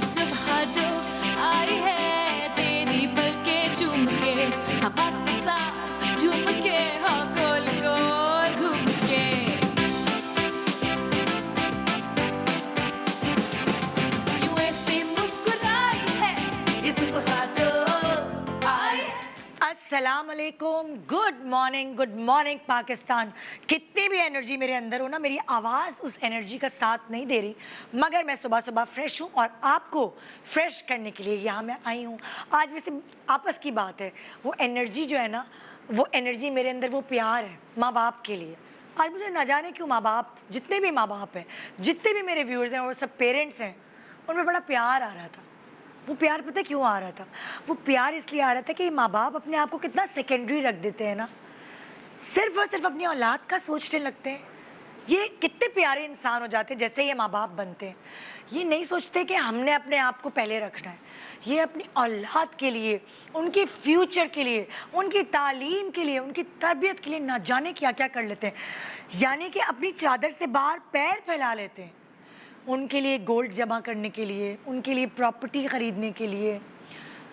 सुबह जो आई है तेरी पलकें चूम के, हवा के साथ झूम के, हाँ गोल गोल घूम के। यूं ऐसे मुस्कुराई है ये सुबह जो आई है। अस्सलाम वालेकुम, गुड मॉर्निंग पाकिस्तान। कितनी भी एनर्जी मेरे अंदर हो ना, मेरी आवाज़ उस एनर्जी का साथ नहीं दे रही, मगर मैं सुबह सुबह फ्रेश हूँ और आपको फ्रेश करने के लिए यहाँ मैं आई हूँ। आज वैसे आपस की बात है, वो एनर्जी जो है ना, वो एनर्जी मेरे अंदर, वो प्यार है माँ बाप के लिए। आज मुझे ना जाने क्यों माँ बाप, जितने भी माँ बाप हैं, जितने भी मेरे व्यूअर्स हैं और सब पेरेंट्स हैं, उनमें बड़ा प्यार आ रहा था। वो प्यार पता क्यों आ रहा था? वो प्यार इसलिए आ रहा था कि माँ बाप अपने आप को कितना सेकेंडरी रख देते हैं ना, सिर्फ और सिर्फ अपनी औलाद का सोचने लगते हैं। ये कितने प्यारे इंसान हो जाते हैं जैसे ये माँ बाप बनते हैं। ये नहीं सोचते कि हमने अपने आप को पहले रखना है। ये अपनी औलाद के लिए, उनके फ्यूचर के लिए, उनकी तालीम के लिए, उनकी तरबियत के लिए ना जाने क्या क्या कर लेते हैं। यानी कि अपनी चादर से बाहर पैर फैला लेते हैं। उनके लिए गोल्ड जमा करने के लिए, उनके लिए प्रॉपर्टी ख़रीदने के लिए,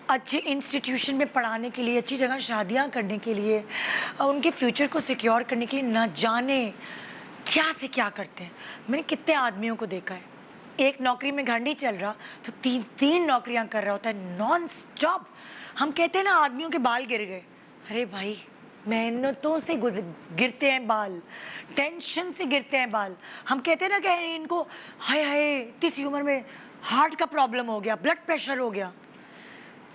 अच्छे इंस्टीट्यूशन में पढ़ाने के लिए, अच्छी जगह शादियां करने के लिए, उनके फ्यूचर को सिक्योर करने के लिए ना जाने क्या से क्या करते हैं। मैंने कितने आदमियों को देखा है, एक नौकरी में घर नहीं चल रहा तो तीन नौकरियां कर रहा होता है नॉन स्टॉप। हम कहते हैं ना आदमियों के बाल गिर गए, अरे भाई मेहनतों से गिरते हैं बाल, टेंशन से गिरते हैं बाल। हम कहते हैं ना कि इनको हाय हाय इतनी उम्र में हार्ट का प्रॉब्लम हो गया, ब्लड प्रेशर हो गया।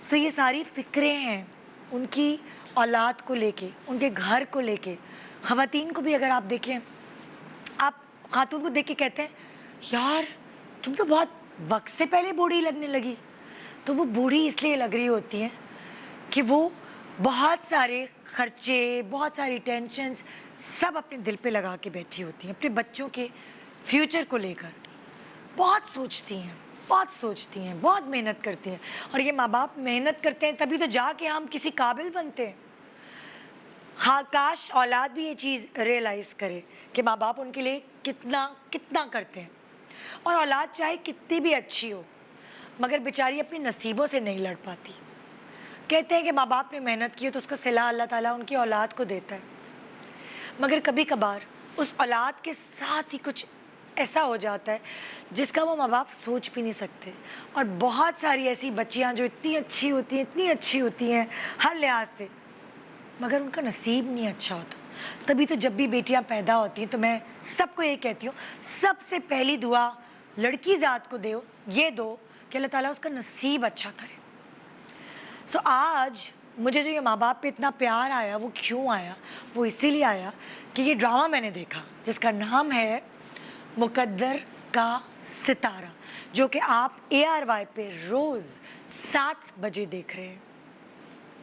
सो ये सारी फिक्रें हैं उनकी औलाद को लेके, उनके घर को लेके। ख़वातीन को भी अगर आप देखें, आप खातून को देख के कहते हैं यार तुम तो बहुत वक्त से पहले बूढ़ी लगने लगी। तो वो बूढ़ी इसलिए लग रही होती हैं कि वो बहुत सारे खर्चे, बहुत सारी टेंशन्स सब अपने दिल पे लगा के बैठी होती हैं। अपने बच्चों के फ्यूचर को लेकर बहुत सोचती हैं, बहुत मेहनत करती हैं। और ये माँ बाप मेहनत करते हैं तभी तो जाके हम किसी काबिल बनते हैं। हाँ, काश औलाद भी ये चीज़ रियलाइज़ करे कि माँ बाप उनके लिए कितना कितना करते हैं। और औलाद चाहे कितनी भी अच्छी हो, मगर बेचारी अपने नसीबों से नहीं लड़ पाती। कहते हैं कि माँ बाप ने मेहनत की है तो उसका सिला अल्लाह ताला उनकी औलाद को देता है, मगर कभी कभार उस औलाद के साथ ही कुछ ऐसा हो जाता है जिसका वो माँ बाप सोच भी नहीं सकते। और बहुत सारी ऐसी बच्चियाँ जो इतनी अच्छी होती हैं हर लिहाज से, मगर उनका नसीब नहीं अच्छा होता। तभी तो जब भी बेटियाँ पैदा होती हैं तो मैं सबको ये कहती हूँ, सबसे पहली दुआ लड़की ज़ात को दो, ये दो कि अल्लाह ताला उसका नसीब अच्छा करे। सो आज मुझे जो ये माँ बाप पे इतना प्यार आया, वो क्यों आया? वो इसीलिए आया कि ये ड्रामा मैंने देखा जिसका नाम है मुकद्दर का सितारा, जो कि आप ARY पे रोज़ 7 बजे देख रहे हैं,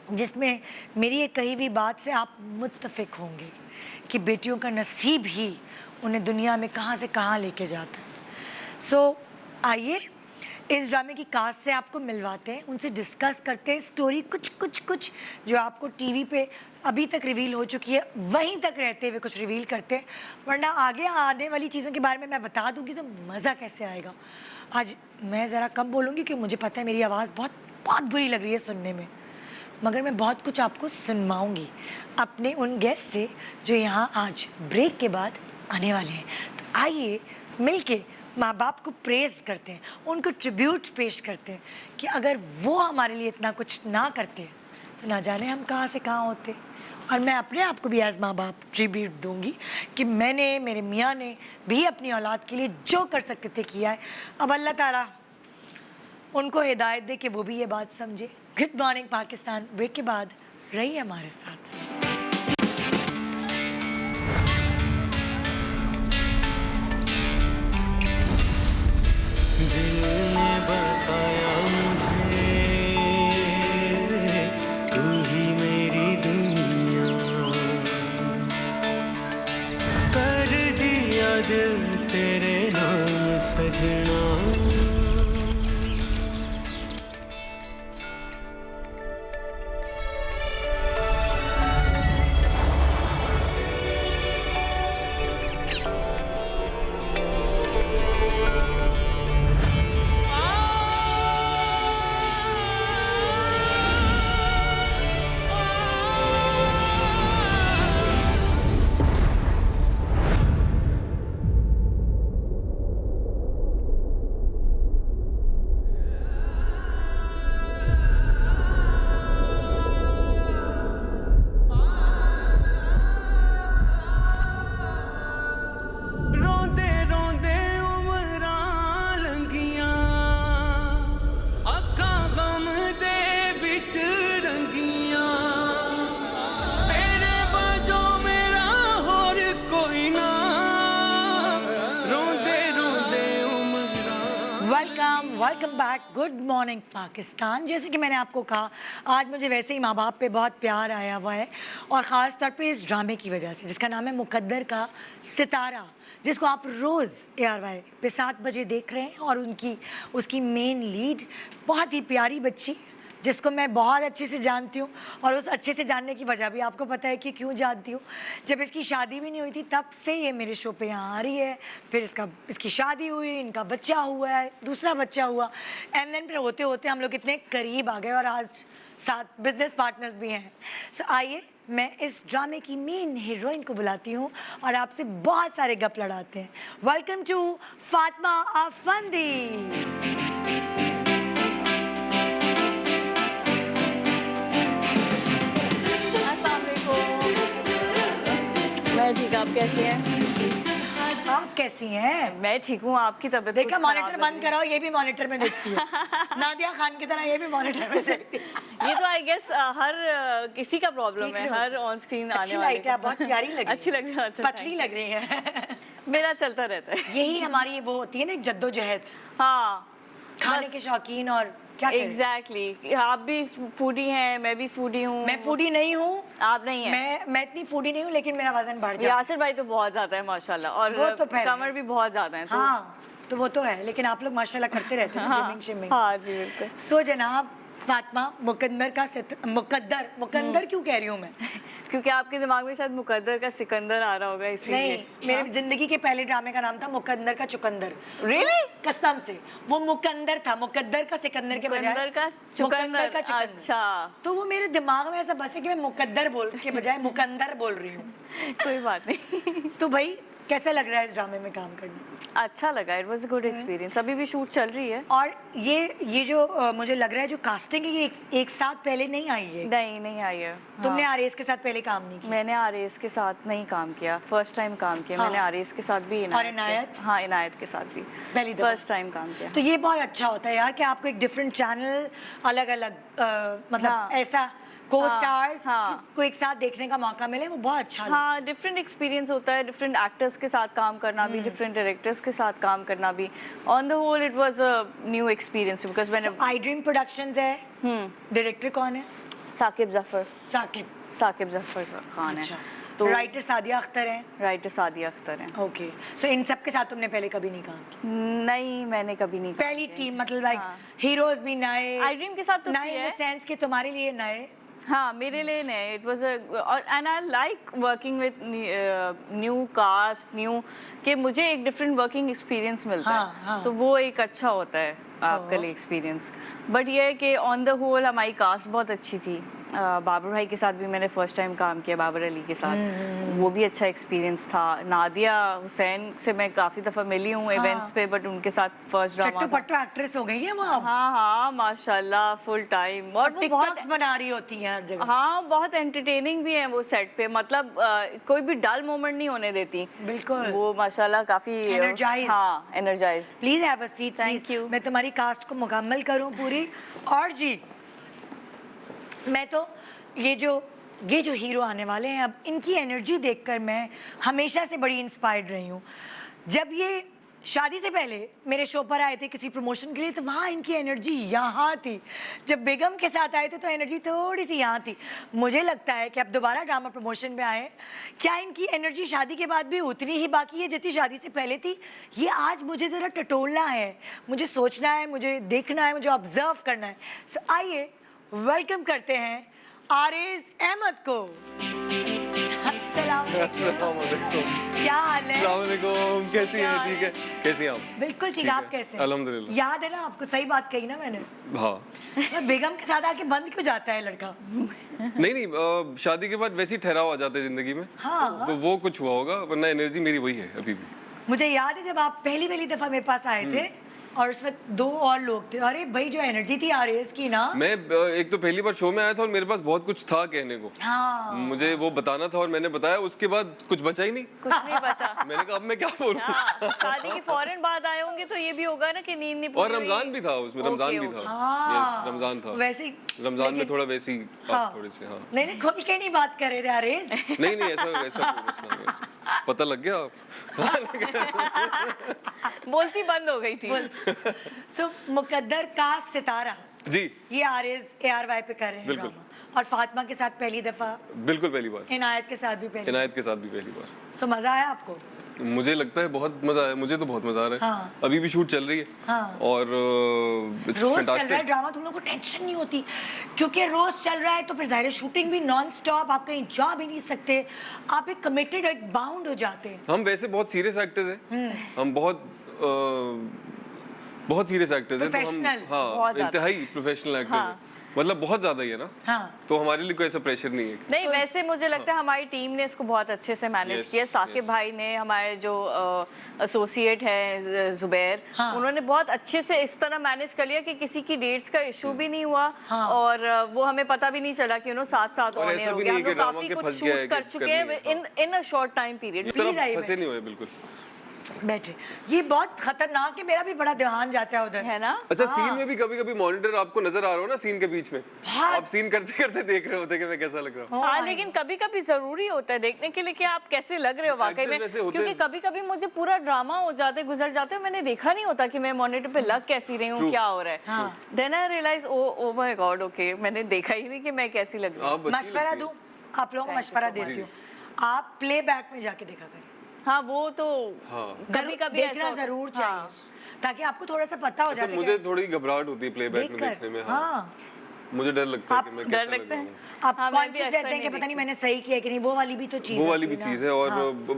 जिसमें मेरी ये कही हुई बात से आप मुत्तफ़िक होंगे कि बेटियों का नसीब ही उन्हें दुनिया में कहाँ से कहाँ लेके जाता है। सो आइए इस ड्रामे की कास्ट से आपको मिलवाते हैं, उनसे डिस्कस करते हैं स्टोरी, कुछ जो आपको टीवी पे अभी तक रिवील हो चुकी है वहीं तक रहते हुए कुछ रिवील करते हैं, वरना आगे आने वाली चीज़ों के बारे में मैं बता दूंगी तो मज़ा कैसे आएगा। आज मैं ज़रा कम बोलूँगी क्योंकि मुझे पता है मेरी आवाज़ बहुत बुरी लग रही है सुनने में, मगर मैं बहुत कुछ आपको सुनवाऊँगी अपने उन गेस्ट से जो यहाँ आज ब्रेक के बाद आने वाले हैं। तो आइए मिलके माँ बाप को प्रेज़ करते हैं, उनको ट्रिब्यूट पेश करते हैं कि अगर वो हमारे लिए इतना कुछ ना करते तो ना जाने हम कहाँ से कहाँ होते। और मैं अपने आप को भी एज़ माँ बाप ट्रिब्यूट दूंगी कि मैंने, मेरे मियाँ ने भी अपनी औलाद के लिए जो कर सकते थे किया है। अब अल्लाह ताला उनको हिदायत दे कि वो भी ये बात समझे। गुड मॉर्निंग पाकिस्तान, ब्रेक के बाद रहिए हमारे साथ। दिल ने बताया मुझे तू ही मेरी दुनिया, कर दिया दिल तेरे नाम सजना। बैक। Good morning Pakistan. जैसे कि मैंने आपको कहा, आज मुझे वैसे ही माँ बाप पे बहुत प्यार आया हुआ है, और ख़ास तौर पे इस ड्रामे की वजह से जिसका नाम है मुकद्दर का सितारा, जिसको आप रोज़ ARY पे 7 बजे देख रहे हैं। और उसकी मेन लीड बहुत ही प्यारी बच्ची, जिसको मैं बहुत अच्छे से जानती हूँ, और उस अच्छे से जानने की वजह भी आपको पता है कि क्यों जानती हूँ। जब इसकी शादी भी नहीं हुई थी तब से ये मेरे शो पे यहाँ आ रही है, फिर इसकी शादी हुई, इनका बच्चा हुआ है, दूसरा बच्चा हुआ, एंड देन फिर होते होते हम लोग इतने करीब आ गए, और आज साथ बिजनेस पार्टनर्स भी हैं। सो आइए, मैं इस ड्रामे की मेन हीरोइन को बुलाती हूँ और आपसे बहुत सारे गप लड़ाते हैं। Welcome to Fatima Afandi. मैं ठीक, आप कैसी हैं? आप कैसी हैं? मैं ठीक हूँ, आपकी तबीयत देखा, कुछ खराब मॉनिटर लग बंद रही कराओ, ये भी मॉनिटर में देखती है। नादिया खान की तरह ये भी मॉनिटर में देखती है। है। ये तो आई गेस हर किसी का प्रॉब्लम देख है, रहे हो? हर ऑन स्क्रीन अच्छी आने वाले लाइट है, बहुत प्यारी लग रही है। अच्छी लग रही है, अच्छा, पतली thank लग रही है। you। मेरा चलता रहता है। यही हमारी वो होती है ना, एक जद्दोजहद, हाँ, खाने के शौकीन। और क्या करें? एग्जैक्टली। आप भी फूडी हैं, मैं भी फूडी हूँ। मैं फूडी नहीं हूँ, आप नहीं हैं? मैं इतनी फूडी नहीं हूँ, लेकिन मेरा वजन बढ़ जाता यासिर भाई तो बहुत ज्यादा है माशाल्लाह, और वो तो पहले कमर भी बहुत ज्यादा है है। तो हाँ, तो वो तो है, लेकिन आप लोग माशाल्लाह करते रहते हैं, जिमिंग शिमिंग। हाँ जी बिल्कुल। सो जनाब, फातिमा मुकद्दर क्यों कह रही हूँ मैं? क्योंकि आपके दिमाग में शायद मुकद्दर का सिकंदर आ रहा होगा, इसीलिए। नहीं, मेरे जिंदगी के पहले ड्रामे का नाम था मुकद्दर का चुकंदर। Really? कसम से वो मुकंदर था, मुकद्दर का सिकंदर के बजाय मुकद्दर का मुकद्दर का चुकंदर। चुकंदर। अच्छा, तो वो मेरे दिमाग में ऐसा बस है कि मैं मुकद्दर बोल के बजाय मुकंदर बोल रही हूँ। कोई बात नहीं। तो भाई, कैसा लग रहा है इस ड्रामे में काम करना? अच्छा लगा, it was a good experience. अभी भी शूट चल रही है। और ये जो मुझे लग रहा है जो कास्टिंग है, ये एक साथ पहले नहीं आई है। नहीं आई है। तुमने हाँ। आरएस के साथ पहले काम नहीं किया? मैंने आरएस के साथ नहीं काम किया, फर्स्ट टाइम काम किया। हाँ। मैंने आरएस के साथ भी और इनायत? हाँ, इनायत के साथ भी पहली दफा फर्स्ट टाइम काम किया। तो ये बहुत अच्छा होता है यार, कि आपको एक डिफरेंट चैनल, अलग अलग मतलब हाँ। ऐसा को स्टार्स हाँ। को एक साथ देखने का मौका मिले, वो बहुत अच्छा लगता है। हाँ, डिफरेंट एक्सपीरियंस होता है, डिफरेंट एक्टर्स के साथ काम करना भी, डिफरेंट डायरेक्टर्स के साथ काम करना भी। On the whole it was a new experience, because मैंने आई ड्रीम प्रोडक्शंस है। डायरेक्टर कौन है? साकिब जफर साकिब खान अच्छा। है। तो राइटर सादिया अख्तर हैं। राइटर सादिया अख्तर हैं। ओके, सो इन सब के साथ तुमने पहले कभी नहीं काम किया? नहीं, मैंने कभी नहीं काम पहली किया। टीम, मतलब लाइक हाँ। हीरोज भी नए, आई ड्रीम के साथ तो नए किया इन है। द सेंस कि तुम्हारे लिए नए। हाँ, मेरे लिए नहीं, it was and I like working with new cast, new, कि मुझे एक डिफरेंट वर्किंग एक्सपीरियंस मिलता हाँ, है। हाँ। तो वो एक अच्छा होता है आपके लिए एक्सपीरियंस। बट ये है कि ऑन द होल हमारी कास्ट बहुत अच्छी थी। बाबर भाई के साथ भी मैंने फर्स्ट टाइम काम किया, बाबर अली के साथ, वो भी अच्छा एक्सपीरियंस था। नादिया हुसैन से मैं काफ़ी दफ़ा मिली हूँ इवेंट्स पे, बट उनके साथ फर्स्ट ड्रामा चट्टू पट्टू एक्ट्रेस हो गई है वो अब। हाँ माशाल्लाह, फुल टाइम। और वो बहुत टिकटॉक्स बना रही होती हैं हर जगह। हाँ, बहुत एंटरटेनिंग भी है वो सेट पे, मतलब कोई भी डल मोमेंट नहीं होने देती। बिल्कुल। वो माशाल्लाह काफी Energized। हाँ, energised. Please have a seat. Thank you। मैं तुम्हारी कास्ट को मुकम्मल करूं पूरी। और जी, मैं तो ये जो हीरो आने वाले हैं, अब इनकी एनर्जी देखकर मैं हमेशा से बड़ी इंस्पायर्ड रही हूँ। जब ये शादी से पहले मेरे शो पर आए थे किसी प्रमोशन के लिए, तो वहाँ इनकी एनर्जी यहाँ थी। जब बेगम के साथ आए थे तो एनर्जी थोड़ी सी यहाँ थी। मुझे लगता है कि अब दोबारा ड्रामा प्रमोशन में आए, क्या इनकी एनर्जी शादी के बाद भी उतनी ही बाकी है जितनी शादी से पहले थी? ये आज मुझे ज़रा टटोलना है, मुझे सोचना है, मुझे देखना है, मुझे ऑब्जर्व करना है। सो आइए वेलकम करते हैं आरेज अहमद को। अस्सलामुअलैकुम। क्या हाल है? अस्सलामुअलैकुम, कैसी हैं? ठीक है, कैसी हैं आप? बिल्कुल ठीक, ठीक आप है, कैसे हैं? अल्हम्दुलिल्लाह। याद है ना आपको? सही बात कही ना मैंने? हाँ। बेगम के साथ आके बंद क्यों जाता है लड़का? नहीं, शादी के बाद वैसे ही ठहराव आ जाता है जिंदगी में। हाँ। तो वो कुछ हुआ होगा, वरना एनर्जी मेरी वही है अभी भी। मुझे याद है जब आप पहली दफा मेरे पास आए थे, और उस वक्त 2 और लोग थे। अरे भाई, जो एनर्जी थी आरएस की ना। मैं एक तो पहली बार शो में आया था और मेरे पास बहुत कुछ था कहने को। हाँ। मुझे वो बताना था और मैंने बताया, उसके बाद कुछ बचा ही नहीं। कुछ नहीं बचा। मैंने कहा अब मैं क्या बोलूं। हाँ, शादी के फौरन बाद आए होंगे तो ये भी होगा ना कि नींद नहीं और पूरी रमजान हुई। भी था उसमें, रमजान भी ओके, था। हाँ। यस, रमजान था। वैसे ही रमजान में लेकिन- थोड़ा वैसी हाँ। थोड़े से। हाँ, नहीं खुल के नहीं बात कर रहे थे आरएस। नहीं ऐसा वैसा कुछ नहीं है। पता लग गया आप? बोलती बंद हो गई थी। सो मुकद्दर का सितारा जी ये ARY पे कर रहे हैं बिल्कुल। ड्रामा, और फातिमा के साथ पहली दफा, बिल्कुल पहली बार, इनायत के साथ भी पहली। इनायत के साथ भी पहली बार। सो मजा आया आपको? मुझे लगता है बहुत मजा आया, मुझे तो बहुत मजा आ रहा है। हाँ। अभी भी शूट चल रही है। हाँ। और it's रोज चल रहा है fantastic। ड्रामा, तुम लोग को टेंशन नहीं होती? क्योंकि रोज चल रहा है तो फिर जाहिर है शूटिंग भी नॉन स्टॉप, आप कहीं जा भी नहीं सकते, आप एक कमिटेड, एक बाउंड हो जाते हैं। हम वैसे बहुत सीरियस एक्टर्स हैं, हम बहुत सीरियस एक्टर्स हैं, तो Professional, हम हाँ बहुत ज्यादा। इंतहाई प्रोफेशनल एक्टर हाँ। हैं, मतलब बहुत ज्यादा ही है ना। हाँ। तो हमारे लिए कोई ऐसा प्रेशर नहीं है। नहीं वैसे मुझे लगता है हमारी टीम ने इसको बहुत अच्छे से मैनेज Yes, किया। साकिब yes। भाई ने, हमारे जो एसोसिएट हैं जुबैर, हाँ। उन्होंने बहुत अच्छे से इस तरह मैनेज कर लिया कि किसी की डेट्स का इशू भी नहीं हुआ। हाँ। और वो हमें पता भी नहीं चला कि साथ साथ और ऑन ऐसा एयर हो भी गया। नहीं हम कि लोग ड्रामा काफी के कुछ फंस गया है शूट कर कि चुके करनी हैं है। इन अ शॉर्ट टाइम पीरियड। इस तरह Please आइए फंसे नहीं हुए बिल्कुल। बैठे, ये बहुत खतरनाक है, मेरा भी बड़ा ध्यान जाता है उधर। है ना? अच्छा हाँ। सीन में भी कभी कभी मॉनिटर आपको नजर आ रहा हो ना, सीन के बीच में हाँ। आप सीन करते करते देख रहे होते कि मैं कैसा लग रहा हूँ। हाँ लेकिन कभी कभी जरूरी होता है देखने के लिए कि आप कैसे लग रहे हो वाकई में, Actors वैसे होते क्योंकि हैं। कभी कभी मुझे पूरा ड्रामा हो जाते गुजर जाते, मैंने देखा नहीं होता कि मैं मॉनिटर पे लग कैसी रही हूँ, True. क्या हो रहा है। हाँ। Then I realise oh my god, okay मैंने देखा ही नहीं कि मैं कैसी लग रही हूँ। आप अच्छी मशवरा लगती दूं, हैं। आप लोगों को Thank you मशवरा so देती much. हूँ, आप प्लेबैक में जाके देखा करें। हाँ वो तो हाँ। कभी कभी देखना जरूर चाहिए, ताकि आपको थोड़ा सा पता हो अच्छा जाता है मुझे कि थोड़ी घबराहट होती है प्लेबैक में देखकर। देखने में। हाँ। मुझे डर लगता है आप कि मैं डर कैसा लग लगता रहा है? हूँ। आप हाँ, मैं भी कॉन्शियस अक्सर रहते हैं कि नहीं पता नहीं मैंने सही किया कि नहीं, वो वाली भी तो चीज वो वाली होती भी ना। चीज है। और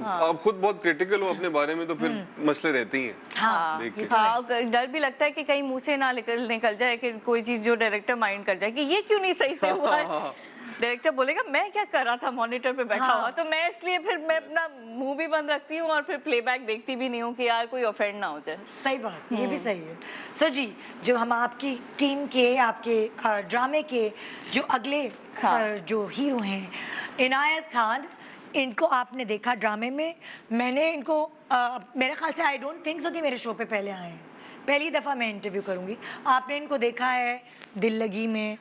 आप खुद बहुत क्रिटिकल हो अपने बारे में तो फिर मसले रहते ही हैं। हाँ, देख ये के। तो है। हाँ डर भी लगता है कि कहीं मुंह से ना निकल जाए कि कोई चीज जो डायरेक्टर माइंड कर जाए कि ये क्यों नहीं सही से हुआ है। डायरेक्टर बोलेगा मैं क्या कर रहा था मॉनिटर पे बैठा हाँ। हुआ, तो मैं इसलिए फिर मैं अपना मुंह भी बंद रखती हूँ और फिर प्लेबैक देखती भी नहीं हूँ कि यार कोई ऑफेंड ना हो जाए। सही बात, ये भी सही है। सो जी, जो हम आपकी टीम के, आपके ड्रामे के जो अगले जो हीरो हैं, इनायत खान, इनको आपने देखा ड्रामे में। मैंने इनको मेरे ख्याल से आई डोंट थिंक सो कि मेरे शो पे पहले आए हैं, पहली दफ़ा मैं इंटरव्यू करूँगी। आपने इनको देखा है दिल लगी में,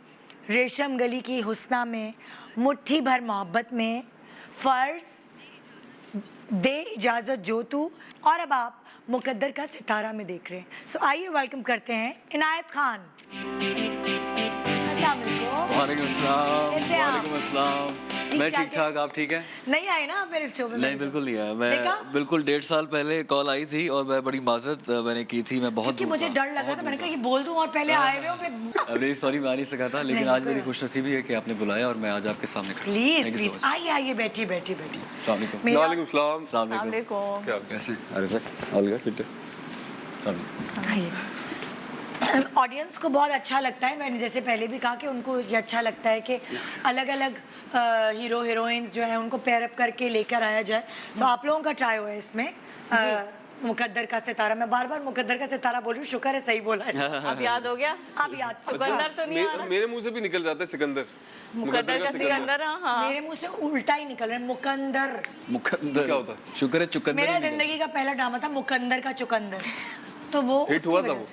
रेशम गली की हुस्ना में, मुट्ठी भर मोहब्बत में, फर्ज, दे इजाज़त जो तू, और अब आप मुकद्दर का सितारा में देख रहे हैं। सो आइए वेलकम करते हैं इनायत खान। अस्सलाम वालेकुम। वालेकुम अस्सलाम। कैसे हैं आप? वालेकुम अस्सलाम। ठीक मैं ठाक ठीक ठाक, आप ठीक है? नहीं आए ना आप मेरे शो में? नहीं बिल्कुल नहीं आया मैं। देखा? बिल्कुल 1.5 साल पहले कॉल आई थी और मैं बड़ी माजरत मैंने की थी। मैं बहुत क्योंकि दूर मुझे था, डर लगा बहुत था, मैंने दूर कहा ये बोल दूं और पहले आए हुए हो फिर। अरे सॉरी मैं आ नहीं सका था, लेकिन नहीं, आज कोई मेरी बात। खुशनसीबी है कि आपने बुलाया और मैं आज आपके सामने खड़ा हूं। Please Thank you so please much. आइए आइए, बैठिए बैठिए बैठिए। अस्सलाम वालेकुम। मेरा वालेकुम सलाम। अस्सलाम वालेकुम। वालेकुम। क्या हाल है? कैसे? अरे सर ऑल गया ठीक है। अस्सलाम वालेकुम। आइए। ऑडियंस को बहुत अच्छा लगता है, मैंने जैसे पहले भी कहा कि उनको ये अच्छा लगता है कि अलग अलग हीरो हीरोइंस जो हैं उनको पेयर अप करके लेकर आया जाए। तो आप लोगों का ट्राई हुआ है इसमें मुकद्दर का सितारा। मैं बार बार मुकद्दर का सितारा बोल रही हूँ, शुक्र है सही बोला है। अब याद हो गया? अब याद तो चुकंदर तो नहीं आ रहा? मेरे मुंह से भी निकल जाता है सिकंदर। मुकद्दर का सिकंदर। हाँ मेरे मुंह से उल्टा ही निकल रहा है, मुकंदर। मुकद्दर क्या होता है? शुक्र है चुकंदर मेरा ही निकला। जिंदगी का पहला ड्रामा था मुकंदर का चुकंदर, तो वो हिट उसकी हुआ था वजह वो?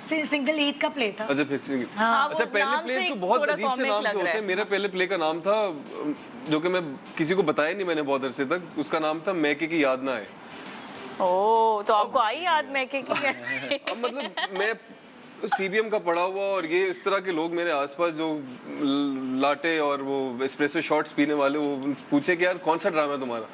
से सिंगल ईद का प्ले था। अच्छा फिर से हाँ, अच्छा वो पहले नाम प्लेस से तो बहुत थोड़ा अजीब से comic नाम लग के रहा होते है। हैं। मेरा पहले प्ले का नाम था जो कि मैं किसी को बताया नहीं मैंने बहुत अरसे तक, उसका नाम था मैके की याद ना आए। ओ तो आपको आई याद मैं कि अब मतलब मैं सीबीएम का पढ़ा हुआ और ये इस तरह के लोग मेरे आसपास जो लाटे और वो एस्प्रेसो शॉट्स पीने वाले, वो पूछे कि यार कौन सा ड्रामा है तुम्हारा।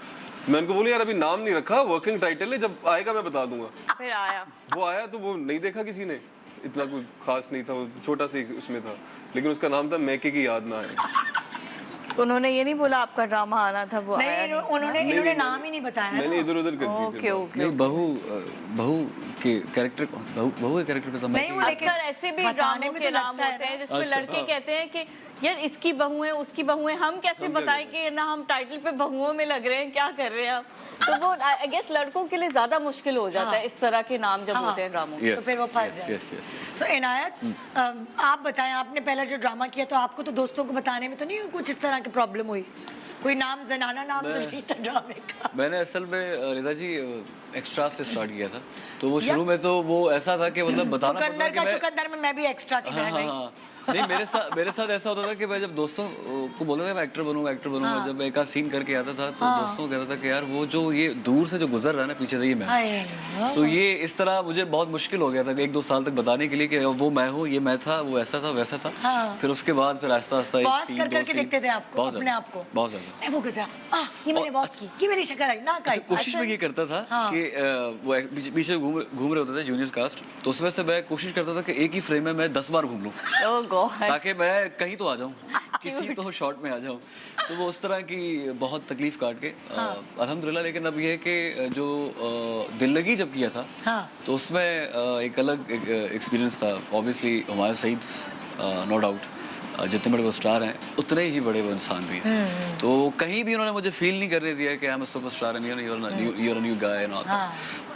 मैं उनको बोलूँ यार अभी नाम नहीं रखा, वर्किंग टाइटल है, जब आएगा मैं बता दूंगा। फिर आया। वो आया तो वो नहीं देखा किसी ने, इतना कुछ खास नहीं था, वो छोटा सा ही उसमें था, लेकिन उसका नाम था मैके की याद ना आए। तो उन्होंने ये नहीं बोला आपका ड्रामा आना था, वो आया नहीं, उन्होंने इन्होंने नाम ही नहीं बताया मैंने ना। इधर उधर कर दी ओके फिर। ओके। नहीं बहू के कैरेक्टर बहू के कैरेक्टर पे समझ नहीं, वो लेकिन अक्सर ऐसे भी बताने ड्रामों में के तो नाम लगता है होते हैं ना। जिसमें अच्छा, लड़के कहते हैं कि यार इसकी बहू है उसकी बहू है, हम कैसे हम क्या बताएं कि ना हम टाइटल पे बहुओं में लग रहे हैं, क्या कर रहे हैं आप। तो वो आई गेस लड़कों के लिए ज्यादा मुश्किल हो जाता है इस तरह के नाम जब होते हैं ड्रामों में। तो फिर वो फंस जाए। Yes yes yes. तो इनायत, आप बताएं, आपने पहला जो ड्रामा किया तो आपको तो दोस्तों को बताने में तो नहीं कुछ इस तरह की प्रॉब्लम हुई? कोई नाम जनाना नाम तो नहीं था ड्रामे का? मैंने असल में रिदा जी एक्स्ट्रा से स्टार्ट किया था, तो वो शुरू में तो वो ऐसा था कि मतलब बताना पड़ता मुकंदर कि का मैं चुकंदर में मैं भी एक्स्ट्रा थी हाँ भाई। हाँ हाँ नहीं, मेरे साथ ऐसा होता था कि मैं जब दोस्तों को बोलता था मैं एक्टर बनूंगा हाँ। जब मैं एक आध सीन करके आता था तो दोस्तों को कहता था कि यार वो जो ये दूर से जो गुजर रहा है ना पीछे से ये मैं हूं। तो ये इस तरह मुझे बहुत मुश्किल हो गया था 1-2 साल तक बताने के लिए कि वो मैं हूँ, ये मैं था, वो ऐसा था वैसा था। हाँ। फिर उसके बाद फिर आहिस्ता आहिस्ता एक पॉज सीन, कर 2 करके सीन, देखते थे आपको, बहुत अपने ज्यादा, आप को। बहुत ज्यादा। ए, वो गुजरा, ये मैंने वॉक की, ये मेरी शक्ल आई, नाक आई। कोशिश में ये करता था हाँ। कि वो पीछे घूम रहे होते थे जूनियर कास्ट, तो उसमें से मैं कोशिश करता था कि एक ही फ्रेम में मैं 10 बार घूम लूं ओह गॉड। ताकि मैं कहीं तो आ जाऊं, किसी तो शॉट में आ जाऊं। तो वो उस तरह की बहुत तकलीफ काट के अल्हम्दुलिल्लाह। लेकिन अब ये है कि जो दिल लगी जब किया था हाँ। तो उसमें एक अलग एक्सपीरियंस था। Obviously Humayun Saeed, no doubt, जितने बड़े वो स्टार हैं उतने ही बड़े वो इंसान भी हैं। तो कहीं भी उन्होंने मुझे फील नहीं करने दिया कि I am a superstar and you are a new guy and all.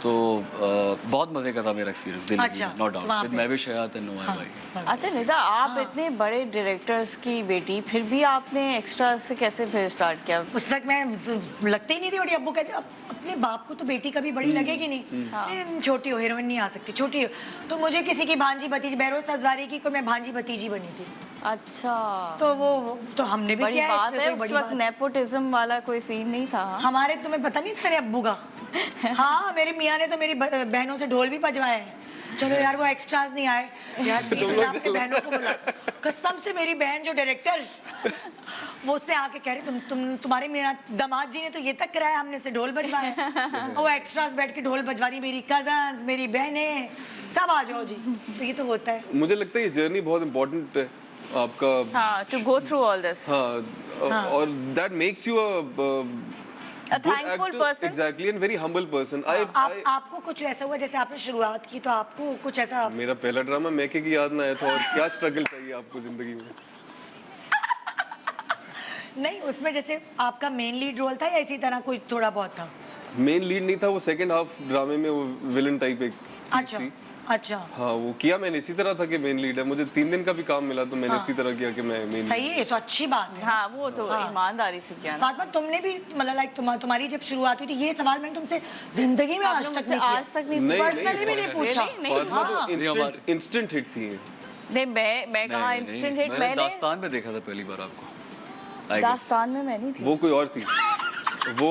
तो बहुत मजे का था मेरा एक्सपीरियंस दिल लगी, अच्छा, नो डाउट, वहाँ विद पे। महविश हयात एंड नुमान भाई। अच्छा निदा, आप इतने बड़े डायरेक्टर्स की बेटी, फिर भी आपने एक्स्ट्रा से कैसे फिर स्टार्ट किया? उस वक्त मैं लगती ही नहीं थी बड़ी। अब्बू कहते अपने बाप को तो बेटी कभी बड़ी लगेगी नहीं, नहीं, छोटी हो, हीरोइन नहीं आ सकती, छोटी हो। तो मुझे किसी की भांजी भतीजी, बहरोज सफजारी की कोई मैं भांजी भतीजी बनी थी। अच्छा, तो वो तो हमने भी बड़ी किया बात इसमें है। कोई उस बड़ी वक्त बात। नेपोटिज्म वाला कोई सीन नहीं था। हमारे, तुम्हें पता नहीं मेरे अब्बू का। हाँ, मेरे मियाँ ने तो मेरी बहनों से ढोल भी बजवाए हैं। चलो यार, वो एक्स्ट्रास नहीं आए यार, प्लीज मैंने अपनी बहनों को बोला, कसम से मेरी बहन जो डायरेक्टर, वो उसने आके कह रही तुम्हारे मेरा दामाद जी ने तो ये तक कराया, हमने से ढोल बजवाए। और वो एक्स्ट्रास बैठ के ढोल बजवा रही, मेरी कजन्स, मेरी बहनें, सब आ जाओ जी। तो ये तो होता है। मुझे लगता है ये जर्नी बहुत इंपॉर्टेंट है आपका। हाँ, to go through all this. हाँ, और that makes you A thankful person. Exactly, and very humble person. आपको कुछ ऐसा हुआ जैसे आपने शुरुआत की तो आपको कुछ ऐसा? मेरा पहला ड्रामा मैके की याद ना आया था, और क्या स्ट्रगल चाहिए आपको जिंदगी में। नहीं, उसमें जैसे आपका मेन लीड रोल था या इसी तरह कोई थोड़ा बहुत था? मेन लीड नहीं था, वो सेकंड हाफ ड्रामे में वो विलन टाइप एक चीज अच्छा, थी। अच्छा, हाँ, वो किया मैंने इसी तरह था कि मेन लीड है। मुझे 3 दिन का भी काम मिला तो मैंने उसी तरह किया कि मैं मेन। सही है, ये तो अच्छी बात है। हाँ, वो तो ईमानदारी से किया ना। फातिमा, तुमने भी मतलब लाइक तुम्हारी जब शुरुआत हुई थी, ये सवाल मैंने तुमसे जिंदगी में आज आपने तक मुझसे नहीं आज तक किया, नहीं पर्सनली भी नहीं पूछा। नहीं, फातिमा हाँ। तो इंस्टेंट हिट थी। नहीं, मैं कहा इंस्टेंट हिट। मैंने दास्तान में देखा था पहली बार आपको। I guess। दास्तान में मैं नहीं थी। वो कोई और थी, वो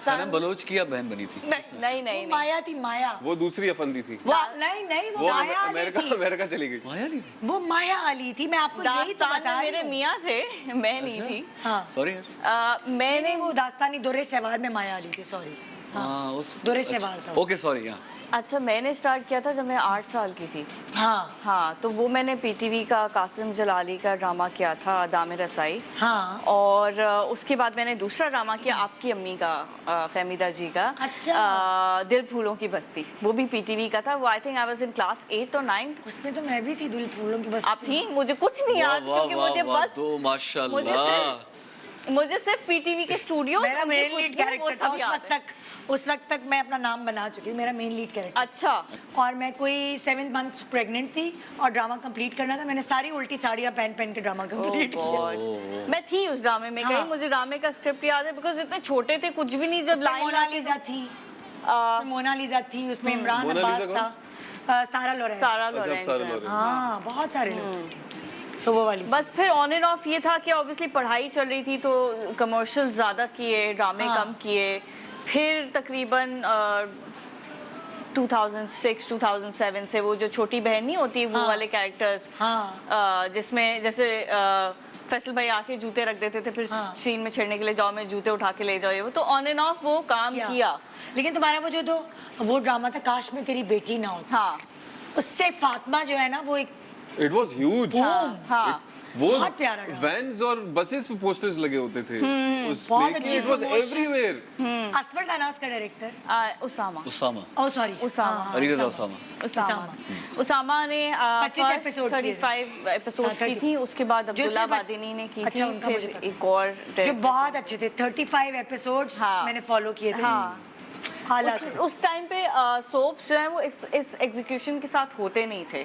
सनम बलोच की आप बहन बनी थी। नहीं, वो माया थी, माया। वो दूसरी अफंदी थी। वो नहीं, वो वो माया अली थी। अमेरिका चली गई। माया नहीं थी। वो माया अली थी, मैं आपको यही तो दास्तान बता में रही मेरे हूँ। मियाँ थे, मैं नहीं थी। हाँ, सॉरी यार। मैंने वो दास्तानी दुर्रे शहवार में माया अली थी, सॉरी। हाँ, उस दुर्रे शहवार था वो। Okay, sorry. हाँ, अच्छा, मैंने स्टार्ट किया था जब मैं 8 साल की थी। हाँ, तो वो मैंने पीटीवी का कासिम जलाली का ड्रामा किया था, दामे रसाई। हाँ। और उसके बाद मैंने दूसरा ड्रामा किया आपकी अम्मी का, फहमीदा जी का। अच्छा। दिल फूलों की बस्ती, वो भी पीटीवी का था। वो I think I was in class 8 और 9। उसमें तो मैं भी थी, दिल फूलों की बस। आप थी? मुझे कुछ नहीं याद, क्योंकि मुझे बस तो माशाल्लाह। मुझे सिर्फ पीटीवी के स्टूडियो, मेरा मेन लीड कैरेक्टर था उस वक्त तक मैं अपना नाम बना चुकी थी, मेरा मेन लीड कैरेक्टर। अच्छा। और मैं कोई 7 मंथ प्रेग्नेंट थी और ड्रामा कंप्लीट करना था। मैंने सारी उल्टी साड़ियाँ पहन के ड्रामा कंप्लीट किया। मैं थी उस ड्रामे में। हाँ। कहीं मुझे ड्रामे का स्क्रिप्ट याद है, बिकॉज इतने छोटे थे, कुछ भी नहीं। जब लाइन मोनालिसा थी, मोनालिसा थी, उसमें इमरान अब्बास मोनालिसा था, सारा लोरेन। सारा अच्छा, लॉरेंस सारा है। लॉरेंस। हाँ, बहुत सारे लोग। तो वो वाली बस फिर ऑन एंड ऑफ ये था कि ऑब्वियसली पढ़ाई चल रही थी, तो कमर्शियल ज़्यादा किए, ड्रामे हाँ। कम किए। फिर तकरीबन 2006-2007 से वो जो छोटी बहन नहीं होती, वो हाँ। वाले कैरेक्टर्स, हाँ। जिसमें जैसे फैसल भाई आके जूते रख देते थे, फिर हाँ। सीन में छेड़ने के लिए जाओ, मैं जूते उठा के ले जाओ, ये वो। तो ऑन एंड ऑफ वो काम किया। लेकिन तुम्हारा वो ड्रामा था काश में तेरी बेटी ना होती, हाँ, उससे फातिमा जो है ना, वो एक इट वाज ह्यूज। हाँ। वो बहुत प्यारा ड्रामा। वैन्स और बसेस पे पोस्टर्स लगे होते थे उस बहुत प्ले के। अच्छी इट वाज promotion। एवरीवेयर। असफर दानास का director. Usama. Oh sorry, Usama. Ali Raza Usama. Usama ने 25 एपिसोड 35 एपिसोड हाँ, की थी। उसके बाद जो अब्दुल्ला सिर्फ- बादिनी ने की अच्छा, थी। उनका मुझे फिर पता। एक और जो director बहुत अच्छे थे, 35 एपिसोड्स हाँ। मैंने फॉलो किए थे। हाँ। आला थे। उस टाइम पे सोप्स जो है वो इस एग्जीक्यूशन के साथ होते नहीं थे।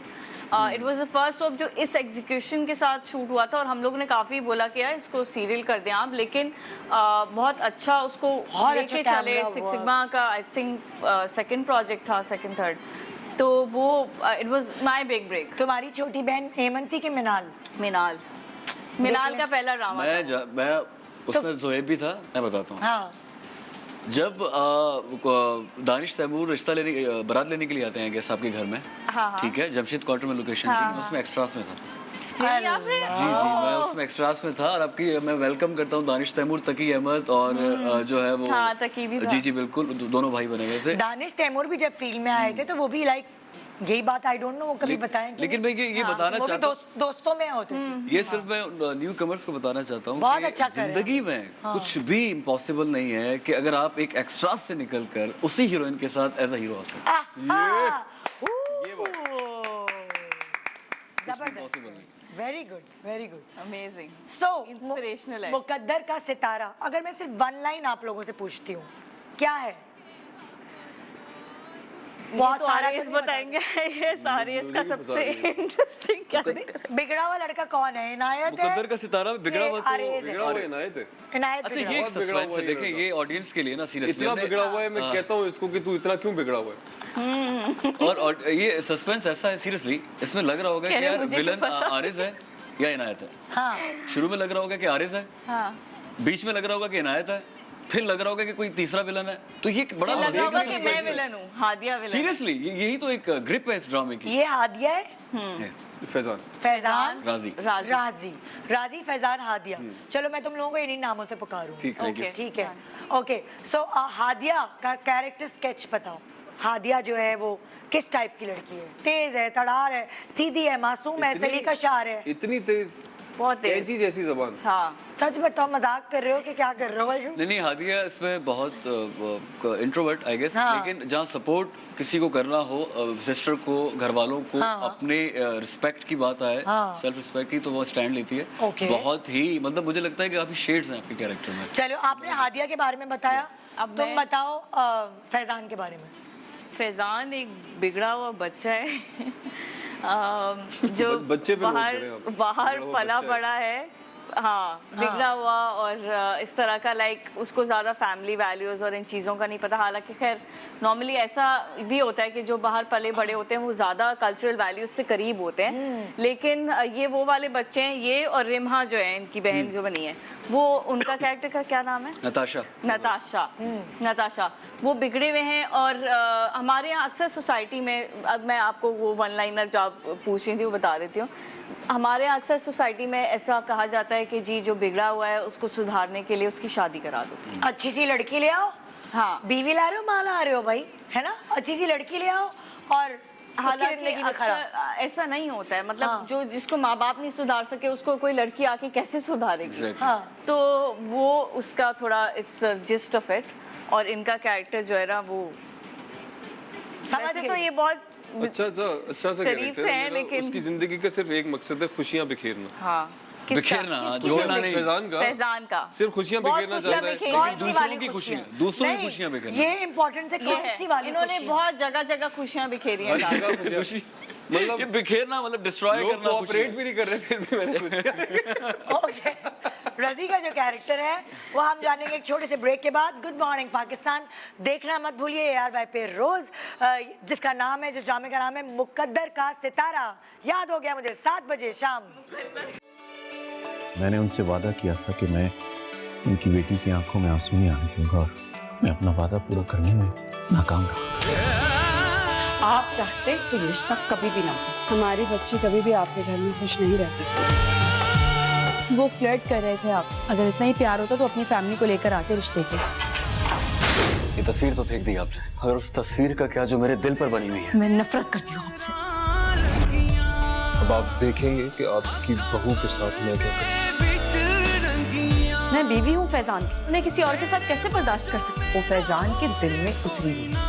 It was the first soap जो इस एग्जीक्यूशन के साथ शूट हुआ था, और हम लोगों ने काफ़ी बोला कि यार इसको सीरियल कर दें आप, लेकिन बहुत अच्छा उसको बहुत लेके अच्छा चले। camera six work। सिग्मा का आई थिंक सेकंड प्रोजेक्ट था, सेकंड थर्ड। तो वो it was my big break. तुम्हारी छोटी बहन हेमंती के मिनाल मिनाल का पहला ड्रामा था। मैं उसमें जोएब भी था, मैं बताता हूँ। हाँ जब दानिश तैमूर रिश्ता लेने बारात लेने के लिए आते हैं गेस्ट आपके घर में, हाँ। ठीक है, जमशेद क्वार्टर में लोकेशन हाँ, थी, मैं उसमें एक्स्ट्रास में था। Really, आपने? जी मैं उसमें एक्स्ट्रास में था और आपकी मैं वेलकम करता हूँ दानिश तैमूर, तकी अहमद और जो है वो हाँ, तकी भी था। जी बिल्कुल, दोनों भाई बने गए थे। दानिश तैमूर भी जब फील्ड में आए थे तो वो भी लाइक यही बात आई डोंट नो वो कभी बताएं कि लेकिन मैं ये बताना वो भी चाहता हूँ, दोस्तों में होते थे। ये सिर्फ मैं न्यू कमर्स को बताना चाहता हूँ बहुत कि अच्छा कर रहे हैं। जिंदगी में कुछ भी इम्पॉसिबल नहीं है कि अगर आप एक एक्स्ट्रास से निकलकर उसी हीरोइन के साथ एज अ हीरो आ सकते जबरदस्त, पॉसिबल नहीं। Very good. अमेजिंग। सो Inspirational है। मुकद्दर का सितारा, अगर मैं सिर्फ वन लाइन आप लोगों से पूछती हूँ क्या है? बहुत सारा तो इस नहीं बता बताएंगे। ये सारे इसका सबसे इंटरेस्टिंग क्या सकते। बिगड़ा हुआ लड़का कौन है? इनायत है? मुकद्दर का सितारा बिगड़ा हुआ तो आरेज है। बिगड़ा हुआ इनायत है। इनायत अच्छा बिगड़ा ये हुआ। एक बहुत बिगड़ा सस्पेंस हुआ है, ये देखें लड़का। ये ऑडियंस के लिए ना सीरियसली इतना बिगड़ा हुआ है, मैं कहता हूँ इसको कि तू इतना क्यों बिगड़ा हुआ है? और ये सस्पेंस ऐसा है सीरियसली, इसमें लग रहा होगा कह कि रहे यार मुझे विलन तो पता। आरिज है या इनायत है। हाँ शुरू में लग रहा होगा कि आरिज है, हाँ। बीच में लग रहा होगा कि इनायत है, फिर लग रहा होगा कि कोई तीसरा विलन है। तो ये बड़ा लगा होगा कि मैं विलन हूँ, हादिया विलन। सीरियसली यही तो एक ग्रिप है इस ड्रामे की। ये हादिया है, है। फैजान। फैजान, राजी। राजी फैजान, हादिया। चलो मैं तुम लोगों को इन्हीं नामों से पुकारूं। ठीक है। Okay. ठीक है ओके। सो हादिया का कैरेक्टर स्केच बताओ। हादिया जो है वो किस टाइप की लड़की है? तेज है, तड़ार है, सीधी है, मासूम है, सलीका शार है? इतनी तेज, बहुत तेज। कैंची जैसी जबान। हाँ। सच बताओ, मजाक कर रहे हो कि क्या कर रहे हो भाई? नहीं हादिया इसमें बहुत इंट्रोवर्ट आई गेस, हाँ। लेकिन जहाँ सपोर्ट किसी को करना हो, सिस्टर को, घर वालों को, हाँ। अपने रिस्पेक्ट की बात आए, हाँ। सेल्फ रिस्पेक्ट की, तो वो स्टैंड लेती है। Okay. बहुत ही मतलब मुझे लगता है कि काफी शेड्स हैं आपके कैरेक्टर में। चलो आपने हादिया के बारे में बताया, अब तुम मैं- बताओ फैजान के बारे में। फैजान एक बिगड़ा हुआ बच्चा है जो बच्चे पे नोट बाहर करें आप। बाहर बिगड़ा हुआ पला बच्चा है। बड़ा है। हाँ, बिगड़ा हुआ और इस तरह का लाइक उसको ज़्यादा फैमिली वैल्यूज़ और इन चीज़ों का नहीं पता। हालांकि खैर नॉर्मली ऐसा भी होता है कि जो बाहर पले बड़े होते हैं वो ज़्यादा कल्चरल वैल्यूज़ से करीब होते हैं, लेकिन ये वो वाले बच्चे हैं, ये और रिम्हा जो है इनकी बहन जो बनी है, वो उनका कैरेक्टर का क्या नाम है? नताशा। नताशा वो बिगड़े हुए हैं। और हमारे यहाँ अक्सर सोसाइटी में, अब मैं आपको वो वन लाइनर जो आप पूछ रही थी वो बता देती हूँ। हमारे यहाँ अक्सर सोसाइटी में ऐसा कहा जाता है कि जी जो बिगड़ा हुआ है उसको सुधारने के लिए उसकी शादी करा दो। अच्छी सी लड़की ले आओ, हाँ, बीवी ला रहे हो, माँ ला रहे हो भाई, है ना? अच्छी सी लड़की ले आओ और हालांकि जिंदगी में खराब। अक्सर ऐसा नहीं होता है, मतलब हाँ। जो जिसको माँ बाप नहीं सुधार सके उसको कोई लड़की आके कैसे सुधारेगी? Exactly. हाँ तो वो उसका थोड़ा इट्स जिस्ट ऑफ इट। और इनका कैरेक्टर जो है ना वो समझ वैसे गई। तो ये बहुत अच्छा सा शरीफ कैरेक्टर से है, है, लेकिन- उसकी जिंदगी का सिर्फ एक मकसद है, खुशियां बिखेरना। हाँ बिखेरना, हाँ, जोड़ना नहीं। फैजान का फैजान का सिर्फ खुशियां बहुत बिखेरना खुशियां चाहता है। बिखेरना। कौन लेकिन सी दूसरों वाली की खुशियाँ? खुशियाँ, दूसरों की नहीं, खुशियाँ बिखेरना। ये इम्पोर्टेंट है, ये कौन है। सी वाली इन्होंने खुशियाँ? बहुत जगह जगह खुशियां बिखेरी हैं हर साथ। जगह खुशियां। खुशी मतलब ये बिखेरना मतलब डिस्ट्रॉय लोग करना। कोऑपरेट भी नहीं कर रहे, फिर भी मैंने खुशियां। ओके रजी का जो कैरेक्टर है वो हम जानेंगे एक छोटे से ब्रेक के बाद। गुड मॉर्निंग पाकिस्तान देखना मत भूलिए ARY पे रोज, जिसका नाम है, जिस ड्रामे का नाम है मुकद्दर का सितारा। याद हो गया मुझे, 7 बजे शाम। मैंने उनसे वादा किया था कि मैं उनकी बेटी की आंखों में आंसू नहीं आने दूंगा, और मैं अपना वादा पूरा करने में नाकाम रहा। आप चाहते तो ये रिश्ता कभी भी ना हो। हमारी बच्ची कभी भी आपके घर में खुश नहीं रह सकती। वो फ्लर्ट कर रहे थे आपसे। अगर इतना ही प्यार होता तो अपनी फैमिली को लेकर आते रिश्ते के। ये तस्वीर तो फेंक दी आपने, अगर उस तस्वीर का क्या जो मेरे दिल पर बनी हुई है। मैं नफरत करती हूँ आपसे। अब आप देखेंगे कि आपकी बहू के साथ मैं क्या करता हूँ। मैं बीवी हूँ फैजान की, उन्हें किसी और के साथ कैसे बर्दाश्त कर सकती हूँ? वो फैजान के दिल में उतरी हुई है।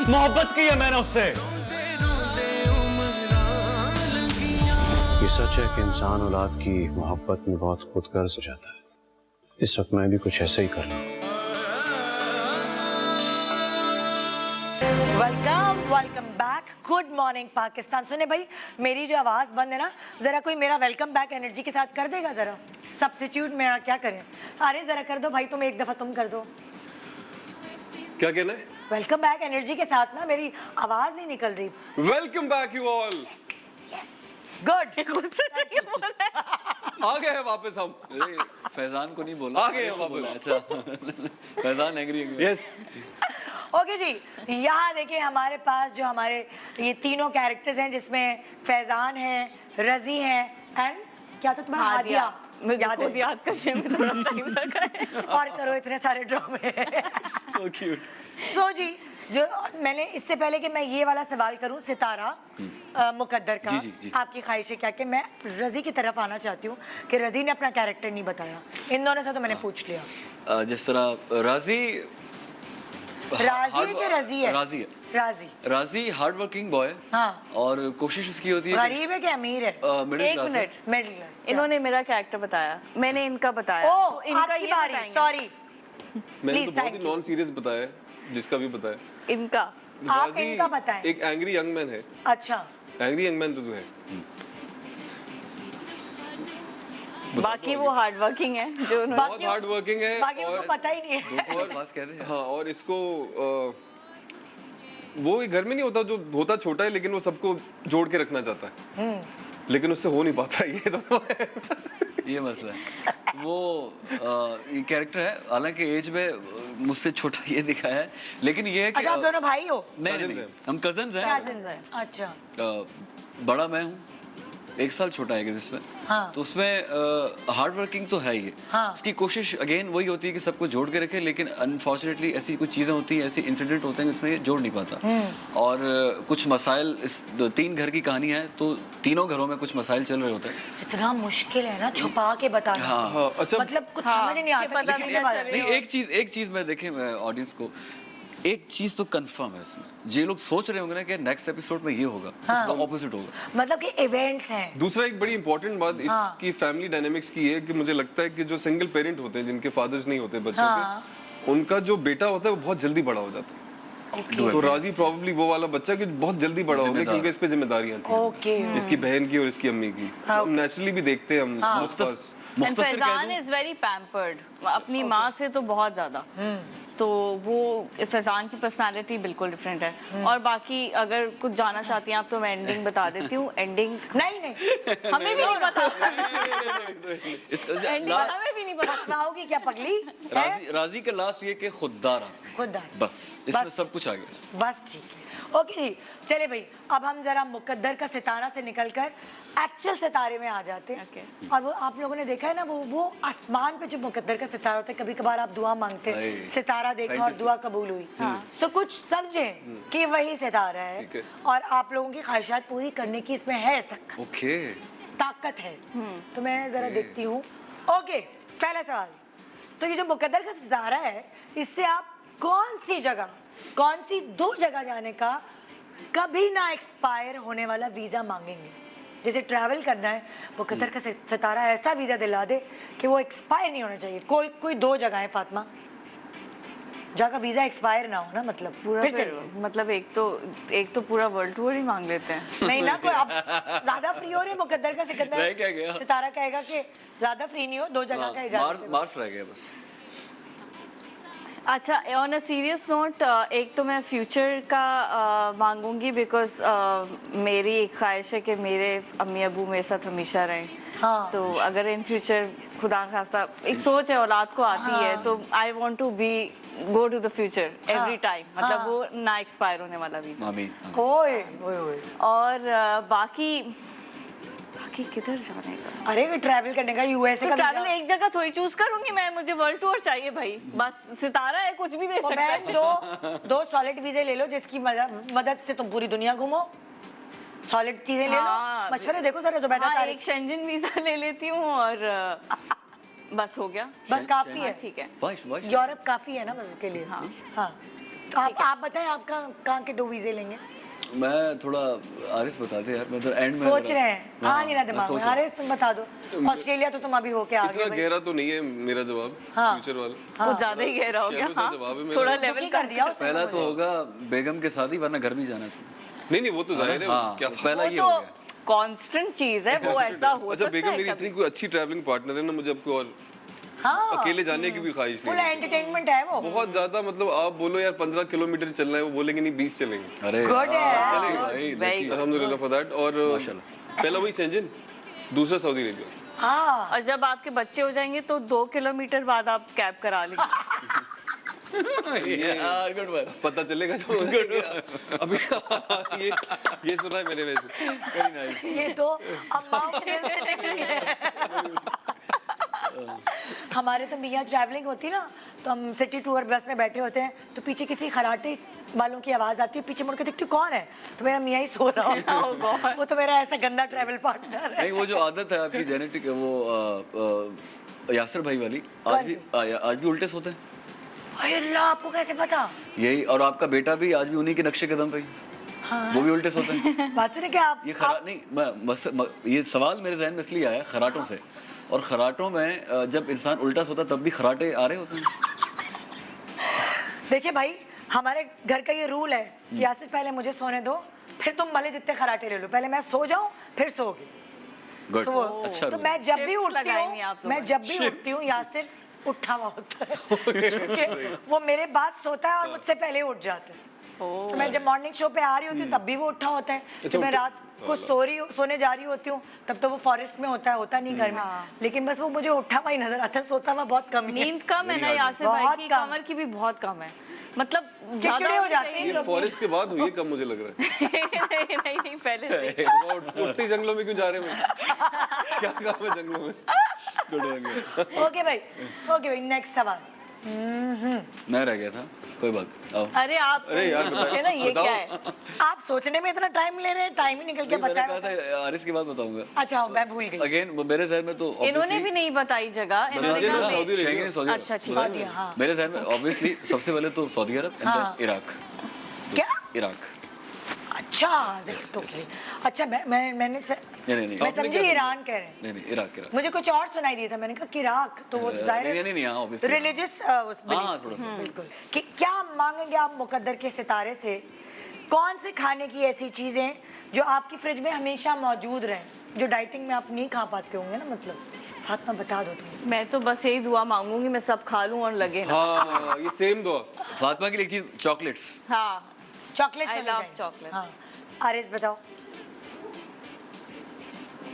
मोहब्बत की है मैंने उससे। ये सच है कि इंसान औलाद की मोहब्बत में बहुत खुदगर्ज हो जाता है। इस वक्त मैं भी कुछ ऐसा ही कर रहा हूँ। Welcome back. Good morning Pakistan. सुने भाई, मेरी जो आवाज बंद है ना, जरा कोई मेरा वेलकम बैक एनर्जी के साथ कर देगा? जरा सब्स्टिट्यूट मेरा क्या करें? अरे जरा कर दो भाई, तुम एक दफा तुम कर दो। क्या कहना है? वेलकम बैक एनर्जी के साथ ना, मेरी आवाज नहीं निकल रही। Welcome back you all. Good. आ गए हैं वापस हम। फैजान को नहीं बोला, आ गए हैं आरिश को वापस। बोला। अच्छा फैजान एग्री। यस। ओके जी, यहाँ देखिए हमारे पास जो हमारे ये तीनों कैरेक्टर्स हैं, जिसमें फैजान है, रजी है एंड क्या था तुम्हारा? हादिया। मुझे याद खुद है? याद करने में थोड़ा टाइम लगा है। और करो इतने सारे ड्रामे। So cute. सो जी, जो मैंने इससे पहले कि मैं ये वाला सवाल करूं सितारा मुकद्दर का, जी, जी, जी। आपकी ख्वाहिश है क्या कि मैं रजी की तरफ आना चाहती हूँ कि रजी ने अपना कैरेक्टर नहीं बताया। इन दोनों से तो मैंने पूछ लिया। जिस तरह राजी राजी है कि रजी है? राजी है। राजी हार्ड वर्किंग बॉय। हाँ। और कोशिश उसकी होती है गरीब है कि अमीर है? मिडिल एक क्लास। Minute, middle class. इन्होंने मेरा कैरेक्टर बताया, मैंने इनका बताया। ओ, तो इनका आपकी ये बारी, बताएंगे। सॉरी। मैंने तो Please, बहुत ही thank you. नॉन सीरियस बताया है, जिसका भी बताया। इनका आप राजी इनका बताएं। एक एंग्री यंग मैन है। अच्छा, एंग्री यंग मैन तो है। बाकी वो हार्ड वर्किंग है जो उन्होंने बहुत हार्ड वर्किंग है। बाकी और उनको पता ही नहीं है। और पास कहते हैं। हाँ, और इसको वो घर में नहीं होता, जो होता छोटा है लेकिन वो सबको जोड़ के रखना चाहता है, लेकिन उससे हो नहीं पाता। ये तो ये मसला है। वो ये कैरेक्टर है, हालांकि एज में मुझसे छोटा ये दिखाया है, लेकिन ये है कि अच्छा, आप दोनों भाई हो? नहीं, Cousins नहीं, हैं। हम कजन्स हैं। cousins हैं। अच्छा, बड़ा मैं हूँ, 1 साल छोटा है जिसमें। हाँ। तो उसमें हार्ड वर्किंग तो है ही। हाँ। उसकी कोशिश अगेन वही होती है कि सबको जोड़ के रखे, लेकिन अनफॉर्चुनेटली ऐसी कुछ चीज़ें होती हैं, ऐसे इंसिडेंट होते हैं जिसमें ये जोड़ नहीं पाता। और कुछ मसाइल, इस 3 घर की कहानी है तो तीनों घरों में कुछ मसाइल चल रहे होते हैं। इतना मुश्किल है ना छुपा के बताना। हाँ। हाँ, अच्छा। मतलब कुछ हाँ, समझ ही नहीं कि आता। पता कि नहीं कैसे चल बात- रही नहीं, एक चीज मैं देखें ऑडियंस को, एक चीज तो कंफर्म है इसमें, ये लोग सोच रहे होंगे ना कि नेक्स्ट एपिसोड में ये होगा, उसका ऑपोजिट होगा। मतलब कि इवेंट्स हैं। दूसरा एक बड़ी इंपॉर्टेंट बात हाँ। इसकी फैमिली डायनेमिक्स की है कि मुझे लगता है कि जो सिंगल पेरेंट होते हैं, जिनके फादर्स नहीं होते बच्चों हाँ। के, उनका जो बेटा होता है वो बहुत जल्दी बड़ा हो जाता है। तो राजी प्रॉब्ली वो वाला बच्चा कि बहुत जल्दी बड़ा हो गया, जिम्मेदार। क्योंकि इस पे जिम्मेदारियां थी, ओके। इसकी बहन की और इसकी अम्मी की। हम नेचुरली भी देखते हैं हम आसपास। And मुख्तसर कह फैजान दूं, इज वेरी पैम्पर्ड, अपनी माँ से तो बहुत ज्यादा। तो वो फैजान की पर्सनालिटी बिल्कुल डिफरेंट है। और बाकी अगर कुछ जाना चाहती हैं आप तो मैं एंडिंग बता देती हूँ। एंडिंग नहीं नहीं, हमें भी नहीं पता। इसका एंडिंग हमें भी नहीं पता। बताओगी क्या पगली है? राजी का लास्ट ये कि खुददार आ, खुद आ। बस इसमें बस। सब कुछ आ गया। बस ठीक है। ओके जी, चले भाई, अब हम जरा मुकद्दर का सितारा से निकलकर एक्चुअल सितारे में आ जाते हैं। Okay. और वो आप लोगों ने देखा है ना, वो आसमान पे जो मुकद्दर का सितारा होता है, कभी कभार आप दुआ मांगते हैं, अरे, सितारा देखा और fantasy। दुआ कबूल हुई। सो कुछ समझे कि वही सितारा है, ठीक है। और आप लोगों की ख्वाहिशात पूरी करने की इसमें है ओके। ताकत है। तो मैं जरा देखती हूँ। ओके, पहला सवाल, तो ये जो मुकद्दर का सितारा है, इससे आप कौन सी 2 जगह जाने का कभी ना एक्सपायर होने वाला वीजा मांगेंगे? जैसे ट्रैवल करना है, मुकद्दर का सितारा ऐसा वीजा दिला दे कि वो एक्सपायर नहीं होना चाहिए। कोई 2 जगह है फातिमा, जहाँ का वीजा एक्सपायर ना हो ना, मतलब पूरा फिर फिर चलिए। मतलब एक तो पूरा वर्ल्ड टूर ही मांग लेते हैं। नहीं ना, कोई आप ज्यादा फ्री हो रहे, मुकद्दर का रह क्या गया? सितारा कहेगा कि ज्यादा फ्री नहीं हो, 2 जगह का इजाजत। मार्स रह गया बस। अच्छा, ऑन अ सीरियस नोट, एक तो मैं फ्यूचर का मांगूंगी, बिकॉज मेरी एक ख्वाहिश है कि मेरे अम्मी अबू मेरे साथ हमेशा रहें। हाँ। तो अगर इन फ्यूचर खुदा खास्ता एक सोच है, औलाद को आती है, तो I want to be go to the future every time, मतलब वो ना एक्सपायर होने वाला वीजा। आमीन। ओए ओए ओए। और बाकी किधर जाने का? अरे ट्रैवल करने का, यूएसए तो का ट्रैवल एक जगह थोड़ी चूज करूंगी मैं, मुझे वर्ल्ड टूर चाहिए भाई। बस सितारा है, कुछ भी दे सकता है। बहन, दो सॉलिड वीजे ले लो, जिसकी मदद से तुम पूरी दुनिया घूमो। सॉलिड चीजें ले हाँ, लो, मशवरे देखो जरा जुबैदा हाँ, तारिक। एक शेंजन वीजा ले लेती हूँ और बस हो गया। बस काफी है। ठीक है। वाइश यूरोप काफी है ना बस उसके लिए। हाँ। हाँ, तो आप बताएं, आप कहाँ के 2 वीजे लेंगे? मैं थोड़ा आरिस बताते यार, मैं तो एंड में सोच रहे हैं, हाँ, आ नहीं ना मैं दिमाग सोच में। रहा हूँ। अरे तुम बता दो, ऑस्ट्रेलिया तो तुम अभी होके आ इतना गए। गहरा तो नहीं है मेरा जवाब, हाँ। फ्यूचर वाला। हाँ। कुछ ज्यादा ही गहरा हो गया। शैलो सा हाँ, जवाब है मेरा। थोड़ा बुक लेवल ही कर दिया उसने पहला तो तो मुझे। होगा बेगम के साथ ही, वरना घर भी जाना है। नहीं, वो तो जाहिर है। हाँ, क्या पहला वो ये तो हो गया। कांस्टेंट चीज है, वो ऐसा हो अच्छा, सकता बेगम है मेरी कभी। इतनी कोई अच्छी ट्रैवलिंग पार्टनर है ना, मुझे अब कोई और हाँ। अकेले जाने की भी ख्वाहिश फुल नहीं है। एंटरटेनमेंट है वो। बहुत ज्यादा, मतलब आप बोलो यार 15 किलोमीटर चलना है, वो बोलेंगे नहीं 20 चलेंगे। अरे Good है। चलेगी भाई, Very lucky। अल्हम्दुलिल्लाह फॉर दैट। और माशाल्लाह। पहला वही सेंजन, दूसरा सऊदी अरेबिया। हाँ और जब आपके बच्चे हो जाएंगे तो 2 किलोमीटर बाद आप कैब करा लेंगे। यार गुड वन। पता चलेगा जब अभी ये सुना है मैंने वैसे। Very nice. ये तो अम्माओं के दिल से निकली है। हमारे तो मियाँ ट्रैवलिंग होती ना, तो हम सिटी टूर बस में बैठे होते हैं, तो पीछे किसी खराटे वालों की आवाज आती है, पीछे मुड़ के देखती हूँ कौन है, तो मेरा मियाँ ही सो रहा होता है। वो तो मेरा ऐसा गंदा ट्रैवल पार्टनर है। नहीं, वो जो आदत है आपकी जेनेटिक है, वो यासर भाई वाली, आज भी उल्टे सोते हैं। अरे अल्लाह, आपको कैसे पता? यही, और आपका बेटा भी आज भी उन्हीं के नक्शे कदम पे ही, वो भी उल्टे सोते हैं। बात सुनिए क्या आप ये नहीं, ये सवाल मेरे जहन में इसलिए आया खराटों से, और खराटों में जब इंसान उल्टा सोता तब भी खराटे आ रहे होते हैं। देखिए भाई, हमारे घर का ये रूल है कि यासिर पहले मुझे सोने दो, फिर तुम भले जितने खराटे ले लो, पहले मैं सो जाऊं फिर सोओगे। गुड, तो अच्छा तो rule। मैं जब भी Shifts उठती लगाएंगे आप हूँ, लोगों मैं जब भी उठती हूँ, यासिर उठा हुआ होता है। क्योंकि वो मेरे बाद सोता है और मुझसे पहले उठ जाता है। तो मैं जब मॉर्निंग शो पे आ रही होती हूँ तब भी वो उठा होता है। जब मैं रात को सोने जा रही होती हूँ तब तो वो फॉरेस्ट में होता नहीं घर में, लेकिन बस वो मुझे उठा हुआ ही नजर आता है, सोता हुआ बहुत कम ही है। नींद कम है ना यासिर भाई बहुत की, कम। कमर की भी बहुत कम है, मतलब चिड़चिड़े हो जाते हैं ये लोग। फॉरेस्ट के बाद हुई है कम, मुझे लग रहा है। नहीं पहले से। उठती जंगलों में क्यों जा रहे हैं? क्या काम है जंगलों में? ओके भाई, नेक्स्ट सवाल। मैं रह गया था, कोई बात। आओ। अरे आप अरे यार, पूछे ना ये बताओ। क्या है। आप सोचने में इतना टाइम ले रहे हैं, टाइम ही निकल गया। मैंने कहा बताया था आरिस की बात बताऊंगा। अच्छा, मैं भूल गई। अगेन मेरे जहन में तो इन्होंने भी नहीं बताई जगह, इन्होंने बताइए ना, कहा सऊदी अरेबिया। शेंगेन सऊदी अच्छा, ठीक अरब। है। हाँ। मेरे जहन में ऑब्वियसली सबसे पहले तो सऊदी अरब, एंड हाँ। Then Iraq. क्या? इराक। अच्छा, तो अच्छा मैंने नहीं। मैं आपने समझी क्या ईरान कह रहे हैं। नहीं, इराक। मुझे कुछ और सुनाई दिया था, मैंने कहा कि इराक, तो वो जाहिर नहीं, हाँ, obviously। रिलीजियस हाँ, थोड़ा सा। बिल्कुल। कि क्या मांगेंगे आप मुकद्दर के सितारे से? कौन से खाने की ऐसी चीजें जो आपकी फ्रिज में हमेशा मौजूद रहे, जो डाइटिंग में आप नहीं खा पाते होंगे ना, मतलब फातिमा बता दो तुम। मैं तो बस यही दुआ मांगूंगी मैं सब खा लूं और लगे ना। हाँ, ये सेम दुआ। फातिमा के लिए एक चीज, चॉकलेट्स। हाँ, चॉकलेट I love chocolate। हाँ, आरिस बताओ।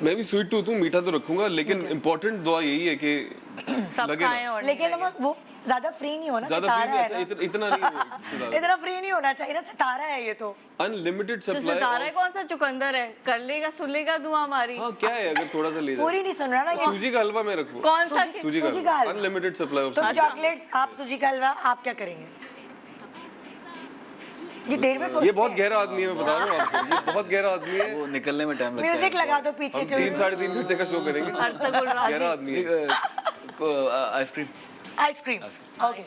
मैं भी स्वीट टूथ हूँ, मीठा तो रखूंगा, लेकिन इम्पोर्टेंट दुआ यही है कि सब लगे ना। खाएं और लेकिन नहीं लगे। वो ज्यादा फ्री नहीं होना, ज्यादा सितारा फ्री है नहीं, ना। इतना नहीं हो। इतना फ्री नहीं होना चाहिए ना, सितारा है ये तो। अनलिमिटेड तो सप्लाई। सितारा कौन सा चुकंदर है, कर लेगा सुन लेगा दुआ हमारी। हाँ, क्या है अगर थोड़ा सा ले जाए। पूरी नहीं सुन रहा ना ये। सूजी का हलवा मैं रखूँ। कौन सा सूजी का सूजी का हलवा। अनलिमिटेड सप्लाई ऑफ तुम सूजी। चॉकलेट्स, आप सूजी का हलवा, आप क्या करेंगे? ये देर में सोचते ये बहुत हैं। गहरा आदमी है, मैं बता रहा हूँ आपको, ये बहुत गहरा आदमी है। वो निकलने में टाइम लगता है। म्यूजिक लगा दो पीछे। हम 3-3.5 घंटे का शो करेंगे। अर्तुगरुल राजी। गहरा आदमी है। Ice cream. Ice cream. Okay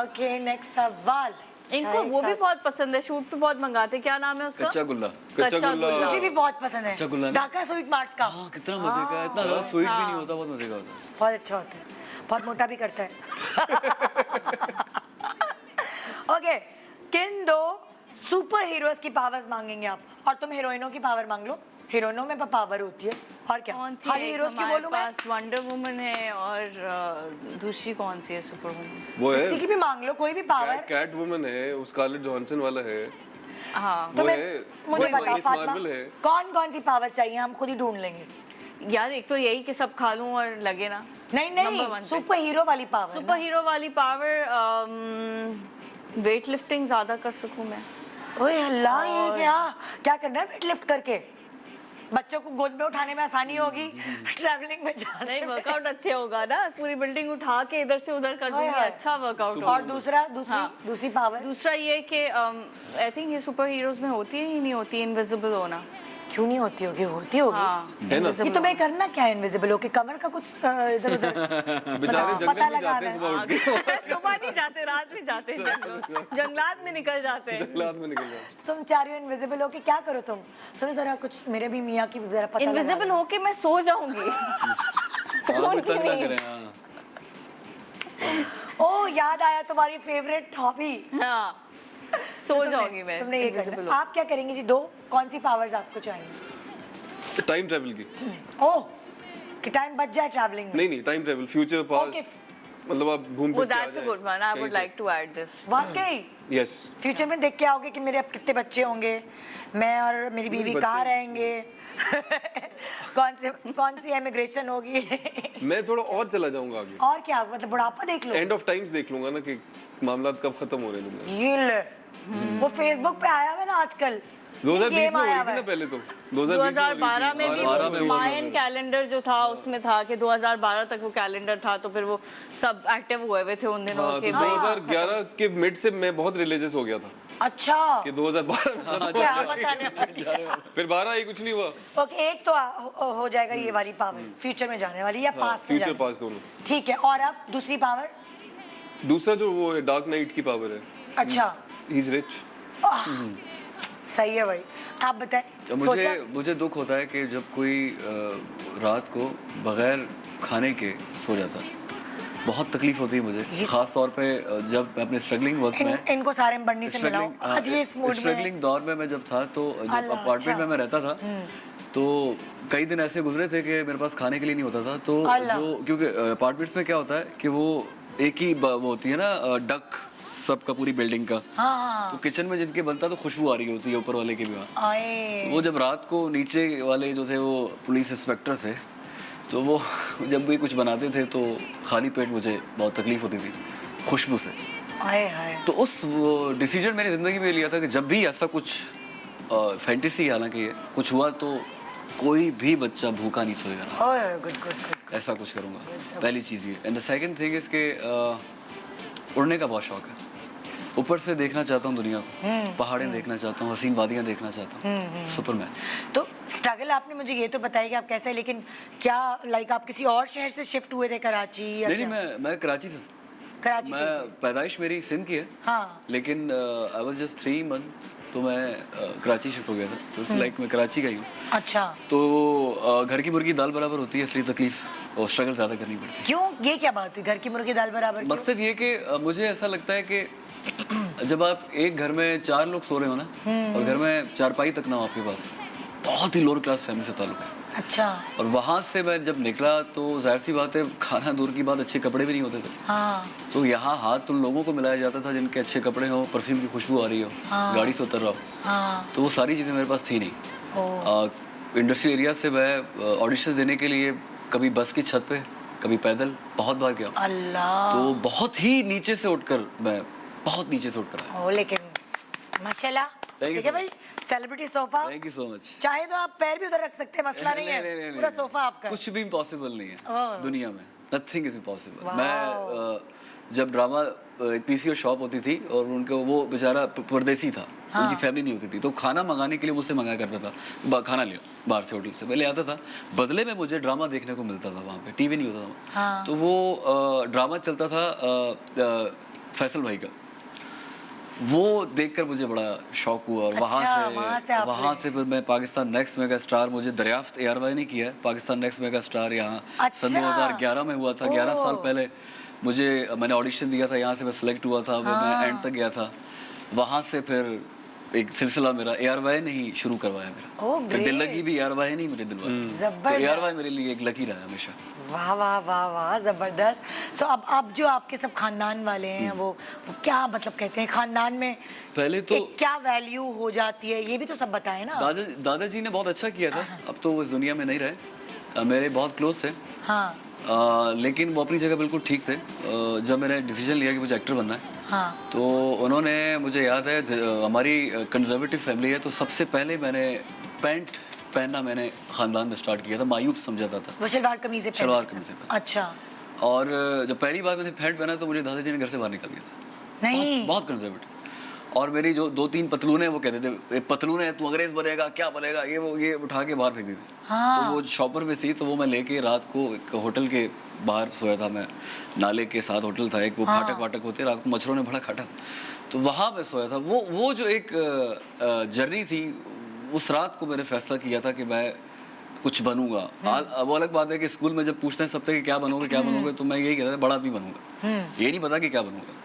okay, next सवाल। इनको वो भी बहुत पसंद है, शूट पे बहुत मंगाते हैं। क्या नाम है उसका? कच्चा गुल्ला। कच्चा गुल्ला। मुझे भी बहुत पसंद है। अच्छा गुल्ला ना? ढाका स्वीट मार्ट्स का हाँ, कितना मजे का है, इतना ज्यादा स्वीट भी नहीं होता, बहुत मजे का होता है। बहुत अच्छा होता है, बहुत मोटा भी करता है। ओके, किन दो सुपर हीरोज की पावर्स मांगेंगे आप? और तुम हीरोइनों की पावर मांग लो, हीरोइनों में पावर होती है। और क्या? कौन सी खाली है? हीरोज की हमारे बोलूं मैं? पास वंडर वुमन है और दूसरी कौन सी है सुपर वुमन? वो किसी की है भी मांग लो, कोई भी पावर। कैट वुमन है, वो स्कारलेट जॉनसन वाला है। हाँ तो वो मैं है, मुझे वो बताओ मिस फातिमा, मार्वल है। कौन कौन सी पावर चाहिए, हम खुद ही ढूंढ लेंगे। यार, एक तो यही कि सब खा लूं और लगे ना। नहीं Number नहीं, one पे। सुपर हीरो वाली पावर। सुपर हीरो वाली पावर, वेट लिफ्टिंग ज्यादा कर सकूं मैं। ओए अल्लाह, ये क्या क्या करना है वेट लिफ्ट करके? बच्चों को गोद में उठाने में आसानी होगी, ट्रैवलिंग में जाने नहीं, में। वर्कआउट अच्छे होगा ना, पूरी बिल्डिंग उठा के इधर से उधर कर दूंगी, हाय। अच्छा वर्कआउट और होगा। दूसरी पावर दूसरा ये कि आई थिंक ये सुपर हीरोज में होती है ही नहीं होती, इनविजिबल होना। क्यों नहीं होती होगी? होती होगी। हाँ, है ना? ये तुम्हें करना क्या है इनविजिबल होके? कमर का कुछ इधर उधर बेचारे जंगल पता में लगा जाते हैं सुबह उठ के। सुबह नहीं जाते, रात में जाते हैं, जंगलात में निकल जाते हैं। जंगलात में निकल जाते। तुम चाह रही हो इनविजिबल होके क्या करो तुम? सुनो जरा कुछ, मेरे भी मियाँ की जरा पता लगा इनविजिबल दो। होके मैं सो जाऊंगी। हाँ, तंग ना करें। हाँ। ओ याद आया, तुम्हारी फेवरेट हॉबी। हाँ, सो जाऊंगी मैं। तुमने ये invisible करना। आप क्या करेंगे जी? दो कौन सी पावर्स आपको चाहिए? टाइम ट्रैवल की। ओह, कि टाइम बच जाए ट्रैवलिंग में? नहीं time travel future past Okay. मतलब आप घूम वो फिर के आ दैट्स अ जाएं गुड वन, आई कहीं would say. Like to add this. वाकई यस फ्यूचर में देख के आओगे कि मेरे अब कितने बच्चे होंगे, मैं और मेरी बीवी बच्चे- कहाँ रहेंगे कौन सी इमिग्रेशन होगी मैं थोड़ा और चला जाऊंगा आगे, और क्या मतलब बुढ़ापा देख लो। एंड ऑफ टाइम्स देख लूंगा ना कि मामला कब खत्म हो रहे हैं दुनिया ये ले वो फेसबुक पे आया हुआ ना आजकल 2020 गेम में हो आया रही हुआ थी ना है। पहले तो 2012 में भी 12 में हुआ मायन था। कैलेंडर जो था उसमें था कि 2012 तक वो कैलेंडर था, तो फिर वो सब एक्टिव हुए हुए थे उन दिनों हाँ, के। तो 2011 के मिड से मैं बहुत रिलीजियस हो गया था अच्छा कि 2012 में क्या बताने वाली फिर 12 ही कुछ नहीं हुआ ओके एक तो हो जाएगा ये वाली पावर फ्यूचर में जाने वाली या पास में फ्यूचर जाने पास दोनों। ठीक है और अब दूसरी पावर दूसरा जो वो है डार्क नाइट की पावर है, अच्छा ही इज रिच। सही है भाई आप बताएं तो मुझे दुख होता है कि जब कोई रात को बगैर खाने के सो जाता है, बहुत तकलीफ होती है मुझे, खास तौर पे जब मैं अपने स्ट्रगलिंग वक्त में इनको सारे में बढ़नी से मिलाओ आज ये इस मूड में स्ट्रगलिंग दौर में मैं जब था, तो जब अल्लाह, अपार्टमेंट में अच्छा। मैं रहता था तो कई दिन ऐसे गुजरे थे कि मेरे पास खाने के लिए नहीं होता था, तो अल्लाह। जो क्योंकि अपार्टमेंट्स में क्या होता है कि वो एक ही वो होती है ना डक सबका पूरी बिल्डिंग का, हाँ तो किचन में जिनके बनता है तो खुशबू आ रही होती है ऊपर वाले की भी वहाँ। आए वो जब रात को नीचे वाले जो थे वो पुलिस इंस्पेक्टर थे, तो वो जब भी कुछ बनाते थे तो खाली पेट मुझे बहुत तकलीफ होती थी खुशबू से। आए हाय तो उस डिसीजन मैंने ज़िंदगी में लिया था कि जब भी ऐसा कुछ फैंटेसी हालांकि ये कुछ हुआ तो कोई भी बच्चा भूखा नहीं सोएगा, ओए गुड गुड गुड ऐसा कुछ करूँगा, पहली चीज़ ये। एंड द सेकंड थिंग इसके उड़ने का बहुत शौक है, ऊपर से देखना चाहता हूँ दुनिया को, पहाड़ें देखना चाहता हूँ, हसीन वादियाँ देखना चाहता हूँ, सुपरमैन। तो स्ट्रगल आपने मुझे ये तो बताया कि आप कैसे, लेकिन क्या लाइक आप किसी और शहर से शिफ्ट हुए थे कराची या नहीं क्या? मैं कराची से, कराची मैं से पैदाइश मेरी सिंध की है, हाँ लेकिन आई वाज जस्ट 3 मंथ तो मैं कराची शिफ्ट हो गया था, तो इट्स लाइक मैं कराची का ही हूँ। अच्छा तो घर की मुर्गी दाल बराबर होती है, इसलिए तकलीफ और स्ट्रगल ज़्यादा करनी पड़ती है। क्यों ये क्या बात हुई घर की मुर्गी दाल बराबर क्यों? मकसद ये कि मुझे ऐसा लगता है कि जब आप एक घर में 4 लोग सो रहे हो ना और घर में चारपाई तक ना हो आपके पास, बहुत ही लोअर क्लास फैमिली से ताल्लुक है। अच्छा और वहाँ से मैं जब निकला तो जाहिर सी बात है खाना दूर की बात, अच्छे कपड़े भी नहीं होते थे। हाँ तो यहाँ हाथ उन लोगों को मिलाया जाता था जिनके अच्छे कपड़े हो, परफ्यूम की खुशबू आ रही हो, गाड़ी से उतर रहा हो, हाँ तो वो सारी चीज़ें मेरे पास थी नहीं। इंडस्ट्रियल एरिया से मैं ऑडिशन देने के लिए कभी बस की छत पे, कभी पैदल बहुत बार गया, अल्लाह तो बहुत ही नीचे से उठकर मैं बहुत नीचे से उठकर आया। ओ लेकिन माशाल्लाह Thank you ठीक है so भाई celebrity sofa thank you so much. चाहे तो आप पैर भी उधर रख सकते हैं, मसला नहीं है पूरा सोफा आपका है। कुछ भी इम्पॉसिबल नहीं ओह। है दुनिया में, नथिंग इज इम्पॉसिबल। वाह। मैं जब ड्रामा पीसीओ शॉप होती थी और उनके वो बेचारा परदेसी था, उनकी फैमिली नहीं होती थी, तो खाना मंगाने के लिए मुझसे मंगाया करता था, खाना लिया बाहर से होटल से, पहले आता था, बदले में मुझे ड्रामा देखने को मिलता था, वहाँ पे टीवी नहीं होता था। हाँ। तो वो ड्रामा चलता था फैसल भाई का, वो देखकर मुझे बड़ा शौक हुआ और अच्छा, वहाँ से फिर मैं पाकिस्तान नेक्स्ट मेगा स्टार, मुझे दरियाफ्त एयरवाई ने किया है, पाकिस्तान नेक्स्ट मेगा स्टार यहाँ अच्छा। सन 2011 में हुआ था, 11 साल ओह। पहले मैंने ऑडिशन दिया था, यहाँ से मैं सिलेक्ट हुआ था, फिर मैं एंड तक गया था, वहाँ से फिर एक सिलसिला मेरा एयरवाई ने ही शुरू करवाया मेरा, ओह, फिर दिल great। लगी भी एयरवाई ने ही मुझे दिलवाया, तो जबरदस्त। एयरवाई मेरे लिए एक लकी रहा हमेशा। वाह वाह वाह वाह जबरदस्त। सो अब जो आपके सब खानदान वाले हैं वो क्या मतलब कहते हैं खानदान में पहले तो एक क्या वैल्यू हो जाती है ये भी तो सब बताएं ना। दादाजी ने बहुत अच्छा किया था, अब तो वो इस दुनिया में नहीं रहे, मेरे बहुत क्लोज थे, हाँ लेकिन वो अपनी जगह बिल्कुल ठीक थे। जब मैंने डिसीजन लिया कि मुझे एक्टर बनना है, हाँ तो उन्होंने, मुझे याद है हमारी कंजर्वेटिव फैमिली है, तो सबसे पहले मैंने पैंट पहनना मैंने ख़ानदान में स्टार्ट किया था, मायूब समझा था। वो शलवार कमीज़ें पहनते शलवार थे। कमीज़ें पहनते। अच्छा और जब पहली बार मैंने पैंट पहना तो मुझे दादाजी ने घर से बाहर निकाल दिया था, नहीं बहुत कंजर्वेटिव। और मेरी जो 2-3 पतलून है वो कहते थे पतलून है तू अंग्रेज बनेगा, क्या बनेगा, ये उठा के बाहर फेंक दी थी। हाँ। तो वो शॉपर में थी, तो वो मैं लेके रात को एक होटल के बाहर सोया था मैं, नाले के साथ होटल था एक, वो फाटक वाटक होते, रात को मच्छरों ने बड़ा काटा, तो वहाँ मैं सोया था। वो जो एक जर्नी थी, उस रात को मैंने फैसला किया था कि मैं कुछ बनूंगा। वो अलग बात है कि स्कूल में जब पूछते हैं सबसे कि क्या बनोगे, तो मैं यही कहता था बड़ा आदमी बनूंगा, ये नहीं पता कि क्या बनूंगा।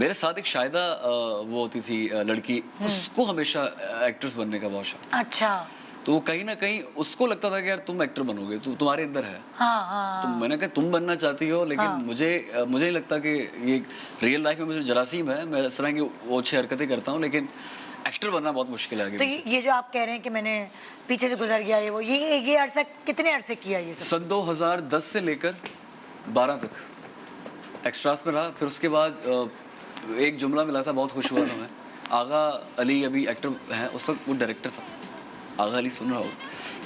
मेरे साथ एक शायदा वो होती थी लड़की, उसको हमेशा एक्ट्रेस बनने का बहुत शौक। अच्छा तो कहीं ना कहीं उसको लगता था कि यार तुम एक्टर बनोगे, तुम्हारे अंदर है। हाँ हाँ तो मैंने कहा तुम बनना चाहती हो, लेकिन मुझे नहीं लगता कि ये रियल लाइफ में मुझे जरासीम है, मैं इस तरह की वो अच्छी हरकतें करता हूँ, लेकिन एक्टर बनना बहुत मुश्किल है आगे तो पीछे। ये जो आप कह रहे हैं कि मैंने पीछे से गुजर गया ये अरसा कितने अरसे किया ये सब? सन 2010 से लेकर 12 तक एक्स्ट्रास में रहा। फिर उसके बाद एक जुमला मिला था, बहुत खुश हुआ था मैं। आगा अली अभी एक्टर हैं, उस वक्त वो डायरेक्टर था। आगा अली सुन रहा हो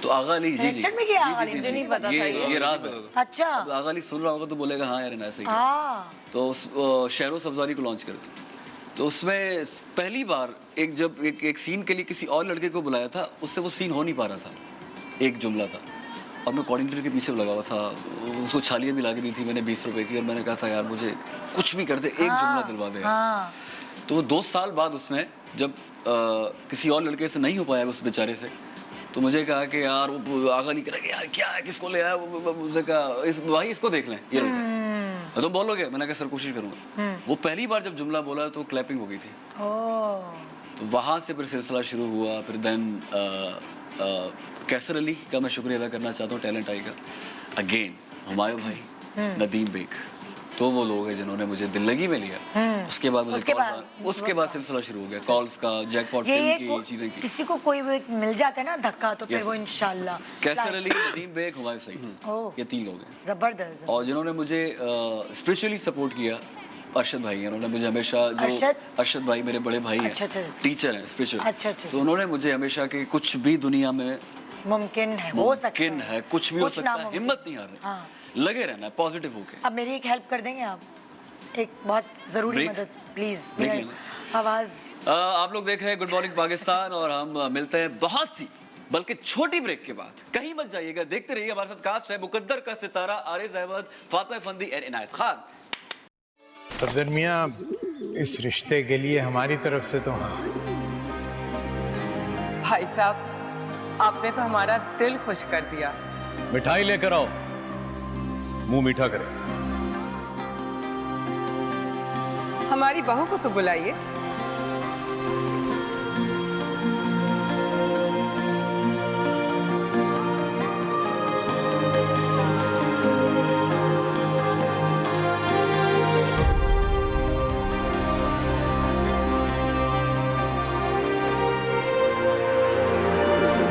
तो आगा अली जी जी Direction में किया आगा अली? मुझे नहीं पता था ये राज है। अच्छा अब आगा अली सुन रहा होगा तो बोलेगा हाँ यार ऐसा ही है। हाँ तो शहरों सब्जारी को लॉन्च करे थे, तो उसमें पहली बार एक सीन के लिए किसी और लड़के को बुलाया था, उससे वो सीन हो नहीं पा रहा था, एक जुमला था और मैं कोऑर्डिनेटर के पीछे लगा हुआ था। उसको छालियाँ भी ला के दी थी मैंने 20 रुपए की, और मैंने कहा था यार मुझे कुछ भी कर दे, एक जुमला दिलवा दे। हाँ तो वो 2 साल बाद उसने जब किसी और लड़के से नहीं हो पाया उस बेचारे से, तो मुझे कहा कि यार वो आगा नहीं करेगा, यार क्या है, किसको ले आया? मुझे कहा भाई इसको देख लें, ये लड़का। तुम बोलोगे? मैंने कहा सर कोशिश करूंगा। वो पहली बार जब जुमला बोला तो क्लैपिंग हो गई थी। तो वहाँ से फिर सिलसिला शुरू हुआ। फिर देन कैसर अली का मैं शुक्रिया अदा करना चाहता हूँ, टैलेंट आई का। अगेन हुमायूं भाई, नदीम बेग, तो वो लोग हैं जिन्होंने मुझे दिल लगी में लिया। उसके बाद मुझे उसके बाद सिलसिला शुरू हो गया कॉल्स का, जैकपॉट फिल्म की चीजें की। किसी को कोई वो एक मिल जाता है ना धक्का, तो फिर वो इंशाल्लाह। कैसर अली, नदीम बेग, हुमायूं सईद, ये 3 लोग हैं। जबरदस्त। और जिन्होंने मुझे स्पिरिचुअली सपोर्ट किया, अरशद भाई हैं। उन्होंने मुझे हमेशा अरशद भाई मेरे बड़े भाई हैं, टीचर हैं स्पिरिचुअल। तो उन्होंने मुझे हमेशा कि कुछ भी दुनिया में मुमकिन है, हो सकता है, कुछ भी हो सकता है, हिम्मत नहीं हारनी, लगे रहना है, पॉजिटिव होके। अब मेरी एक हेल्प कर देंगे आप, एक बहुत जरूरी मदद प्लीज। आवाज आप लोग देख रहे हैं गुड मॉर्निंग पाकिस्तान, और हम मिलते हैं बहुत सी बल्कि छोटी ब्रेक के बाद। कहीं मत जाइएगा, देखते रहिए। हमारे साथ कास्ट है मुकद्दर का सितारा आरिज अहमद, फातिमा फंदी और इनायत खान। सफदर मियां, इस रिश्ते के लिए हमारी तरफ से तो हाँ। भाई साहब, आपने तो हमारा दिल खुश कर दिया। मिठाई लेकर आओ, मुंह मीठा करे। हमारी बहू को तो बुलाइए।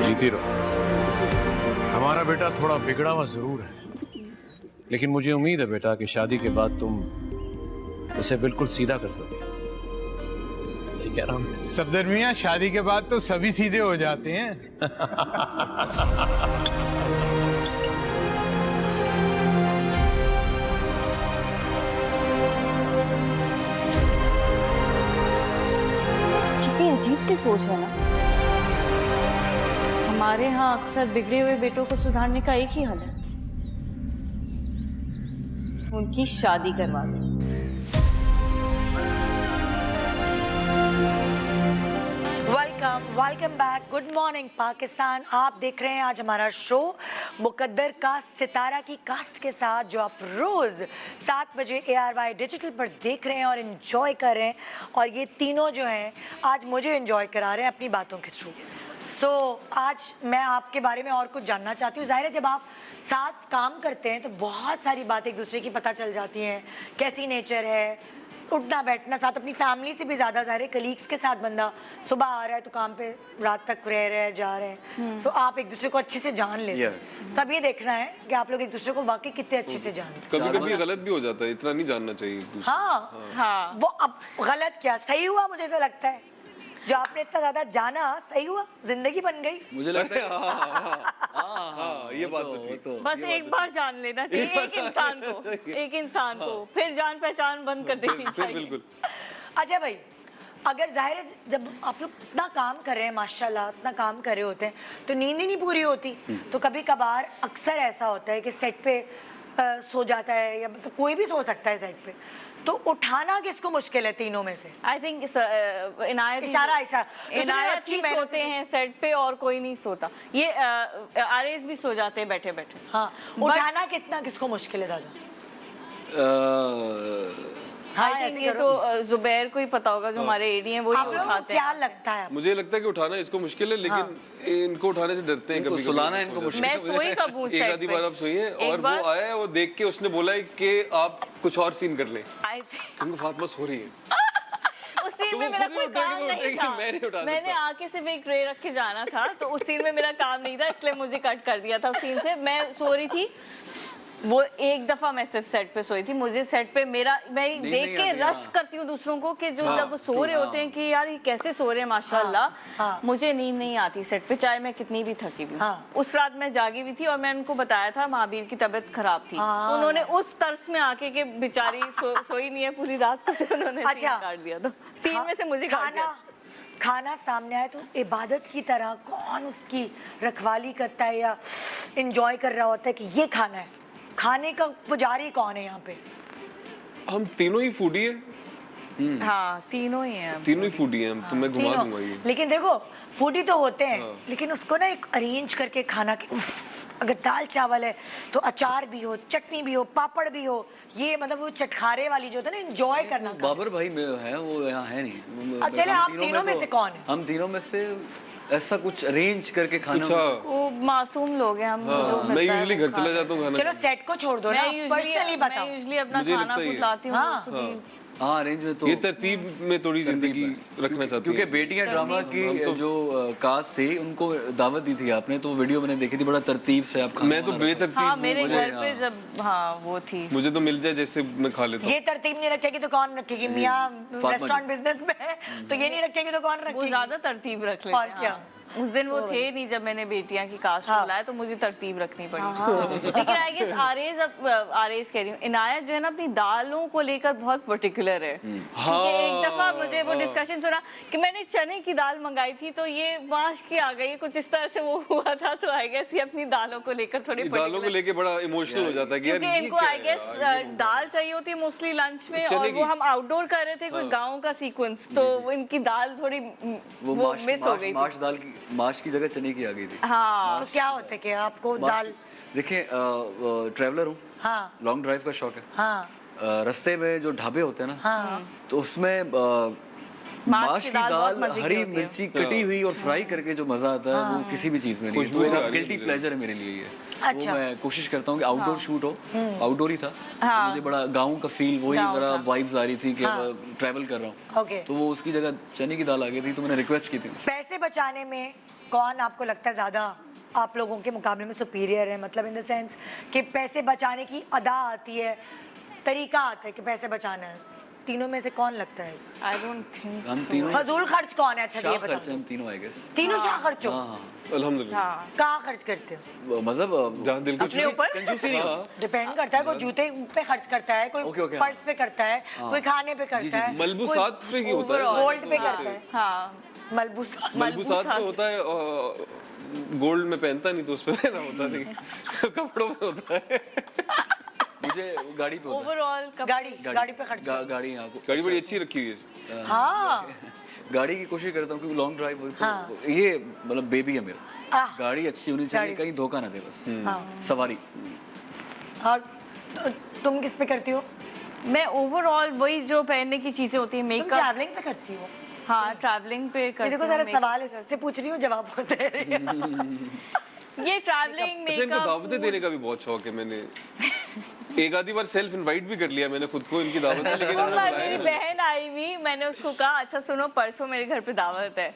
जीती रहो। हमारा बेटा थोड़ा बिगड़ा हुआ जरूर है, लेकिन मुझे उम्मीद है बेटा कि शादी के बाद तुम इसे बिल्कुल सीधा कर दोगे। ये कह रहा हूं। सफदर मियां, शादी के बाद तो सभी सीधे हो जाते हैं। कितनी अजीब सी सोच है ना। हमारे यहाँ अक्सर बिगड़े हुए बेटों को सुधारने का एक ही हल है, उनकी शादी करवा दें। Welcome back, good morning Pakistan. आप देख रहे हैं आज हमारा शो मुकद्दर का सितारा की कास्ट के साथ, जो आप रोज़ 7 बजे ARY डिजिटल पर देख रहे हैं और इन्जॉय कर रहे हैं। और ये तीनों जो हैं आज मुझे इन्जॉय करा रहे हैं अपनी बातों के थ्रू। सो आज मैं आपके बारे में और कुछ जानना चाहती हूँ। जाहिर है जब आप साथ काम करते हैं तो बहुत सारी बातें एक दूसरे की पता चल जाती हैं, कैसी नेचर है, उठना बैठना, साथ अपनी फैमिली से भी ज़्यादा। ज़ाहिर है कलीग्स के साथ बंदा सुबह आ रहा है तो काम पे रात तक रह रहे हैं, जा रहे हैं। सो आप एक दूसरे को अच्छे से जान लेते हैं। सब ये देखना है कि आप लोग एक दूसरे को वाकई कितने अच्छे से जानते हैं। कभी कभी गलत भी हो जाता है, इतना नहीं जानना चाहिए एक दूसरे। हाँ वो अब गलत क्या सही हुआ, मुझे तो लगता है जो आपने इतना ज्यादा जाना सही हुआ, जिंदगी बन गई। मुझे लगता है ये बात तो ठीक। बस एक बार जान लेना चाहिए एक इंसान को, फिर जान पहचान बंद कर देनी चाहिए। बिल्कुल। अच्छा भाई, अगर जाहिर है जब आप लोग इतना काम कर रहे हैं, माशाल्लाह इतना काम कर रहे होते हैं, तो नींद ही नहीं पूरी होती। तो कभी कभार अक्सर ऐसा होता है कि सेट पे सो जाता है, या मतलब कोई भी सो सकता है सेट पे, तो उठाना किसको मुश्किल है तीनों में से? आई थिंक इनायत ही सोते हैं सेट पे और कोई नहीं सोता। ये आरएस भी सो जाते हैं बैठे बैठे। हाँ, उठाना कितना किसको मुश्किल है दादा? हाँ, I think ऐसे ये करो। तो जुबैर को ही पता होगा जो हमारे एडी हैं, वही आप लोगों को उठाते हैं। क्या लगता है? मुझे लगता है कि उठाना इसको मुश्किल है, लेकिन इनको उठाने से डरते हैं। इनको कभी सुलाना इनको मुश्किल मैं सोई कब हूँ एक सेट आधी पे? बार आप सोइए, एक और बार- वो आया, वो देख के उसने बोला है कि आप कुछ और सीन कर लें, I think- क्योंकि फातिमा सो रही है। उस सीन तो में वो मेरा खुद ही कोई उठेगी, काम वो नहीं उठेगी, था। मैं नहीं उठा मैंने सकता। आके सिर्फ एक ट्रे रख के जाना था, तो उस सीन में मेरा काम नहीं था, इसलिए मुझे कट कर दिया था उस सीन से। मैं सो रही थी, वो एक दफा मैं सिर्फ सेट पे सोई थी। मुझे सेट पे मैं देख नहीं के आती, रश हाँ। करती हूँ दूसरों को कि जो हाँ, जब वो सो रहे होते हैं कि यार ये कैसे सो रहे हैं माशाल्लाह। हाँ। मुझे नींद नहीं आती सेट पे, चाहे मैं कितनी भी थकी हुई। हाँ। उस रात मैं जागी हुई थी और मैं उनको बताया था महावीर की तबीयत खराब थी। हाँ। उन्होंने उस तरस में आके के बेचारी सोई नहीं है पूरी रात को, तो उन्होंने अच्छा। सीन काट दिया। तो सीन में से मुझे काट दिया। खाना सामने आए तो इबादत की तरह कौन उसकी रखवाली करता है या इंजॉय कर रहा होता है कि ये खाना है? खाने का पुजारी कौन है यहाँ पे? हम तीनों ही फूडी है, हाँ, तीनों ही हैं। तीनों ही फूडी हैं हम, तो मैं घुमा तीनों। दूंगा ये। लेकिन देखो फूडी तो होते हैं, हाँ। लेकिन उसको ना एक अरेंज करके खाना कि उफ, अगर दाल चावल है तो अचार भी हो, चटनी भी हो, पापड़ भी हो, ये मतलब वो चटखारे वाली जो होता है ना, एंजॉय करना। बाबर भाई में है, वो यहाँ है नहीं। अब चले, हम आप तीनों में तो- से कौन है? हम तीनों में से ऐसा कुछ अरेंज करके खाना। अच्छा, वो मासूम लोग हैं हम। जो हाँ, मैं मिलता है यूजुअली वो घर खा चला लेते जाता हूँ खाना चलो खाने। सेट को छोड़ दो हैं। ना, पर्सनली बताओ। मैं यूजुअली अपना मुझे खाना लगता ही खुद है। लाती हूँ हाँ। खुद ही। हाँ, अरेंज में तो ये तरतीब में थोड़ी जिंदगी रखना चाहती क्योंकि है। बेटियां ड्रामा की हम तो- जो कास्ट थी उनको दावत दी थी आपने, तो वीडियो मैंने देखी थी, बड़ा तरतीब से आप खाना मैं तो बना रहे थे। हाँ, बेतरतीब मेरे हूँ, घर पे जब हाँ वो थी। मुझे तो मिल जाए जैसे मैं खा लेता हूँ। ये तरतीब नहीं रखेगी तो कौन रखेगी? मियाँ फातिमा रेस्टोरेंट जी। बिजनेस में है, तो ये नहीं रखेगी तो कौन वो रखेगी? ज्यादा तरतीब रख लेते और हैं। क्या? हाँ। उस दिन वो थे नहीं जब मैंने बेटियां की कास्ट हाँ। बुलाया, तो मुझे तरतीब रखनी पड़ी। लेकिन आई गेस आरएस कह रही हूँ, इनायत जो है ना अपनी दालों को लेकर बहुत पर्टिकुलर है। क्योंकि एक दफा मुझे वो डिस्कशन सुना कि मैंने चने की दाल मंगाई थी तो ये माश की आ गई, कुछ इस तरह से वो हुआ था। तो आई गेस ये अपनी दालों को लेकर थोड़ी ये दालों को लेके बड़ा इमोशनल हो जाता है कि यार क्योंकि ये इनको क्या आई है गेस यार, ये दाल चाहिए होती है मोस्टली लंच में, चने और वो की। हम आउटडोर कर रहे थे, कोई गाँव का सीक्वेंस, तो वो इनकी दाल थोड़ी वो वो माश मिस हो गई थी। माश दाल की माश की जगह चने की आ गई थी। हाँ, तो क्या होता है कि आपको माश- दाल? देखिए, ट्रैवलर हूँ, हाँ लॉन्ग ड्राइव का शौक है। हाँ रास्ते में जो ढाबे होते हैं ना, हाँ तो उसमें माश की दाल बहुत दाल मजे की हरी होती है। मिर्ची कटी हुई और फ्राई करके जो मजा आता है वो किसी भी चीज में नहीं है। खुशबू तो से आ एक रही है गिल्टी मुझे। प्लेजर है मेरे लिए ये। अच्छा। वो मैं कोशिश करता हूँ कि आउटडोर शूट हो, आउटडोर ही था, तो हाँ। मुझे बड़ा गाँव का फील, वही गाँव जरा का। वाइब्स आ रही थी कि ट्रैवल कर रहा हूँ, ओके। तो वो उसकी जगह चने की दाल आ गई थी, तो मैंने रिक्वेस्ट की थी। पैसे बचाने में कौन आपको लगता है ज्यादा आप लोगों के मुकाबले में सुपीरियर है? मतलब इन द सेंस कि पैसे बचाने की अदा आती है, तरीका आता है कि पैसे बचाना है, तीनों में से कौन लगता है? आई डोंट थिंक हम तीनों फजूल खर्च कौन है? अच्छा ये शाह खर्च बताओ। हम तीनों आई गेस। तीनों शाह खर्च हो? हाँ हाँ, अल्हम्दुलिल्लाह। हाँ, कहाँ खर्च करते हो? मतलब जहाँ दिल को अपने ऊपर कंजूसी नहीं हो। डिपेंड करता है, कोई जूते पे खर्च करता है, कोई ओके, ओके, पर्स पे करता है, कोई खाने पे जी, करता है, मलबूसात पे की होता है, overall, गोल्ड पे करता है, हाँ, मलबूसा। मलबूसात पे होता है, और गोल्ड में पहनता नहीं तो उस पे पहना होता नहीं, कपड़ों में होता है। मुझे गाड़ी पे होता है। ओवरऑल गाड़ी पे खर्च गाड़ी यहाँ को गाड़ी बड़ी अच्छी रखी हुई है। हाँ गाड़ी की कोशिश करता हूँ क्योंकि लॉन्ग ड्राइव हो तो हाँ। ये मतलब बेबी है मेरा, आह। गाड़ी अच्छी होनी चाहिए, गाड़ी। कहीं धोखा ना दे बस। हाँ। सवारी और तुम किस पे करती हो? मैं ओवरऑल वही जो पहनने की चीजें होती है, तुम मेकअप। ट्रैवलिंग पे करती हो? हाँ, ट्रैवलिंग पे ये करती देखो हूँ, जरा makeup सवाल पे करती इससे पूछ रही हूँ, जवाब दे रही है। हूँ। ये ट्रैवलिंग अच्छा, इनको मेकअप दावतें देने का भी बहुत शौक है। मैंने एक आधी बार सेल्फ इनवाइट भी कर लिया मैंने खुद को इनकी दावत में, लेकिन उन्होंने बुलाया मेरी नहीं। बहन आई हुई, मैंने उसको कहा अच्छा सुनो परसों मेरे घर पे दावत है,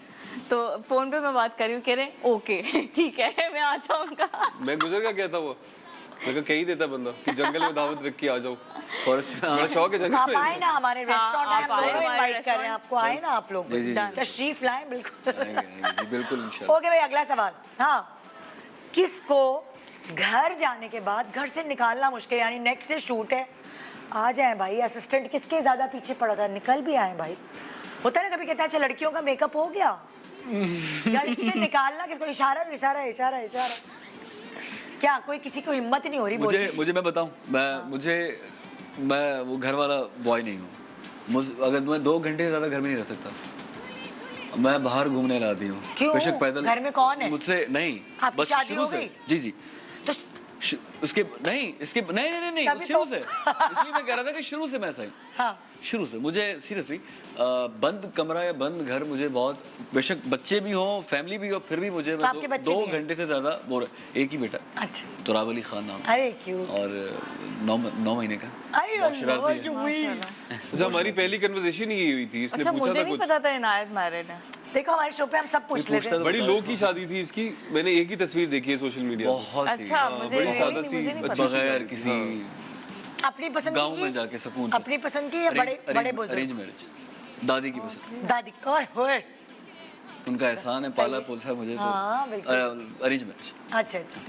तो फोन पे मैं बात कर रही हूँ, कह रहे ओके ठीक है मैं आ जाऊंगा। मैं गुजर का क्या था वो, मैं कहा कही देता बंदा कि जंगल में दावत रख के आ जाओ। फॉरेस्ट बड़ा शौक है आप जंगल आए में। ना हमारे रेस्टोरेंट, आप हम आए दोनों हमारे इनवाइट कर रहे हैं आपको, आए ना आप लोग, जी, जी, जी। तशरीफ लाएं बिल्कुल। जी बिल्कुल इंशाल्लाह। ओके भाई, अगला सवाल। हाँ, किसको घर जाने के बाद घर से निकालना मुश्किल, यानी नेक्स्ट डे शूट है, आ जाए भाई, असिस्टेंट किसके ज्यादा पीछे पड़ा था, निकल भी आए भाई। होता है ना कभी, कहता है अच्छा लड़कियों का मेकअप हो गया, घर से निकालना किसको, इशारा इशारा इशारा इशारा, क्या कोई किसी को हिम्मत नहीं हो रही बोलने की? मुझे मैं बताऊं, मैं वो घर वाला बॉय नहीं हूँ। अगर मैं 2 घंटे से ज़्यादा घर में नहीं रह सकता, मैं बाहर घूमने लाती हूँ। क्यों? बेशक पैदल। घर में कौन है? मुझसे नहीं, आपकी बस शादी शुरू हो से। गई? जी जी। तो उसके नहीं इसके नहीं तभी शुरू तो- से, इसलिए मैं कह रहा था कि शुरू से मैं ऐसा ही, हाँ शुरू से मुझे सीरियसली बंद कमरा या बंद घर मुझे बहुत, बेशक बच्चे भी हों फैमिली भी हो, फिर भी मुझे तो आपके बच्चे 2 भी हैं? घंटे से ज्यादा बोर, एक ही बेटा अच्छा तुराब अली खान नाम, अरे क्यों और 9 महीने का, अरे बहुत शरारती है। अच्छा, हमारी पहली कन्वर्सेशन ही हुई थी, इसने अच्छा पूछा मुझे था नहीं कुछ। पता था इनायत मैरिड है। देखो हमारे शो पे हम सब पूछ लेते हैं। बड़ी लो की शादी थी इसकी, मैंने एक ही तस्वीर देखी है सोशल मीडिया पे। बहुत ही अच्छा मुझे बड़ी नहीं- सादा मुझे सी नहीं पता। अच्छी सी बगैर शादी। किसी अपनी पसंद गांव की में जाके सुकून से, अपनी पसंद की या बड़े बड़े बुजुर्ग अरेंज मैरिज, दादी की पसंद, दादी की ओए होए उनका एहसान है पाला पोसा मुझे तो, हाँ, बिल्कुल। Arrange marriage. अच्छा अच्छा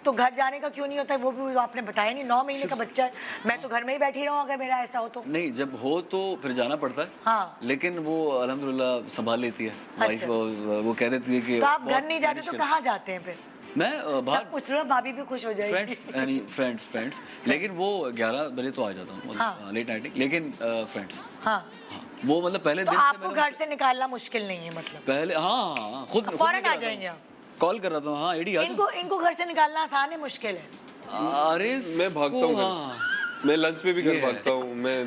तो घर जाने का क्यों नहीं होता है, वो भी आपने बताया नहीं। 9 महीने का बच्चा है, मैं तो घर में ही बैठी रहूं अगर मेरा ऐसा हो तो। नहीं जब हो तो फिर जाना पड़ता है, हाँ लेकिन वो अल्हम्दुलिल्लाह संभाल लेती है वाइफ, वो कह देती है कि तो आप घर बहुत नहीं जाते manage तो कर- कहाँ जाते हैं फिर? मैं सब बाहर पूछ लो, भाभी भी खुश हो जाएगी। फ्रेंड्स लेकिन वो 11 बजे तो आ जाता हूँ, हाँ। लेट नाइट, लेकिन फ्रेंड्स, हाँ वो मतलब पहले तो दिन से आपको मैंने घर से निकालना मुश्किल नहीं है मतलब? पहले हाँ खुद फौरन आ जाएंगे आप? कॉल कर रहा था, हाँ एडी आ जाओ। इनको घर से निकालना आसान है मुश्किल है? अरे मैं भागता को- हूँ हाँ। मैं लंच पे भी घर ये है। भागता हूँ, मैं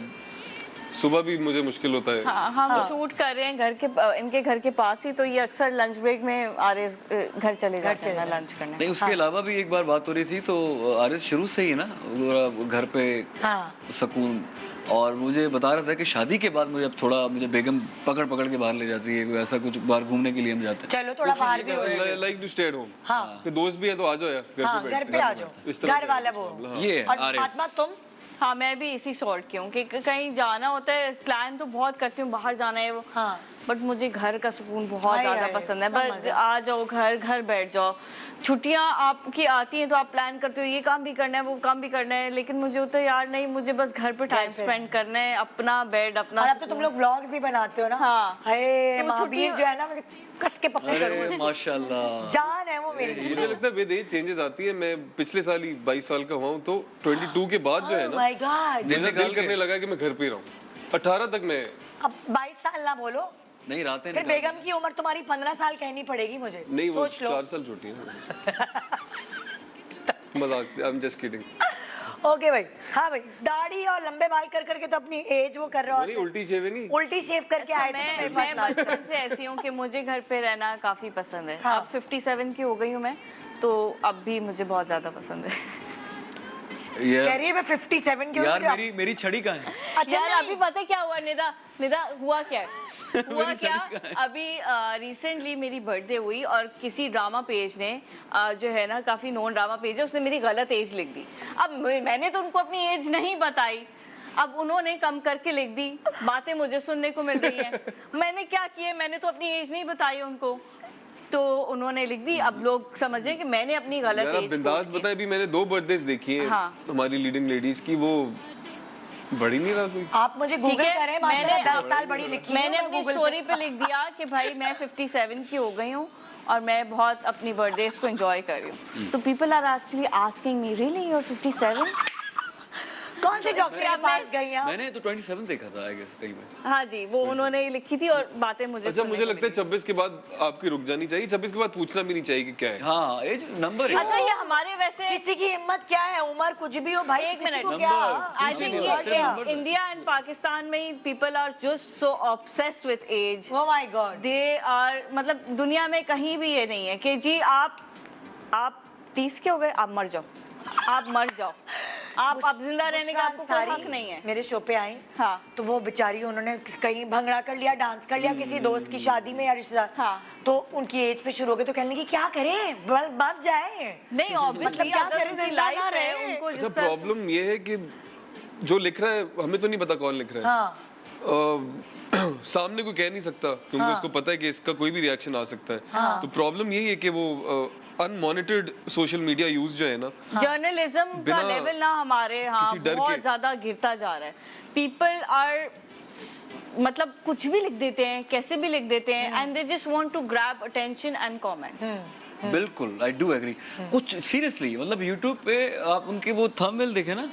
सुबह भी मुझे मुश्किल होता है। हाँ हम शूट कर रहे हैं घर के इनके घर के पास ही, तो ये अक्सर लंच ब्रेक में आरिस घर चले जाते हैं लंच करने। नहीं उसके अलावा भी एक बार बात हो रही थी, तो आरिस शुरू से ही ना वो घर पे हाँ सुकून, और मुझे बता रहा था कि शादी के बाद मुझे अब थोड़ा, मुझे बेगम पकड़ के बाहर ले जाती है, कोई ऐसा कुछ बाहर घूमने के लिए हम जाते हैं। चलो थोड़ा बाहर भी हो जाएगा। Like to stay at home. हाँ कि दोस्त भी है तो आ जाओ यार हाँ घर पे आ जाओ, इस तरह घर वाला वो। ये और आरिस। फातिमा तुम? हाँ मैं भी इसी सॉर्ट की हूँ कि कहीं जाना होता है, प्लान तो बहुत करती हूँ बाहर जाना है वो, हाँ बट मुझे घर का सुकून बहुत हाय, ज़्यादा हाय, पसंद है। इतना बस मजा। आ जाओ घर बैठ जाओ। छुट्टियाँ आपकी आती हैं तो आप प्लान करते हो ये काम भी करना है वो काम भी करना है, लेकिन मुझे होता है यार नहीं, मुझे बस घर पे टाइम पे। स्पेंड करना है, अपना बेड अपना। और अब तो तुम लोग व्लॉग्स भी बनाते हो ना? हाँ। हाय तो महावीर जो है ना, मुझे कस के पकड़ अरे माशाल्लाह, जान है वो मेरी। मुझे लगता है विद एज चेंजेस आती है। मैं पिछले साल ही 22 साल का हुआ हूँ, तो 22 के बाद जो है Oh ना my God। मेरा दिल करने लगा कि मैं घर पे ही रहूँ। 18 तक मैं अब 22 साल ना बोलो, नहीं रातें फिर निकाल- बेगम की उम्र तुम्हारी 15 साल कहनी पड़ेगी मुझे। नहीं, वो सोच लो। 4 साल छोटी है। मजाक, I am just kidding. Okay भाई, हाँ भाई, दाढ़ी और लंबे बाल कर करके तो अपनी एज वो कर रहे नहीं, हो। उल्टी शेविंग उल्टी शेव करके आए थे तो मेरे मैं पास लास्ट। बचपन से ऐसी हूँ कि मुझे घर पे रहना काफ़ी पसंद है। हाँ। अब 57 की हो गई हूँ मैं, तो अब भी मुझे बहुत ज़्यादा पसंद है। ये कह रही है मैं 57 की हूँ, यार मुझे मेरी छड़ी कहाँ है? अच्छा यार नहीं। अभी पता है क्या हुआ निदा हुआ क्या है? हुआ क्या अभी रिसेंटली मेरी बर्थडे हुई और किसी ड्रामा पेज ने जो है ना, काफ़ी नोन ड्रामा पेज है, उसने मेरी गलत एज लिख दी। अब मैंने तो उनको अपनी एज नहीं बताई, अब उन्होंने कम करके लिख दी। बातें मुझे सुनने को मिल रही हैं। मैंने क्या किया, मैंने तो अपनी एज नहीं बताई उनको, तो उन्होंने लिख दी। अब लोग समझे कि मैंने अपनी गलत यार आप एज बिंदास बताए, भी मैंने 2 बर्थडेज देखी हैं हाँ। हमारी लीडिंग लेडीज की, वो बड़ी नहीं रहा कोई। आप मुझे ठीक गूगल है, करें, माशाल्लाह मैंने 10 साल बड़ी लिखी है। मैंने मैं अपनी Google स्टोरी पे लिख दिया कि भाई मैं 57 की हो गई हूँ और मैं बहुत अपनी बर्थडेज को एंजॉय कर रही हूँ। तो people are actually asking me, really you are 57? कौन से डॉक्टर के पास गई आप? मैंने तो 27 देखा था आई गेस कहीं में। हाँ जी, वो उन्होंने लिखी थी और बातें मुझे अच्छा, सुनने मुझे को लगता है मिली। 26 के बाद आपकी रुक जानी चाहिए, 26 के बाद पूछना भी नहीं चाहिए कि क्या है। हाँ एज नंबर है। अच्छा ये हमारे वैसे किसी की हिम्मत क्या है, उमर कुछ भी हो भाई, एक किसी मिनट, को क्या? I think number India and Pakistan में people are just so obsessed with age. Oh my God। They are, मतलब दुनिया में कहीं भी ये नहीं है कि जी आप 30 के हो गए आप मर जाओ, आप मर जाओ, आप अब जिंदा रहने का आपको कोई हक नहीं है। मेरे शो पे आई हाँ तो वो बेचारी, उन्होंने कहीं भंगड़ा कर लिया, डांस कर लिया किसी दोस्त की शादी में या रिश्तेदार, हाँ। तो उनकी एज पे शुरू हो गए, तो कहने की क्या करें, बच जाए। नहीं, ऑब्वियसली मतलब क्या अगर करें, उनकी जिंदा लाइफ ना है रहे। उनको अच्छा, जिस तरह प्रॉब्लम ये है कि जो लिख रहा है हमें तो नहीं पता कौन लिख रहा है। हाँ सामने कोई कह नहीं सकता क्योंकि हाँ। उसको पता है कि इसका कोई भी रिएक्शन आ सकता है। हाँ। तो प्रॉब्लम यही है कि वो अनमॉनिटर्ड सोशल मीडिया यूज जो है ना, जर्नलिज्म का बिना लेवल ना हमारे यहाँ किसी डर बहुत के- ज्यादा गिरता जा रहा है। पीपल आर, मतलब कुछ भी लिख देते हैं, कैसे भी लिख देते हैं, and they just want to grab attention and comment. बिल्कुल आई डू एग्री। कुछ सीरियसली मतलब यूट्यूब पे आप उनके वो थंबनेल देखे ना,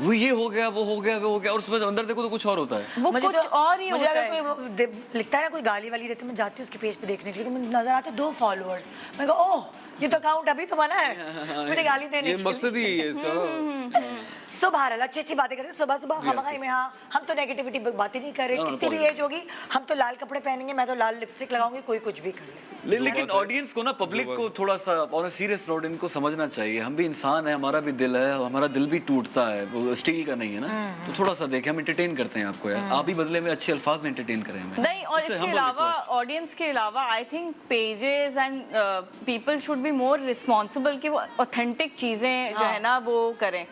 वो ये हो गया, वो हो गया, वो हो गया, और उसमें अंदर देखो तो कुछ और होता है। वो कुछ और ही मुझे होता अगर है। कोई लिखता है ना, कोई गाली वाली देते, मैं जाती हूँ उसके पेज पे देखने के लिए, तो मुझे नजर आते 2 फॉलोअर्स, मैं कहा ओह ये तो अकाउंट अभी तो बना है मुझे गाली देने ये के मकसद ही है इसका। सो बहरहाल अच्छी बातें करते हैं सुबह सुबह हमारे में। हाँ, हम तो नेगेटिविटी बातें नहीं कर रहे, कितनी भी एज होगी हम तो लाल कपड़े पहनेंगे, मैं तो लाल लिपस्टिक लगाऊंगी, कोई कुछ भी कर ले। लेकिन ऑडियंस को ना, पब्लिक को थोड़ा सा ऑन अ सीरियस नोट इनको समझना चाहिए, हम भी इंसान है, हमारा भी दिल है, हमारा दिल भी टूटता है, वो स्टील का नहीं है ना। तो थोड़ा सा देखें, हम एंटरटेन करते हैं आपको यार, आप भी बदले में अच्छे अल्फाज में एंटरटेन करें हमें। नहीं, और इसके अलावा ऑडियंस के अलावा I think pages and people should be more responsible कि वो ऑथेंटिक चीज़ें जो है ना वो करें।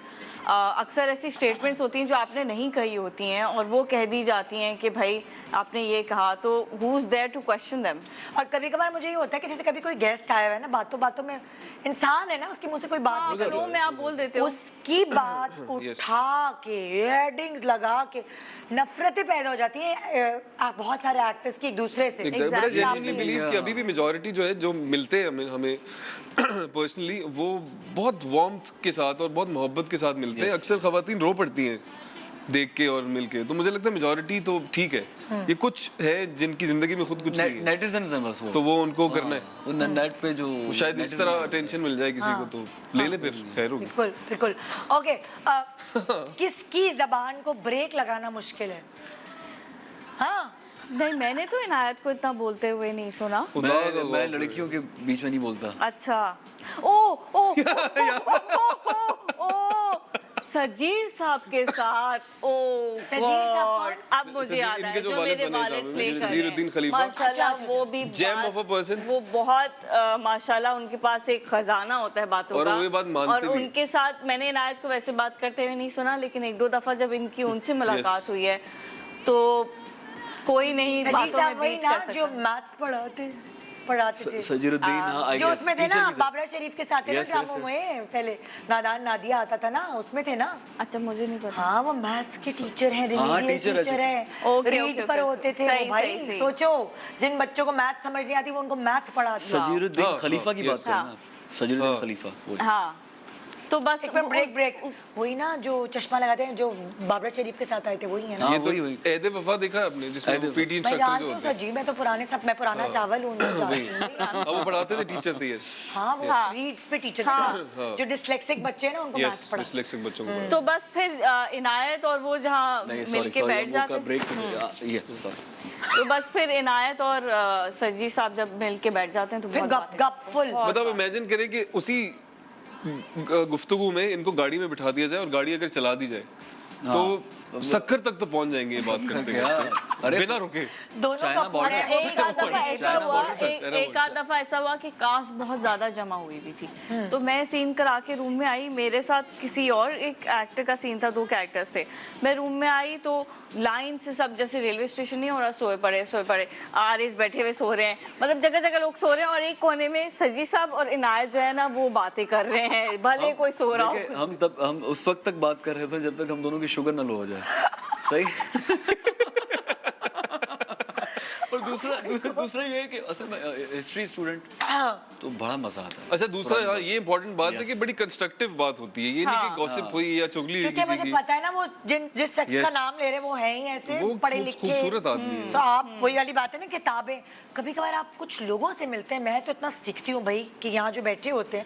अक्सर ऐसी स्टेटमेंट्स होती हैं जो आपने नहीं कही होती हैं और वो कह दी जाती हैं कि भाई आपने ये कहा, तो who is there to question them. और कभी कभार मुझे ये होता है कि जैसे कभी कोई गेस्ट आया हुआ है ना, बातों बातों में इंसान है ना, उसके मुंह से कोई बात फ्लो में आप बोल देते हो, उसकी बात उठा के हेडिंग्स लगा के नफरतें पैदा हो जाती है बहुत सारे एक्टर्स की एक दूसरे से। बड़ा जेन्युइनली बिलीव कि अभी भी मेजॉरिटी जो है जो मिलते हैं हमें पर्सनली, वो बहुत वार्मथ के साथ और बहुत मोहब्बत के साथ मिलते हैं। अक्सर खवातीन रो पड़ती हैं देख के और मिल के, तो मुझे लगता है मेजॉरिटी तो ठीक है। ये कुछ है जिनकी जिंदगी में खुद कुछ नहीं है, नेटिजन्स हैं बस वो, तो वो उनको करना है। वो नेट पे जो शायद इस तरह अटेंशन मिल जाए किसी को तो ले ले, फिर खैर होगी। बिल्कुल बिल्कुल। ओके, किसकी जबान को ब्रेक लगाना मुश्किल है? हाँ, नहीं मैंने तो इनायत को इतना बोलते हुए नहीं सुना। मैं लड़कियों के बीच में नहीं बोलता। अच्छा, ओ सजीर साहब के साथ, ओ गॉड, अब मुझे याद आया जो मेरे वालिद लेकर सजीरुद्दीन खलीफा, माशाल्लाह वो भी जेम ऑफ अ पर्सन, वो बहुत माशाल्लाह उनके पास एक खजाना होता है बातों और का, वो ये बात मानते और भी। उनके साथ मैंने इनायत को वैसे बात करते हुए नहीं सुना, लेकिन 1-2 दफा जब इनकी उनसे मुलाकात हुई है तो कोई नहीं बातों में बीट कर सकता। जो मैथ्स पढ़ाते थे सजीरुद्दीन, हाँ, जो उसमें थे ना, बाबरा शरीफ के साथ थे ना ड्रामों में, पहले नादान नादिया आता था ना, उसमें थे ना। अच्छा, मुझे नहीं पता। हाँ, वो मैथ्स के टीचर हैं, टीचर है, रीड पर होते थे भाई। सोचो जिन बच्चों को मैथ समझ नहीं आती वो उनको मैथ पढ़ाते। सजीरुद्दीन खलीफा की बात करें ना, सजीरुद्दीन खलीफा। हाँ, तो बस एक मिनट ब्रेक वही ना जो चश्मा लगाते हैं, जो बाबरा शरीफ के साथ आए थे, वही है ना? ये वही ऐदे वफा देखा आपने, जिसमें पीटी मैं इंस्ट्रक्टर जानती जो हूँ होते सर जी, मैं तो मैं पुराना चावल हूँ। अब वो पढ़ाते थे, टीचर थे। यस, हाँ, वो रीड्स पे टीचर जो डिस्लेक्सिक बच्चे हैं ना उनको मैथ्स पढ़ाते हैं। डिस्लेक्सिक बच्चों को। तो बस फिर इनायत और वो जहाँ मिलके बैठ जाते हैं, तो बस फिर इनायत और सजी साहब जब मिलके बैठ जाते हैं तो फिर गप गप फुल। मतलब इमेजिन करें कि उसी गुफ्तगू में इनको गाड़ी में बिठा दिया जाए और गाड़ी अगर चला दी जाए तो सक्कर तक तो पहुंच जाएंगे ये बात करते हैं बिना रुके। दोनों एक आध दफा ऐसा हुआ कि कास्ट बहुत ज्यादा जमा हुई भी थी, तो मैं सीन करा के रूम में आई, मेरे साथ किसी और एक एक्टर का सीन था, 2 कैरेक्टर्स थे, मैं रूम में आई तो लाइन से सब, जैसे रेलवे स्टेशन नहीं हो रहा, सोए पड़े आरिस बैठे हुए सो रहे हैं, मतलब जगह जगह लोग सो रहे हैं, और एक कोने में सजी साहब और इनायत जो है ना वो बातें कर रहे हैं, भले कोई सो रहा हो। हम उस वक्त तक बात कर रहे थे जब तक हम दोनों की शुगर न लो हो जाए। सही। और दूसरा ये है कि असल में हिस्ट्री स्टूडेंट तो बड़ा मजा आता है। अच्छा, दूसरा ये इम्पोर्टेंट बात है कि बड़ी कंस्ट्रक्टिव बात होती है, ये नहीं कि गॉसिप हुई या चुगली हुई क्योंकि मुझे पता है ना वो जिस शख्स का नाम ले रहे हैं वो है ही ऐसे पढ़े लिखे खूबसूरत आदमी है। तो आप वही वाली बात है ना, किताबें कभी कभार आप कुछ लोगों से मिलते हैं, मैं तो इतना सीखती हूँ भाई कि यहाँ जो बैठे होते हैं,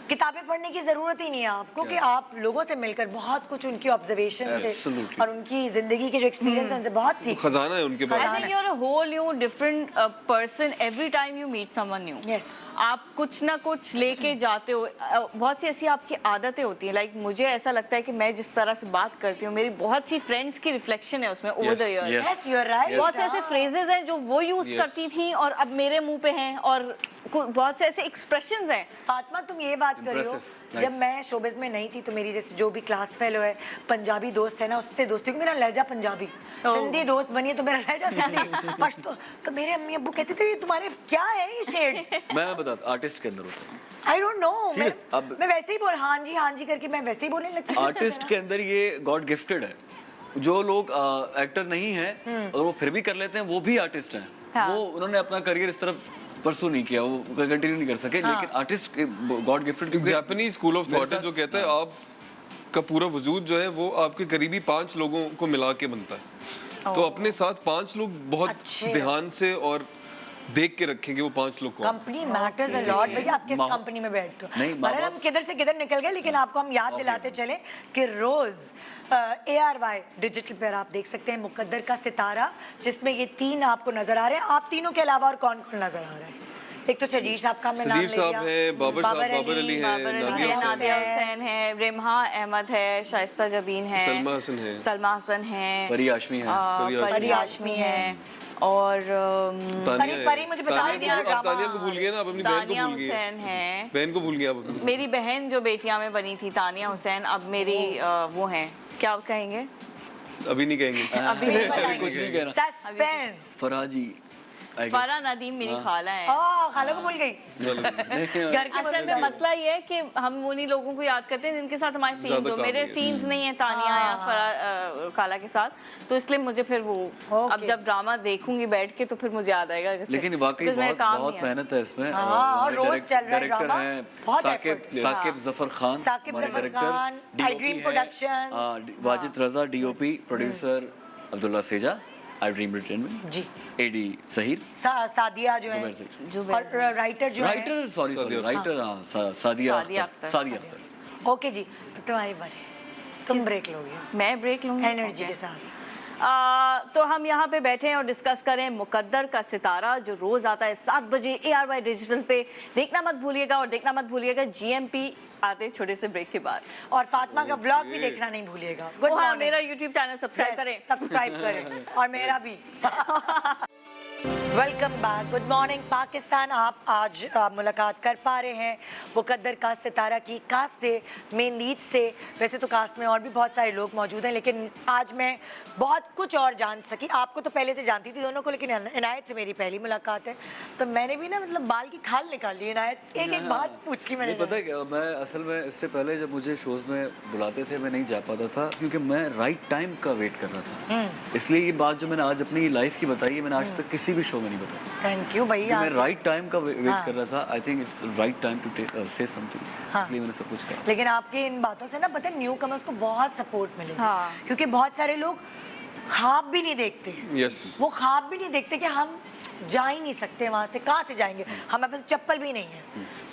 किताबें पढ़ने की जरूरत ही नहीं है आपको, कि आप लोगों से मिलकर बहुत कुछ उनकी ऑब्जर्वेशन से और उनकी जिंदगी के जो एक्सपीरियंस है उनसे बहुत सीख। खजाना है उनके पास। I think you're a whole new different person every time you meet someone new. Yes. आप कुछ ना कुछ लेके जाते हो, बहुत सी ऐसी आपकी आदतें होती हैं, लाइक मुझे ऐसा लगता है कि मैं जिस तरह से बात करती हूँ, मेरी बहुत सी फ्रेंड्स की रिफ्लेक्शन है उसमें over the year. Yes, you're right. बहुत से ऐसे फ्रेजेस हैं जो वो यूज करती थी और अब मेरे मुंह पे हैं, और बहुत से ऐसे एक्सप्रेशंस हैं। फातिमा, तुम ये बात करियो, जब मैं शोबिज में नहीं थी तो मेरी जैसे जो भी क्लास फेलो है, पंजाबी दोस्त है ना, उससे दोस्ती को मेरा लहजा पंजाबी, सिंधी दोस्त बनी है तो मेरा लहजा सिंधी, पश्तो, तो मेरे अम्मी अब्बू कहते थे ये तुम्हारे क्या है ये शेड्स। मैं बता, आर्टिस्ट के अंदर होता है, आई डोंट नो, मैं वैसे ही बोल हाँ जी करके मैं वैसे ही बोलने लगती हूँ। आर्टिस्ट के अंदर ये गॉड गिफ्टेड है। जो लोग एक्टर नहीं है अगर वो फिर भी कर लेते हैं, वो भी आर्टिस्ट हैं। वो उन्होंने अपना करियर इस तरफ परसू नहीं किया, वो कंटिन्यू नहीं कर सके, लेकिन artist God gifted. Japanese school of thought है जो कहता है आप का पूरा वजूद जो है वो आपके करीबी 5 लोगों को मिला के बनता है। तो अपने साथ 5 लोग बहुत अच्छे। ध्यान से और देख के रखेंगे वो 5 लोग को। Company matters a lot. भैया आप किस कंपनी में बैठते हो? नहीं, मगर हम किधर से किधर निकल गए, लेकिन आपको हम याद दिलाते चले कि रोज ARY डिजिटल पर आप देख सकते हैं मुकद्दर का सितारा, जिसमें ये 3 आपको नजर आ रहे हैं। आप तीनों के अलावा और कौन कौन नजर आ रहा है? एक तो सजीर साहब का हमने नाम ले सजीर लिया, साहब है, बाबर अली है, नादिया हुसैन है, रिमहा अहमद है, शाइस्ता जबीन है, सलमा हसन है, परी हाशमी है, परी हाशमी है और परी मुझे बता दिया। तानिया को भूल गए ना, आप अपनी बहन को भूल गए। हुसैन है, बहन को भूल गए आप अपनी। मेरी बहन जो बेटियां में बनी थी तानिया हुसैन, अब मेरी वो हैं, क्या कहेंगे? अभी नहीं कहेंगे। अभी कुछ नहीं कहना। सस्पेंस। फराजी, फरा नदीम मेरी खाला है। खाला को भूल गई। घर के असल में मसला ये है कि हम उन्हीं लोगों को याद करते हैं जिनके साथ हमारे सीन्स हो। मेरे सीन्स नहीं है तानिया या फरा खाला के साथ, तो इसलिए मुझे फिर वो अब जब ड्रामा देखूंगी बैठ के तो फिर मुझे याद आएगा। लेकिन वाकई बहुत मेहनत है इसमें। डायरेक्टर हैं Saqib Zafar Khan, director, I dream productions, Wajid Raza DOP, producer Abdullah Seja, I dream entertainment ji, AD Sahir, Sadia जो है, और राइटर जो है, sorry writer Sadia Akhtar. Okay ji, तुम्हारी बारी, तुम ब्रेक लोगे। मैं ब्रेक लूंगी एनर्जी के साथ। तो हम यहाँ पे बैठे हैं और डिस्कस करें मुकद्दर का सितारा, जो रोज आता है 7 बजे ARY डिजिटल पे। देखना मत भूलिएगा, और देखना मत भूलिएगा GMP आते छोटे से ब्रेक के बाद। और फातिमा का ब्लॉग भी देखना नहीं भूलिएगा। Good morning. मेरा YouTube चैनल सब्सक्राइब करें, और मेरा भी। Welcome back. Good morning Pakistan. आप आज मुलाकात कर पा रहे हैं मुकद्दर का सितारा की कास्ट से, मेन लीड से। वैसे तो कास्ट में और भी बहुत सारे लोग मौजूद हैं, लेकिन आज मैं बहुत कुछ और जान सकी। आपको तो पहले से जानती थी दोनों को, लेकिन इनायत से मेरी पहली मुलाकात है, तो मैंने भी ना मतलब बाल की खाल निकाल ली। इनायत एक बात पूछ ली मैंने। पता है क्या, मैं असल में इससे पहले जब मुझे शोज में बुलाते थे मैं नहीं जा पाता था, क्योंकि मैं राइट टाइम का वेट कर रहा था। इसलिए ये बात जो मैंने आज अपनी लाइफ की बताई है, मैंने आज तक किसी भी शो में नहीं बताया। थैंक यू भैया। मैं राइट टाइम का वेट कर रहा था। I think it's right time to say something, इसलिए मैंने सब कुछ कहा। लेकिन आपकी इन बातों से ना पता है न्यू कमर्स को बहुत सपोर्ट मिलेगा, क्योंकि बहुत सारे लोग ख्वाब भी नहीं देखते। वो ख्वाब भी नहीं देखते कि हम जा ही नहीं सकते वहाँ से, कहाँ से जाएंगे, हमारे पास चप्पल भी नहीं है।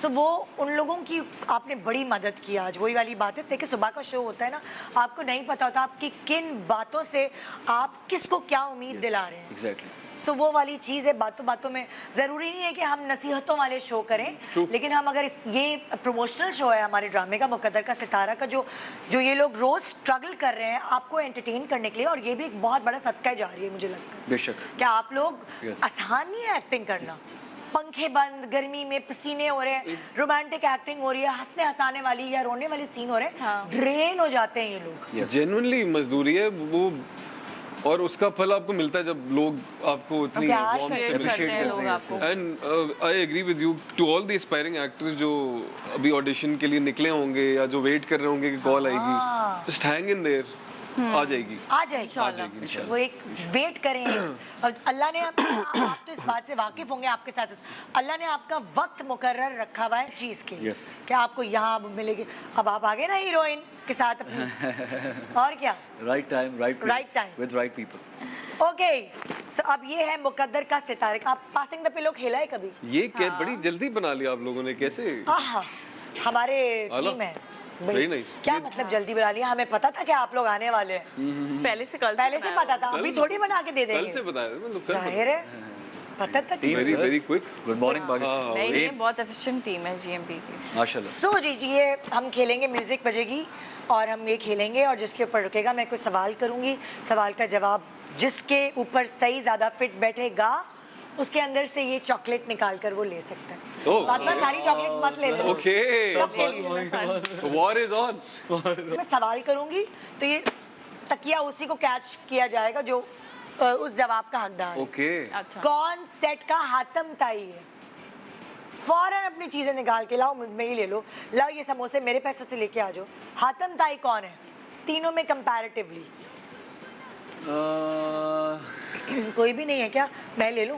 सो वो उन लोगों की आपने बड़ी मदद की आज। वही वाली बात है, देखिए सुबह का शो होता है ना, आपको नहीं पता होता आपकी किन बातों से आप किसको क्या उम्मीद दिला रहे हैं। एग्जैक्टली। सो वो वाली चीज़ है, बातों बातों में ज़रूरी नहीं है कि हम नसीहतों वाले शो करें, लेकिन हम अगर ये प्रमोशनल शो है हमारे ड्रामे का मुकद्दर का सितारा का, जो ये लोग रोज़ स्ट्रगल कर रहे हैं आपको एंटरटेन करने के लिए, और ये भी एक बहुत बड़ा सदका जारी है मुझे लगता है। बेशक। क्या आप लोग आसान नहीं है एक्टिंग करना? पंखे बंद, गर्मी में पसीने हो रहे हैं, रोमांटिक एक्टिंग हो रही है, हंसने हंसाने वाली या रोने वाली सीन हो रहे हैं, ड्रेन हो जाते हैं ये लोग। जेन्युइनली मजदूरी है वो, और उसका फल आपको मिलता है जब लोग आपको इतनी वार्म से अप्रिशिएट करते हैं। And I agree with you, to all the aspiring actors जो अभी ऑडिशन के लिए निकले होंगे या जो वेट कर रहे होंगे कि कॉल आएगी, जस्ट हैंग इन देयर, आ जाएगी इंशाल्लाह। वो एक वेट करें, और अल्लाह ने आप तो इस बात से वाकिफ होंगे, आपके साथ अल्लाह ने आपका वक्त मुकर्रर रखा हुआ है चीज़ के लिए। क्या आपको यहाँ मिलेगी, अब आप आगे ना हीरोइन के साथ अपनी, और क्या right time right time with right people. Okay, so अब ये है मुकद्दर का सितारे। आप पासिंग द पिलो खेला है कभी? ये बड़ी जल्दी बना लिया आप लोगों ने, कैसे? हमारे टीम है। क्या मतलब जल्दी बना लिया? हमें पता था कि आप लोग आने वाले हैं, पहले से पता था, अभी थोड़ी बना के दे देंगे। कल से बताया, जाहिर है पता था। Very quick. Good morning Pakistan. नहीं, बहुत एफिशिएंट टीम है GMP की, माशाल्लाह। सो जी ये हम खेलेंगे, म्यूजिक बजेगी और हम ये खेलेंगे, और जिसके ऊपर रुकेगा मैं कोई सवाल करूंगी, सवाल का जवाब जिसके ऊपर सही ज्यादा फिट बैठेगा उसके अंदर से ये चॉकलेट निकाल कर वो ले सकता है। फातिमा सारी चॉकलेट्स मत ले लेना। Okay, war is on. मैं सवाल करूंगी तो ये तकिया उसी को कैच किया जाएगा जो उस जवाब का हकदार है। ओके। कौन सेट का हातम ताई है? फौरन अपनी चीजें निकाल के लाओ, मुझ में ही ले लो, लाओ ये समोसे मेरे पैसों से लेके आ जाओ। हातम ताई कौन है तीनों में कंपैरेटिवली? कोई भी नहीं है क्या? मैं ले लूं?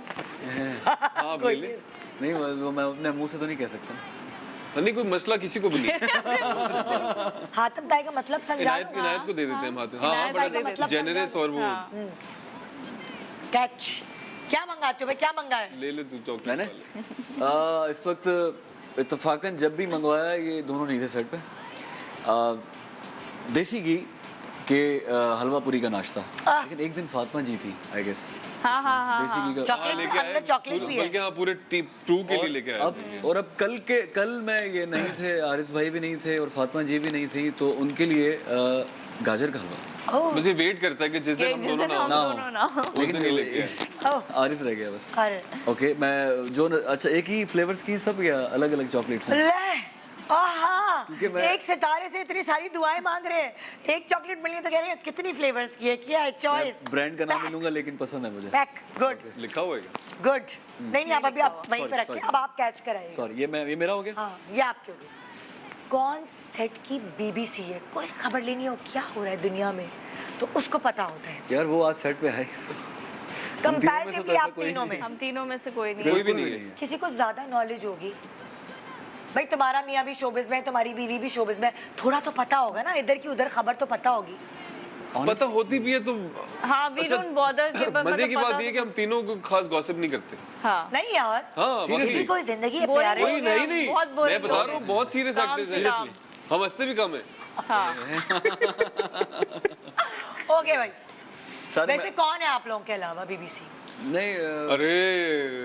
नहीं, मैं अपने मुंह से तो नहीं कह सकता। नहीं कोई मसला किसी को भी नहीं। हातिम भाई का मतलब समझा दो। इनायत को दे देते हैं हम हातिम। हाँ हाँ, इनायत भाई का बड़ा मतलब जेनरस और वो कैच। क्या मंगाते हो भाई, क्या मंगाए? ले ले तू चॉकलेट। मैंने इस वक्त इत्तेफाकन जब भी मंगवाया ये दोनों नहीं थे सेट पे। देसी घी के हलवा पूरी का नाश्ता, लेकिन एक दिन फातिमा जी थी आई गेस। हाँ देसी घी का चॉकलेट लेके आए, अंदर चॉकलेट भी है। बल्कि हाँ पूरे ट्रू के लिए लेके आए। अब कल मैं ये नहीं थे, आरिस भाई भी नहीं थे और फातिमा जी भी नहीं थी, तो उनके लिए गाजर का हलवा। बस ये वेट करता है कि जिस दिन हम दोनों ना हो उस दिन ये लेके आए। आरिस रह गया बस। अरे ओके, मैं जो अच्छा एक ही फ्लेवर्स की सब या अलग अलग चॉकलेट्स हैं? ले आहा, क्योंकि मैं- एक सितारे से इतनी सारी दुआएं मांग रहे हैं, एक चॉकलेट मिली तो कह रहे हैं कितनी फ्लेवर्स की है, क्या है चॉइस? ब्रांड का नाम नहीं लूंगा लेकिन पसंद है मुझे। पैक गुड लिखा हुआ है। गुड। नहीं आप अभी आप वहीं पे रखिए, अब आप कैच कराइए। सॉरी, ये मेरा हो गया। हाँ ये आपके हो गए। कौन सेट की बीबीसी है, कोई खबर लेनी हो क्या हो रहा है दुनिया में तो उसको पता होता है। यार वो आज सेट पे है। कंपैरेटिवली आप तीनों में हम तीनों में से कोई नहीं। कोई भी नहीं है। किसी को ज्यादा नॉलेज होगी भाई, तुम्हारा मियाँ भी शोबिज में है, तुम्हारी बीवी भी शोबिज में है, थोड़ा तो पता होगा ना, इधर की उधर खबर तो पता होगी। पता होती भी है तो हाँ वी डोंट बॉदर कि मजे की बात ये है कि हम तीनों को खास गॉसिप नहीं करते। हाँ नहीं यार, हाँ सीरियसली कोई जिंदगी है Boring प्यारे। कोई नहीं नहीं बहुत boring मैं बता हो रहा हूँ गए। बहुत सीरियस काम एक्टर्स से हैं, काम। हम हंसते भी कम है। हाँ ओके भाई, सर वैसे कौन है आप लोगों के अलावा बीबीसी? नहीं अरे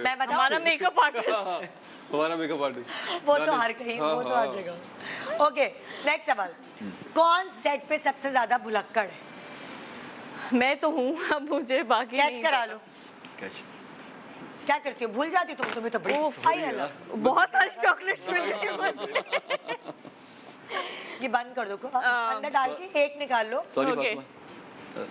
मैं बताऊं? हमारा मेकअप आर्टिस्ट। हमारा मेकअप आर्टिस्ट वो तो हर कहीं, वो तो हर जगह। ओके नेक्स्ट सवाल, कौन सेट पे सबसे ज्यादा भुलक्कड़ है? मैं तो हूँ, अब मुझे बाकी कैच नहीं करा पता। लो। क्या करती हो, भूल जाती हो तुम? तुम्हें तो बड़ी सफाई है ना। बहुत सारी चॉकलेट्स मिली है मुझे। ये बंद कर दो, अंदर डाल के एक निकाल लो। Sorry Okay. फातिमा।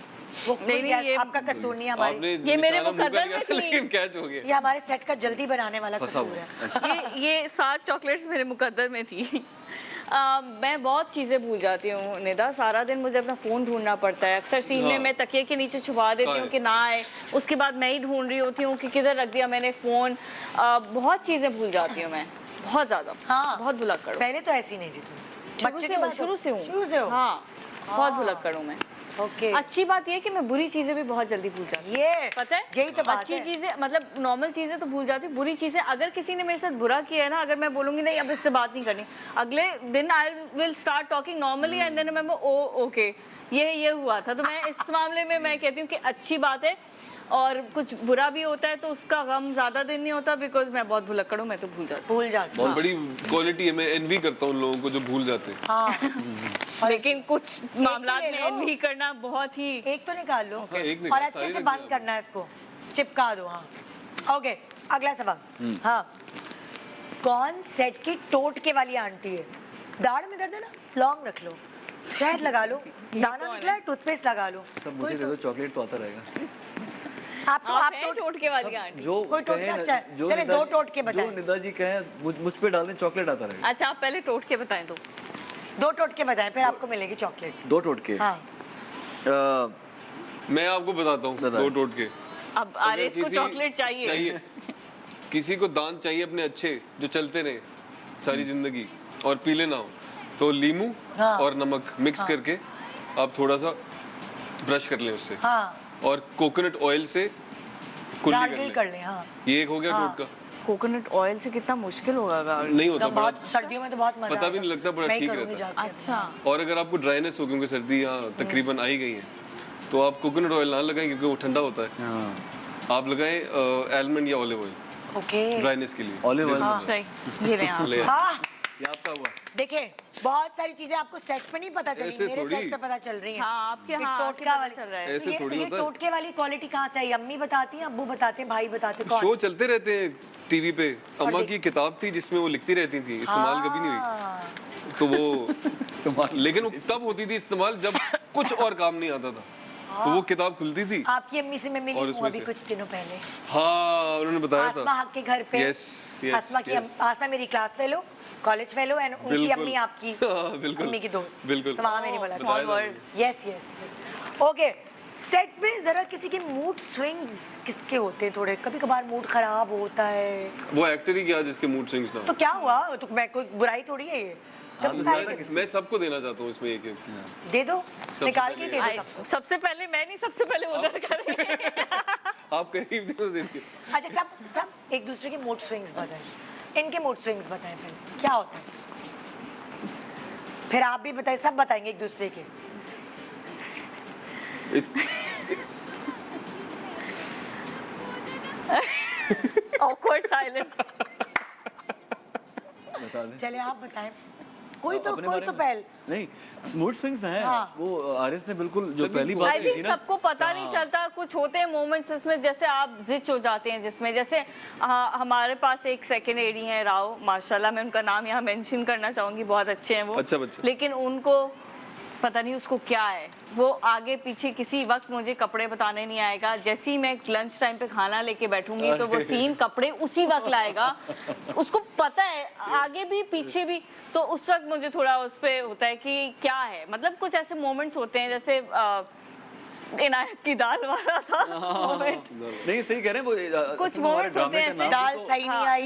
वो खुल नहीं, गया, ये आपका कसूर नहीं है हमारी, आपने ये मेरे निशाना मुंह मुकद्दर कर में लिया, थी। लेकिन कैच हो गया। ये हमारे सेट का जल्दी बनाने वाला फंसा कसूर हुआ है। है। ये 7 चॉकलेट्स मेरे मुकद्दर में थी। मैं बहुत चीज़ें भूल जाती हूँ निदा, सारा दिन मुझे अपना फ़ोन ढूंढना पड़ता है। अक्सर सीन में हाँ। मैं तकिए के नीचे छुपा देती हूँ कि ना आए, उसके बाद मैं ही ढूंढ रही होती हूँ कि किधर रख दिया मैंने फ़ोन। बहुत चीज़ें भूल जाती हूँ मैं, बहुत ज़्यादा। हाँ। बहुत भुलक्कड़ हूँ। पहले तो ऐसी नहीं थी तुम, बच्चे के बाद शुरू से हूँ। शुरू से हो। हाँ बहुत भुलक्कड़ हूँ मैं। ओके अच्छी बात ये है कि मैं बुरी चीज़ें भी बहुत जल्दी भूल जाती हूँ। ये पता है, यही तो बात अच्छी है। चीजें मतलब नॉर्मल चीजें तो भूल जाती हूँ, बुरी चीजें अगर किसी ने मेरे साथ बुरा किया है ना, अगर मैं बोलूंगी नहीं अब इससे बात नहीं करनी, अगले दिन I will start talking normally and then मैं ओ ओके ये हुआ था। तो मैं इस मामले में मैं कहती हूँ कि अच्छी बात है, और कुछ बुरा भी होता है तो उसका गम ज्यादा दिन नहीं होता, बिकॉज मैं बहुत भुलक्कड़ हूँ, मैं तो भूल जाती भूल जाती बहुत बड़ी क्वालिटी है, मैं एनवी करता हूँ उन लोगों को जो भूल जाते हैं। हाँ हूँ। लेकिन कुछ मामला ले में लो। एनवी करना बहुत ही एक तो निकाल लो हाँ, एक निकाल, और अच्छे सारी से रख बंद दो। करना है इसको, चिपका दो। हाँ ओके अगला सवाल। हाँ कौन सेट की टोटके वाली आंटी है? दाढ़ में दर्द है ना, लौंग रख लो, शहद लगा लो, दाना निकला है टूथपेस्ट लगा लो। सब मुझे दे दो, चॉकलेट तो आता रहेगा। आप आप टोट टोटके वाली आंटी। जो कोई टोटका कहें अच्छा है। ना, जो चले निदा दो जी- टोटके बताएं। जो निदा जी कहें मुझ पे डाल दें, चॉकलेट आता रहेगा। अच्छा आप पहले टोटके बताएं तो। 2 टोटके बताएं फिर आपको मिलेगी चॉकलेट। 2 टोटके। हाँ मैं आपको बताता हूँ बताएं। 2 टोटके। अब आरिस को चॉकलेट चाहिए। किसी को दांत चाहिए अपने अच्छे जो चलते रहे सारी जिंदगी और पीले ना हो, तो लीमू हाँ। और नमक मिक्स करके आप थोड़ा सा ब्रश कर लें उससे, हाँ और कोकोनट ऑयल से कुल्ली गार्गल कर कर लें। लें। हाँ ये एक हो गया हाँ। टोटका। कोकोनट ऑयल से कितना मुश्किल होगा गार्गल। नहीं होता, एकदम बड़ा बहुत सर्दियों में तो बहुत मजा पता भी आता। नहीं लगता, बड़ा मैं ही ठीक करूंगी रहता है। जाके। अच्छा और अगर आपको ड्राइनेस हो क्योंकि सर्दी यहाँ तकरीबन आई गई है, तो आप कोकोनट ऑयल ना लगाएं क्योंकि वो ठंडा होता है। हाँ, आप लगाएं आलमंड या ऑलिव ऑयल ओके ड्राइनेस के लिए। Olive oil. सही, ये रहे आप। ले हाँ ये आपका हुआ। देखिए बहुत सारी चीजें आपको सेट पे नहीं पता चली, ऐसे मेरे थोड़ी। सेट पे पता चल रही है। हाँ आपके कि हाँ टोटका आपके वाली पता चल रहा है। ऐसे ये, थोड़ी ये होता है। टोटके वाली क्वालिटी कहाँ से आई? अम्मी बताती हैं, अब्बू बताते हैं, भाई बताते हैं, कौन? शो चलते रहते हैं टीवी पे। अम्मा की किताब थी जिसमें वो लिखती रहती थी, इस्तेमाल कभी नहीं हुई। हाँ। तो वो लेकिन वो तब होती थी इस्तेमाल जब कुछ और काम नहीं आता था, तो वो किताब खुलती थी। आपकी अम्मी से मैं मिली और हूँ उसमें अभी से। कुछ दिनों पहले, हाँ उन्होंने बताया आसमा था। हक के घर पे। Yes, yes, आसमा की yes. आसमा मेरी class fellow, college fellow, and उनकी बिल्कुल। अम्मी आपकी हाँ, बिल्कुल। अम्मी की दोस्त। बिल्कुल। तो वहाँ मेरी मुलाकात। बताया था उन्होंने। Yes yes yes. Okay set पे जरा किसी के मूड स्विंग्स किसके होते हैं थोड़े, कभी कभार मूड खराब होता है, वो एक्टर ही क्या जिसके मूड स्विंग्स ना हो। तो क्या हुआ, तो मैं कोई बुराई थोड़ी है ये, कभी मैं सबको देना चाहता हूँ इसमें एक दे दो, निकाल के दे दो सबको। सबसे पहले मैं नहीं, सबसे पहले उधर करेंगे। आप करीब दे दीजिए। अच्छा सब एक दूसरे के मूड स्विंग्स बताएं, इनके मूड स्विंग्स बताएं, फिर क्या होता है, फिर आप भी बताएं, सब बताएंगे एक दूसरे के। इस Awkward silence. बता दें। चले आप बताएं, कोई तो अपने बारे में? पहल नहीं, मूड स्विंग्स हैं। हाँ। वो आरिस ने बिल्कुल जो पहली बात आई की थी थिंक ना, सबको पता नहीं चलता, कुछ होते हैं मोमेंट्स इसमें, जैसे आप जिच हो जाते हैं, जिसमें जैसे हमारे पास एक सेकंड एडी हैं राव, माशाल्लाह, मैं उनका नाम यहाँ मेंशन करना चाहूंगी, बहुत अच्छे हैं वो। अच्छा बच्चा। लेकिन उनको पता नहीं उसको क्या है, वो आगे पीछे किसी वक्त मुझे कपड़े बताने नहीं आएगा, जैसे ही मैं लंच टाइम पे खाना लेके बैठूंगी तो वो सीन कपड़े उसी वक्त लाएगा, उसको पता है आगे भी पीछे भी, तो उस वक्त मुझे थोड़ा उस पे होता है कि क्या है, मतलब कुछ ऐसे मोमेंट्स होते हैं जैसे इनायत की दाल वाला था मोमेंट। नहीं सही कह रहे हैं वो कुछ असल में हमारे मोमेंट्स होते ड्रामे हैं का ऐसे, नाम दाल भी तो- सही नहीं हाँ, आई,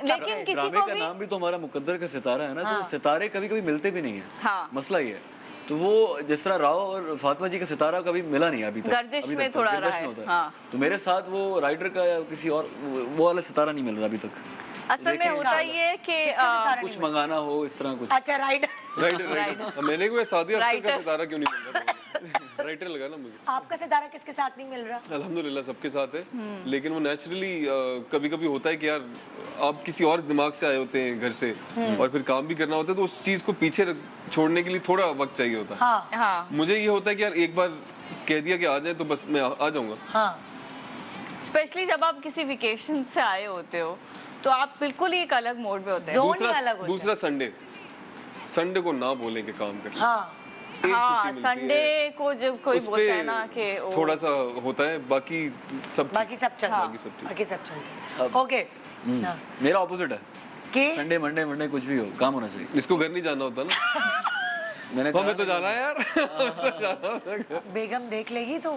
लेकिन किसी ड्रामे को का भी नाम भी तो हमारा मुकद्दर का सितारा है ना, तो सितारे कभी कभी मिलते भी नहीं है। हाँ। मसला ये है, तो वो जिस तरह राव और फातिमा जी का सितारा कभी मिला नहीं अभी तक, गर्दिश अभी में तक थोड़ा गर्दिश रहा में है, होता है। हाँ। तो मेरे साथ वो राइटर का या किसी और वो वाला सितारा नहीं मिल रहा अभी तक। असल में होता ये है कि कुछ मंगाना हो इस तरह कुछ। अच्छा राइट, राइटर मैंने कोई सादी अख्तर का राइटर। सितारा क्यों नहीं मिल रहा, राइटर लगा ना मुझे। आपका सितारा किसके साथ नहीं मिल रहा? अल्हम्दुलिल्लाह सबके साथ है, लेकिन वो नेचुरली कभी कभी होता है कि यार आप किसी और दिमाग से आए होते हैं घर से और फिर काम भी करना होता है, तो उस चीज़ को पीछे छोड़ने के लिए थोड़ा वक्त चाहिए होता है। हाँ हाँ मुझे ये होता है कि यार एक बार कह दिया कि आ जाए तो बस मैं आ जाऊंगा। हाँ, स्पेशली जब आप किसी वेकेशन से आए होते हो तो आप बिल्कुल ही एक अलग मोड में होते हैं। जोन ही अलग होता है। दूसरा संडे को ना बोलें कि काम करें। हाँ एक हाँ, छुट्टी मिलती संडे है, को जब कोई उस पे बोलता है ना कि थोड़ा सा होता है, बाकी सब बाकी सब चल रहा बाकी सब ठीक। बाकी सब चल रहा ओके। हाँ। मेरा ऑपोजिट है कि संडे मंडे कुछ भी हो काम होना चाहिए। इसको घर नहीं जाना होता ना। मैंने हमें तो जाना है यार। बेगम देख लेगी तो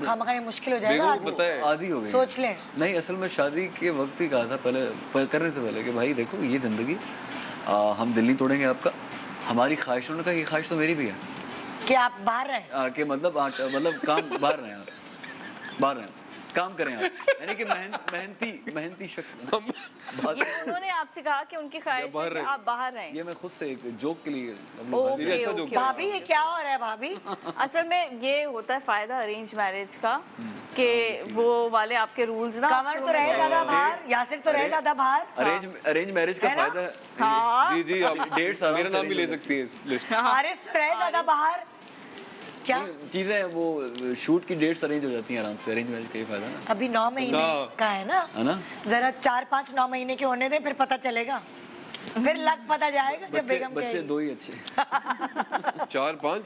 खामखा मुश्किल हो जाएगा, बेगम आज को पता है। आदि हो गई। सोच लें। नहीं असल में शादी के वक्त ही कहा था पहले करने से पहले कि भाई देखो ये जिंदगी हम दिल नहीं तोड़ेंगे आपका, हमारी ख्वाहिशों ने कहा ये ख्वाहिश तो मेरी भी है कि आप बाहर रहें, कि मतलब काम बाहर रहें आप, बाहर रहें काम करें आप, यानी कि मेहनती शख्स। ये उन्होंने आपसे कहा कि उनकी ख्वाहिश है कि आप बाहर रहें। ये मैं खुद से एक जोक के लिए ओके, अच्छा ओके, जोक। भाभी ये क्या हो रहा है भाभी? असल में ये होता है फायदा अरेंज मैरिज का कि वो वाले आपके रूल्स ना कमर तो रहे ज्यादा बाहर, यासिर तो रहे ज्यादा बाहर। अरेंज मैरिज का है ना? फायदा है। हाँ जी जी, आप डेट्स आराम मेरा से नाम भी ले arrange सकती हैं इस लिस्ट। आरिफ तो रहे ज्यादा बाहर। क्या चीजें वो शूट की डेट्स अरेंज हो जाती हैं आराम से, अरेंज मैरिज का ये फायदा ना, अभी 9 महीने का है ना, है ना? जरा 4-5-9 महीने के होने दे, फिर पता चलेगा, फिर लग पता जाएगा जब बेगम बच्चे कहेगी। दो ही अच्छे। 4-5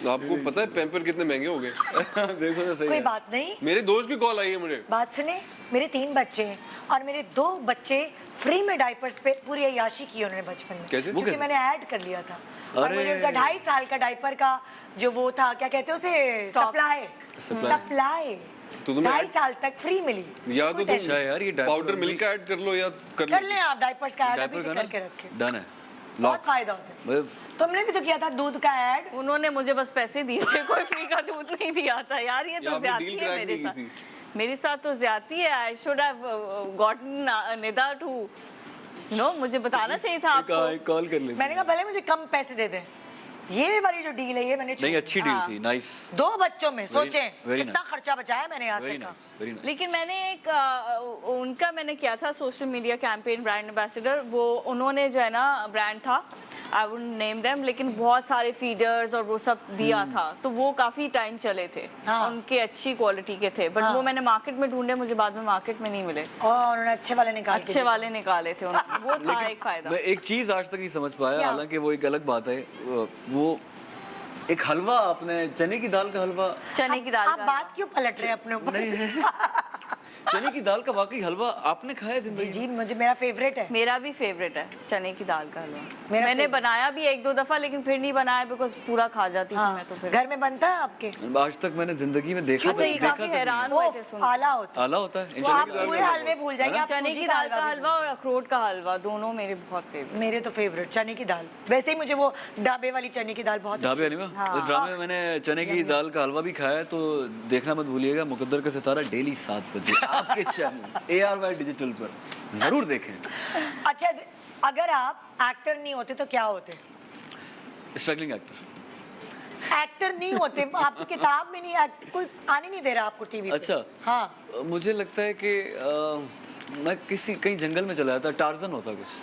आपको पता है पैम्पर कितने महंगे हो गए? देखो तो सही कोई है। बात नहीं, मेरे दोस्त की कॉल आई है मुझे। बात सुने, मेरे 3 बच्चे हैं और मेरे 2 बच्चे फ्री में डायपर्स पे पूरी अय्याशी की उन्होंने बचपन में, कैसे? क्योंकि कैसे? मैंने ऐड कर लिया था और अरे। मुझे उनका 2.5 साल का डायपर का जो वो था, क्या कहते हैं उसे, सप्लाई तो तुम्हें 2.5 साल तक फ्री मिली। या तो कोई तुम अच्छा यार ये पाउडर मिल्क का ऐड कर लो या कर कर लो। लें आप डायपर्स का ऐड, अभी डायपर से का ना करके रखे, डन है। बहुत फायदा होता है। तुमने भी तो किया था दूध का ऐड। उन्होंने मुझे बस पैसे दिए थे, कोई फ्री का दूध नहीं दिया था यार, ये तो आपने ज्यादती डील है क्रैक मेरे नहीं साथ। की थी। मेरे साथ तो ज्यादती है। I should have gotten Nida to know, मुझे बताना चाहिए था आपको। कॉल कर लेते मैंने कहा भले मुझे कम पैसे दे दें, ये वाली जो डील है ये मैंने नहीं अच्छी डील हाँ। थी, नाइस 2 बच्चों में सोचें very कितना nice. खर्चा बचाया मैंने यहाँ वेरी से का। Nice very nice. लेकिन मैंने एक उनका मैंने किया था social media campaign, brand ambassador, वो उन्होंने जो है ना ब्रांड था, आई वुड नेम देम, लेकिन बहुत सारे फीडर्स और वो सब दिया था, तो वो काफी टाइम चले थे। हाँ। उनके अच्छी क्वालिटी के थे, बट हाँ। वो मैंने मार्केट में ढूंढे, मुझे बाद में मार्केट में नहीं मिले। और उन्होंने अच्छे वाले निकाल के अच्छे दिए। वाले निकाले थे उन्होंने, वो था एक फायदा। मैं एक चीज आज तक नहीं समझ पाया, क्या? हालांकि वो एक अलग बात है, वो एक हलवा आपने चने की दाल का हलवा चने की दाल आप का बात क्यों पलट रहे हैं अपने ऊपर? चने की दाल का वाकई हलवा आपने खाया है जी जिंदगी में? जी, मुझे मेरा फेवरेट है। मेरा भी फेवरेट है चने की दाल का हलवा। मेरा मैंने favorite। बनाया भी 1-2 दफा, लेकिन फिर नहीं बनाया बिकॉज पूरा खा जाती थी हाँ, मैं तो फिर। घर में बनता है आपके? आज तक मैंने जिंदगी में देखा अच्छा, ये देखा काफी तक नहीं है। हैरान वो हुए थे सुन। आला होता है। आला होता है वो आप इंशाल्लाह। पूरे हलवे भूल जाएंगे, आप चने सूजी की का दाल का भी हलवा और अखरोट का हलवा दोनों मेरे बहुत फेवरेट। मेरे तो फेवरेट चने की दाल। वैसे ही मुझे वो ढाबे वाली चने की दाल बहुत ढाबे अच्छी वाली में हाँ। उस ड्रामे में मैंने चने की दाल का हलवा भी खाया है, तो देखना मत भूलिएगा मुकद्दर का सितारा डेली 7 बजे आपके चैनल ARY डिजिटल पर जरूर देखें। अच्छा, अगर आप एक्टर नहीं होते तो क्या होते? Struggling actor. एक्टर नहीं होते, आपकी किताब में नहीं, कोई आने नहीं दे रहा आपको टीवी पे। अच्छा। हाँ, मुझे लगता है कि मैं कहीं जंगल में चला जाता, टार्जन होता कुछ,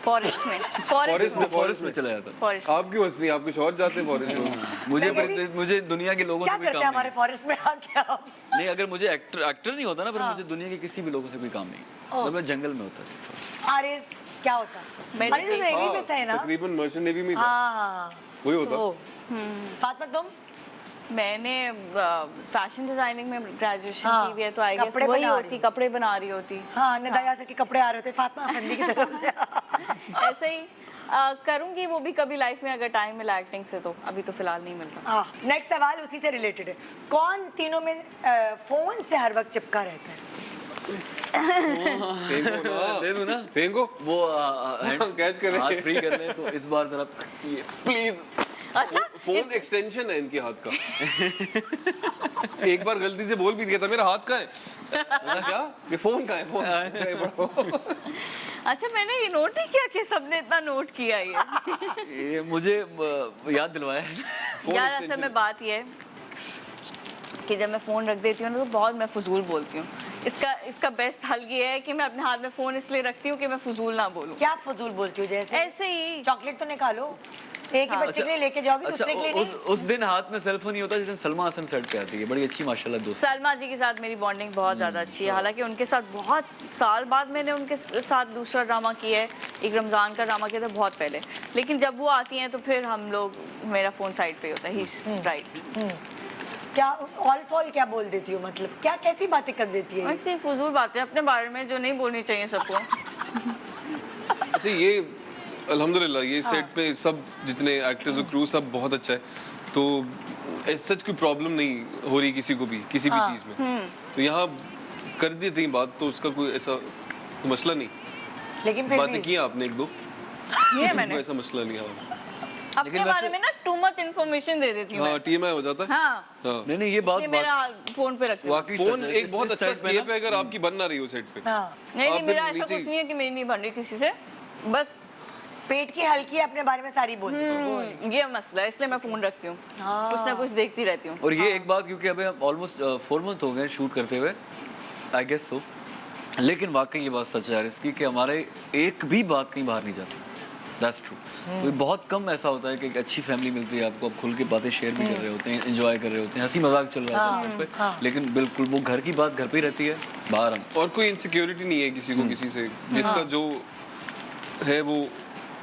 फॉरेस्ट में फॉरेस्ट में चला जाता। फॉरेस्ट। आप क्यों हंस रही हैं? आपके शौहर जाते हैं फॉरेस्ट में? मुझे दुनिया के लोगों क्या से कोई करते हैं काम हमारे नहीं। फॉरेस्ट में आके आप? नहीं, अगर मुझे एक्टर नहीं होता ना, फिर मुझे दुनिया के किसी भी लोगों से कोई काम नहीं, तो मैं जंगल में होता। आरएस क्या होता? Medical। अरे तो नेवी में थे ना? तकरीबन मर्चेंट नेवी में ही था। हाँ, वही होता। तो फातिमा तुम? मैंने फैशन डिजाइनिंग में ग्रेजुएशन हाँ, की हुई है, तो आई गेस कपड़े वही बना रही होती, हो। कपड़े बना रही होती। हाँ, नदाया से के कपड़े आ रहे थे फातिमा अफंदी की तरफ से। ऐसे ही करूंगी वो भी कभी लाइफ में, अगर टाइम मिला एक्टिंग से, तो अभी तो फिलहाल नहीं मिलता। नेक्स्ट सवाल उसी से रिलेटेड है। कौन तीनों में फोन से हर वक्त चिपका रहता है? फेंको ना। दे दूं ना? फेंको। वो कैच करें। हाथ फ्री कर ले, तो इस बार जरा प्लीज। अच्छा, फोन एक्सटेंशन है इनके हाथ का। एक बार गलती से बोल भी दिया था, मेरा हाथ कहाँ है? क्या? ये फोन कहाँ है? फोन। अच्छा, मैंने ये नोट नहीं किया कि सबने इतना नोट किया ये मुझे याद दिलवाया। यार असल में बात ये है कि जब मैं फ़ोन रख देती हूँ ना, तो बहुत मैं फजूल बोलती हूँ। इसका बेस्ट हल ये है कि मैं अपने हाथ में फ़ोन इसलिए रखती हूँ कि मैं फजूल ना बोलूँ। क्या फजूल बोलती हो? जैसे ऐसे ही चॉकलेट तो निकालो, एक ही बच्चे के लिए लेके जाओगे, अच्छा, दूसरे के लिए नहीं। उस दिन हाथ में सेल फोन नहीं होता जिस दिन सलमा हसन सेट पे आती है, बड़ी अच्छी माशाल्लाह दोस्त। सलमा जी के साथ मेरी बॉन्डिंग बहुत ज़्यादा अच्छी है। हालांकि उनके साथ बहुत साल बाद मैंने उनके साथ दूसरा ड्रामा किया है, एक रमज़ान का ड्रामा किया था बहुत पहले, लेकिन जब वो आती हैं तो फिर हम लोग, मेरा फ़ोन साइड पे होता है, ही राइट। क्या ऑल फॉल क्या बोल देती हो? मतलब क्या कैसी बातें कर देती है? अच्छी फजूल बातें अपने बारे में जो नहीं बोलनी चाहिए सबको। अच्छा, ये अल्हम्दुलिल्लाह ये सेट पे सब जितने एक्टर्स और क्रू सब बहुत अच्छा है, तो सच कोई प्रॉब्लम नहीं हो रही किसी को भी किसी भी चीज़ में। तो यहाँ कर देते हैं बात, तो उसका कोई ऐसा कोई मसला नहीं। लेकिन फिर बातें भी की आपने एक दो, ये मैंने कोई ऐसा मसला नहीं है। अपने बारे में ना टू मच इन्फॉर्मेशन दे देती हूँ हाँ, मैं। TMI हो जाता है। हाँ, हाँ। नहीं ये बात ये मेरा फोन पे रखती हूँ। वाकई फोन सच है। एक बहुत इस अच्छा सेट पे स्केप ना- है अगर आपकी बन ना रही हो सेट पे। हाँ, नहीं आप मेरा फिर ऐसा नीचे- कुछ नहीं है कि मेरी नहीं बन रही किसी से, बस पेट की हल्की अपने बारे में सारी बोलती हो। ये मसला है, इसलिए मैं फोन रखती हूँ, कुछ ना कुछ देखती रहती हूँ। और ये एक बात, क्योंकि अभी हम ऑलमोस्ट 4 मंथ हो गए शूट करते हुए, आई गेस सो, लेकिन वाकई ये बात सच है इसकी कि हमारे एक भी बात कहीं बाहर नहीं जाती। That's true. तो बहुत कम ऐसा होता है कि एक अच्छी फैमिली मिलती है आपको, आप खुल के बातें शेयर भी कर रहे होते हैं, एंजॉय कर रहे होते हैं, हंसी मजाक चल रहा होता है सब पे, लेकिन बिल्कुल वो घर की बात घर पे ही रहती है, बाहर हम। और कोई इनसिक्योरिटी नहीं है किसी को किसी से, जिसका जो है वो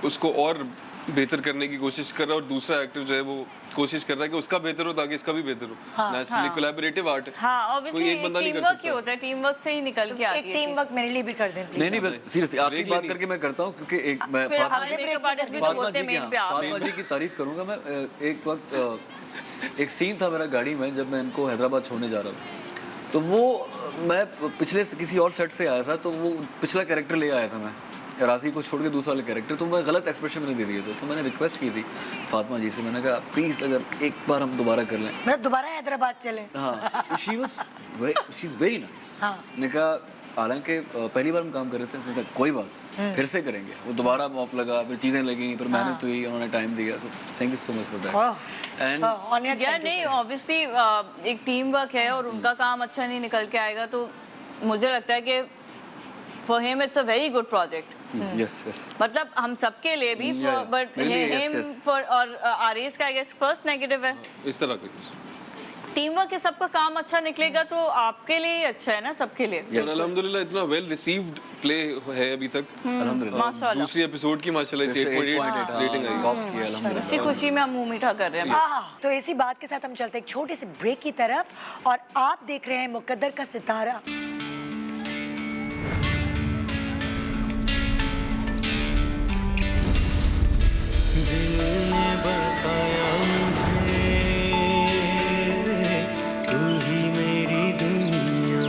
उसको और बेहतर करने की कोशिश कर रहा है, और दूसरा एक्टर जो है वो कोशिश कर रहा है कि उसका बेहतर हो ताकि इसका भी बेहतर हो। नेचुरली कोलैबोरेटिव आर्ट है। हाँ, कोई ऑब्वियसली एक बंदा नहीं कर टीम वर्क ही सकता। होता है, टीम वर्क से ही निकल के आती एक है टीम चीज़। वर्क मेरे लिए भी कर देती। नहीं सीरियसली आखिरी ब्रेक बात लेनी। करके मैं करता हूँ, क्योंकि एक मैं फिर फातिमा हमारे मेकअप आर्टिस्ट भी तो फातिमा बोलते जी हैं की मेन पे आप। फातिमा जी की तारीफ करूंगा मैं। एक वक्त एक सीन था मेरा गाड़ी में, जब मैं इनको हैदराबाद छोड़ने जा रहा था, तो वो मैं पिछले किसी और सेट से आया था, तो वो पिछला कैरेक्टर ले आया था मैं, राजी को छोड़ के दूसरा वाला कैरेक्टर, तो मैं गलत एक्सप्रेशन मैंने दे दिए थे, तो मैंने रिक्वेस्ट की थी फातिमा जी से, मैंने कहा प्लीज़ अगर एक बार हम दोबारा कर लें। मतलब दोबारा हैदराबाद चले। हाँ, तो शी इज़ वेरी नाइस। हाँ। मैंने कहा हालांकि पहली बार हम काम कर रहे थे, मैंने कहा कोई बात फिर से करेंगे। वो दोबारा मौका लगा, फिर चीज़ें लगी, फिर मेहनत हुई, उन्होंने टाइम दिया, so thank you so much for that. And यार नहीं, ऑब्वियसली एक टीम वर्क है और उनका काम अच्छा नहीं निकल के आएगा, तो मुझे लगता है कि for him it's a very good project. Yes yes, मतलब हम सबके लिए भी, Yeah, बट मेरे लिए yes, हिम yes. फॉर, और आरएस का आई गेस फर्स्ट नेगेटिव है इस तरह का टीम वर्क है, सबका काम अच्छा निकलेगा तो आपके लिए ही अच्छा है ना, सबके लिए। Yes. अल्हम्दुलिल्लाह इतना वेल रिसीव्ड प्ले है अभी तक। अल्हम्दुलिल्लाह। माशाल्लाह, दूसरी एपिसोड की माशाल्लाह 8.8 रेटिंग आई। टॉप किया अल्हम्दुलिल्लाह। इसी खुशी में हम मुंह मीठा कर रहे हैं। हाँ, तो इसी बात के साथ हम चलते हैं एक छोटे से ब्रेक की तरफ, और आप देख रहे हैं मुकद्दर का सितारा। दिल ने बताया मुझे तू ही मेरी दुनिया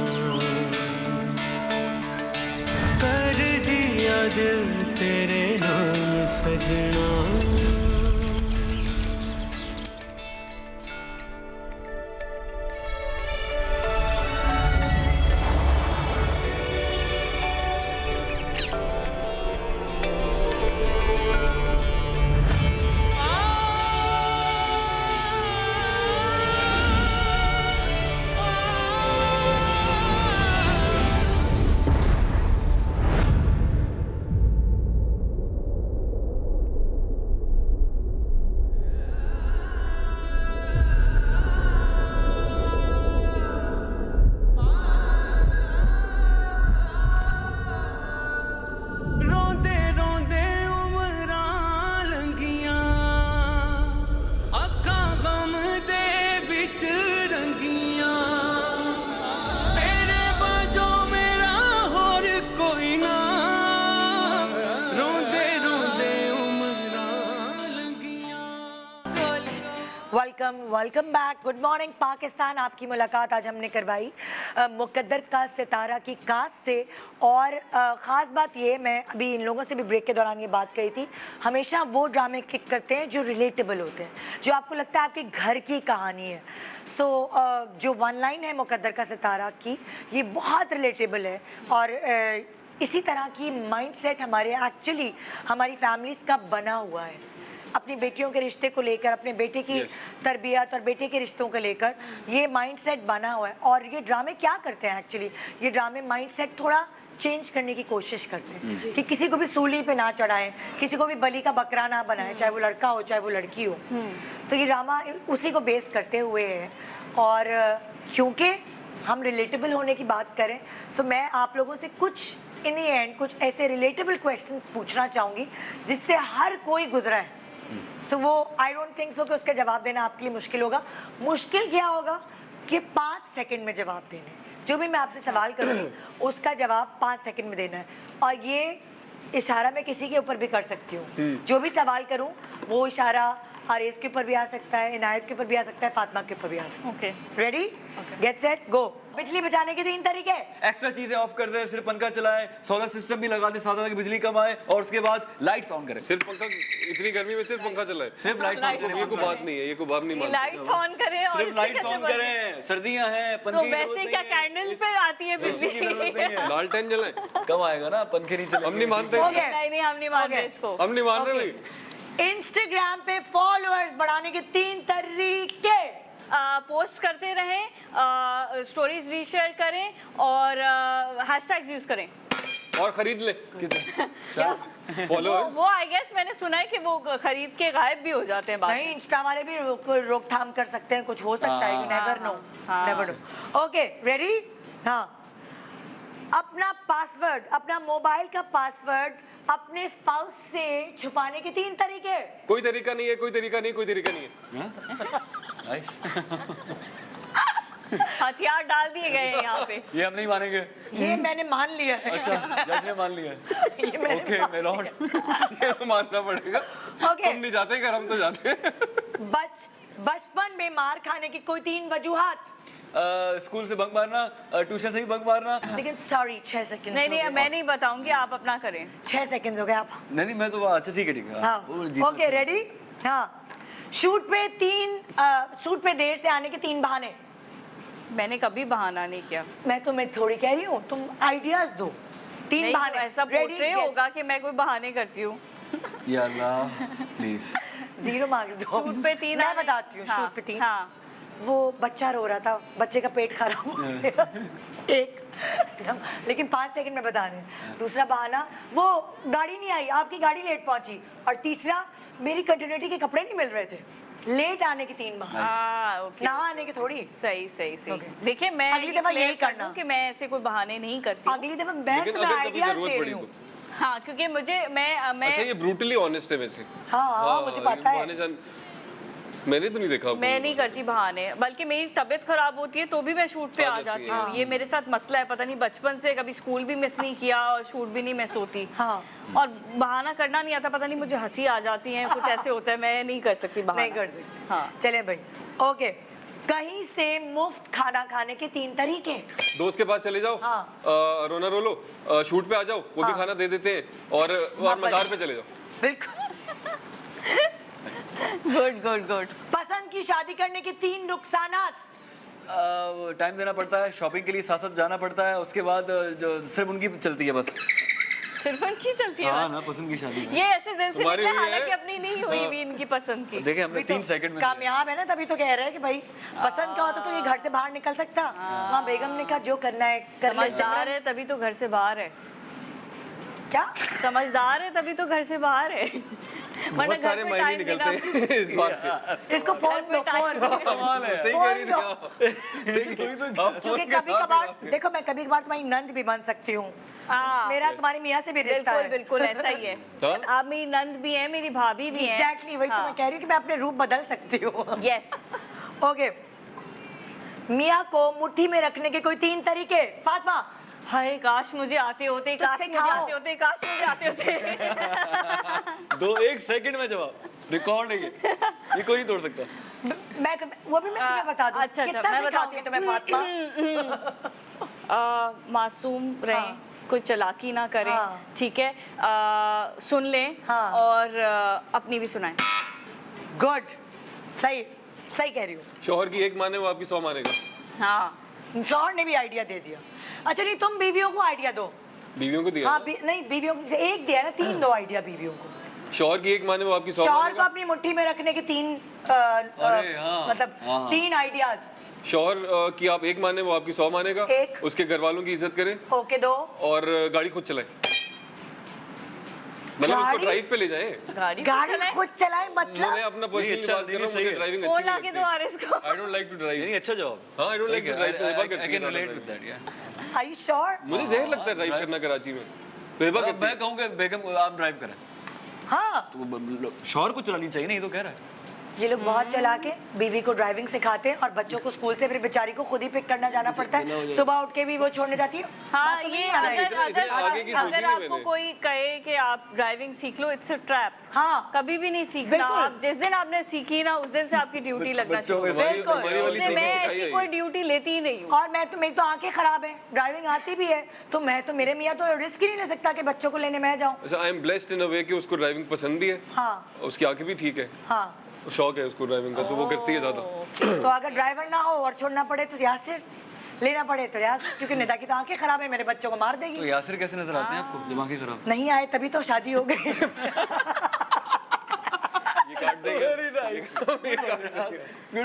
कर दिया दिल तेरे नाम सजना रोंदे रोंदे उमरां लंघियां अखां गम दे विच रंगियां तेरे बाजो मेरा होर कोई ना रोंदे रोंदे उमरां लंघियां welcome welcome back. Good morning Pakistan. आपकी मुलाकात आज हमने करवाई मुकद्दर का सितारा की कास्ट से और ख़ास बात ये, मैं अभी इन लोगों से भी ब्रेक के दौरान ये बात कही थी, हमेशा वो ड्रामे क्लिक करते हैं जो रिलेटेबल होते हैं, जो आपको लगता है आपके घर की कहानी है। सो जो वन लाइन है मुकद्दर का सितारा की, ये बहुत रिलेटेबल है और इसी तरह की माइंडसेट हमारे एक्चुअली हमारी फैमिलीज़ का बना हुआ है। अपनी बेटियों के रिश्ते को लेकर, अपने बेटे की तरबियत और बेटे के रिश्तों को लेकर ये माइंडसेट बना हुआ है। और ये ड्रामे क्या करते हैं एक्चुअली, ये ड्रामे माइंडसेट थोड़ा चेंज करने की कोशिश करते हैं कि किसी को भी सूली पे ना चढ़ाएं, किसी को भी बलि का बकरा ना बनाएं, चाहे वो लड़का हो चाहे वो लड़की हो। सो ये ड्रामा उसी को बेस करते हुए है। और क्योंकि हम रिलेटेबल होने की बात करें, सो मैं आप लोगों से कुछ इन दी एंड कुछ ऐसे रिलेटेबल क्वेश्चंस पूछना चाहूँगी जिससे हर कोई गुजरा है। सो वो आई डोंट थिंक सो कि उसका जवाब देना आपके लिए मुश्किल होगा। मुश्किल क्या होगा कि 5 सेकंड में जवाब देने, जो भी मैं आपसे सवाल करूँगी उसका जवाब 5 सेकंड में देना है। और ये इशारा मैं किसी के ऊपर भी कर सकती हूँ, जो भी सवाल करूँ वो इशारा आरेज के ऊपर भी आ सकता है, इनायत के ऊपर भी आ सकता है, फातिमा के ऊपर भी आ सकता है। ओके, रेडी, गेट सेट, गो। बिजली बचाने के 3 तरीके। एक्स्ट्रा चीजें ऑफ कर दे, सिर्फ पंखा चलाए, सोलर सिस्टम भी लगा दे साथ साथ, बिजली कम आए, और उसके बाद लाइट्स ऑन करें। सिर्फ पंखा, इतनी गर्मी में सिर्फ पंखा चलाए, सिर्फ लाइट्स ऑन करें। ये कोई बात नहीं है, ये कोई बात नहीं मानते। लाइट्स ऑन करें और सिर्फ लाइट्स ऑन करें, सर्दियां हैं, तो पंखे वैसे क्या कैंडल पे आती है बिजली? लालटेन जलाए, कम आएगा ना, पंखे नहीं चलेंगे। हम नहीं मानते, नहीं हम नहीं मान रहे इसको, हम नहीं मान रहे भाई। इंस्टाग्राम पे फॉलोअर्स बढ़ाने के 3 तरीके। पोस्ट करते रहें, स्टोरीज रीशेयर करें और हैशटैग्स यूज करें और खरीद ले फॉलोअर्स। वो आई गेस मैंने सुना है कि वो खरीद के गायब भी हो जाते हैं बाद में। नहीं, इंस्टा वाले भी रोकथाम कर सकते हैं, कुछ हो सकता है, you never know, never know. Okay, ready? हाँ, अपना पासवर्ड, अपना मोबाइल का पासवर्ड अपने स्पाउस से छुपाने के 3 तरीके। कोई तरीका नहीं है, कोई तरीका नहीं, कोई तरीका नहीं है। नाइस। हथियार डाल दिए गए हैं यहाँ पे। ये हम नहीं मानेंगे। ये मैंने मान लिया है। अच्छा, जज ने मान लिया है। ये मैंने ओके माय लॉर्ड, ये तो मानना पड़ेगा। ओके, तुम नहीं जाते घर, हम तो जाते हैं। बचपन में मार खाने की कोई 3 वजूहात। स्कूल से बंक मारना, ट्यूशन से भी बंक मारना। लेकिन सॉरी, 6 सेकंड। नहीं मैं नहीं बताऊंगी, आप अपना करें। 6 सेकंड हो गए आप। नहीं मैं तो अच्छा ठीक है ठीक है। हाँ, ओके, रेडी? हाँ, शूट पे देर से आने के 3 बहाने। मैंने कभी बहाना नहीं किया। मैं तुम्हें थोड़ी कह रही हूँ, तुम आइडियाज दो। 3 बहाने। ऐसा पोर्ट्रे होगा कि मैं कोई बहाने करती हूँ। या अल्लाह प्लीज। 0 मार्क्स दो। शूट पे 3 मैं बताती हूँ। शूट पे 3। हाँ, वो बच्चा रो रहा था, बच्चे का पेट खराब हो गया। एक, लेकिन 5 सेकंड में बता रहे हैं। दूसरा बहाना, वो गाड़ी नहीं आई, आपकी गाड़ी लेट पहुंची। और तीसरा, मेरी कंटिन्यूटी के कपड़े नहीं मिल रहे थे। लेट आने की 3 बहाने, ना आने के थोड़ी। सही देखिए, मैं अगली दफा यही करना कि मैं ऐसे कोई बहाने नहीं करती। अगली दफा मैं तुम्हें आइडियाज दे रही हूँ। हाँ, क्योंकि मुझे मैं अच्छा, ये ब्रूटली ऑनेस्ट है वैसे। हाँ, मुझे पता है। मैंने तो नहीं देखा आपको। मैं नहीं करती बहाने, बल्कि मेरी तबीयत खराब होती है तो भी मैं शूट पे आ जाती हूँ। ये मेरे साथ मसला है, पता नहीं बचपन से कभी स्कूल भी मिस नहीं किया और शूट भी नहीं मिस होती। हाँ। और बहाना करना नहीं आता, पता नहीं मुझे हंसी आ जाती है, कुछ ऐसे होता है, मैं नहीं कर सकती बहाना। नहीं कर सकती। हाँ। चले भाई, ओके। कहीं से मुफ्त खाना खाने के 3 तरीके। दोस्त के पास चले जाओ, हाँ। रोना रोलो, शूट पे आ जाओ, वो भी खाना दे देते हैं, और मज़ार पे चले जाओ। बिल्कुल। Good good good. पसंद की शादी करने के 3 नुकसानात। टाइम देना पड़ता है, शॉपिंग के लिए साथ साथ जाना पड़ता है, उसके बाद जो सिर्फ उनकी चलती है बस। सिर्फ उनकी चलती है? हाँ ना, पसंद की शादी ये ऐसे दिल से तुम्हारी निकला, हुई है? हालांकि अपनी नहीं हुई भी इनकी पसंद की। देखिए हमने 3 सेकंड में कामयाब है ना, तभी तो कह रहे हैं कि भाई पसंद का होता तो ये घर से बाहर निकल सकता। वहाँ बेगम ने कहा जो करना है कर ले। समझदार है तभी तो घर से बाहर है। क्या? समझदार है तभी तो घर से बाहर है। बहुत सारे मायने निकलते हैं इस बात पे। इसको फोन दो, फोन। सही कह रही थी आप। सही कह रही थी आप। क्योंकि कभी कभार देखो, मैं कभी कभार तुम्हारी नंद भी बन सकती हूँ। मेरा तुम्हारी मियाँ से भी रिश्ता बिल्कुल है। बिल्कुल ऐसा ही है। आप मेरी नंद भी है, मेरी भाभी भी है। एग्जैक्टली वही तो मैं कह रही हूँ कि मैं अपने रूप बदल सकती हूँ। यस। ओके, मियाँ को मुट्ठी में रखने के कोई 3 तरीके। फातिमा। हाय काश मुझे आते होते, काश मुझे आते होते, काश मुझे आते होते। 1 सेकंड में जवाब, रिकॉर्ड है ये कोई नहीं तोड़ सकता। मैं वो भी मैं तुम्हें बता दूं। अच्छा, कितना मैं सिखाऊंगी तुम्हें फातिमा? मासूम रहें, कोई चालाकी ना करें, हाँ। ठीक है, सुन लें, हाँ। और अपनी भी सुनाएं। गुड, सही सही कह रही हो। शौहर की एक माने वो आपकी 100 मानेगा। हाँ। शौहर ने भी आइडिया दे दिया। अच्छा नहीं, तुम बीवियों को आइडिया दो। बीवियों को दिया हाँ नहीं, बीवियों को एक दिया ना, 3 दो आइडिया बीवियों को। शौहर की एक माने वो आपकी 100 शौहर को मानेगा। अपनी मुट्ठी में रखने के 3 अरे हाँ, मतलब हाँ। 3 आइडियाज। शौहर की आप एक माने वो आपकी 100 मानेगा। एक। उसके घर वालों की इज्जत करें, ओके 2। और गाड़ी खुद चलाए, मतलब उसको गाड़ी? ड्राइव पे ले जाए। गाड़ी खुद चलाए मतलब? मैं अपना पर्सनली अच्छा, बात कर रहा हूँ, सही मुझे है। ड्राइविंग फोन अच्छी ला नहीं के लगती। दो आरिस को। I don't like to drive। नहीं, अच्छा जवाब। हाँ, I don't like to drive। तो हिबा करती I है can relate ज़्यादा with that, yeah। Are you sure? मुझे जहर लगता है ड्राइव करना कराची में। तो हिबा करती मैं है। कहूँगा बेगम आप ड्राइव करें, हाँ, तो शौहर को चलानी चाहिए, नहीं तो कह रहा है। ये लोग बहुत चला के बीवी को ड्राइविंग सिखाते हैं और बच्चों को स्कूल से फिर बेचारी को खुद ही पिक करना जाना पड़ता है। सुबह उठ के भी वो छोड़ने जाती है। हाँ, बात तो ये नहीं आ रही। अगर इतने आगे की सोची अगर नहीं आपको मैंने। कोई कहे कि आप ड्राइविंग सीख लो, इट्स अ ट्रैप। हाँ, कभी भी नहीं सीखना। बिल्कुल। आप जिस दिन आपने सीखी ना, उस दिन से आपकी ड्यूटी लगना बच्चों शुरू को हो। बिल्कुल। हमारी वाली इसलिए मैं सिखाई ऐसी है कोई ये। ड्यूटी लेती ही नहीं हूँ। और मेरी तो आंखें खराब है, ड्राइविंग आती भी है, तो मेरे मियाँ तो रिस्क ही नहीं ले सकता कि बच्चों को लेने मैं जाऊँ। अच्छा, आई एम ब्लेस्ड इन अ वे कि उसको ड्राइविंग पसंद भी है, हाँ उसकी आंखें भी ठीक है, हाँ। शौक है उसको ड्राइविंग का, तो वो करती है ज्यादा। तो अगर ड्राइवर ना हो और छोड़ना पड़े तो यासिर, लेना पड़े तो यासिर, क्योंकि निदा की तो आंखें खराब है, मेरे बच्चों को मार तो देगी। यासिर कैसे नजर आते हैं आपको जब आंखें खराब? नहीं आए तभी तो शादी हो गई। ये काट देगा।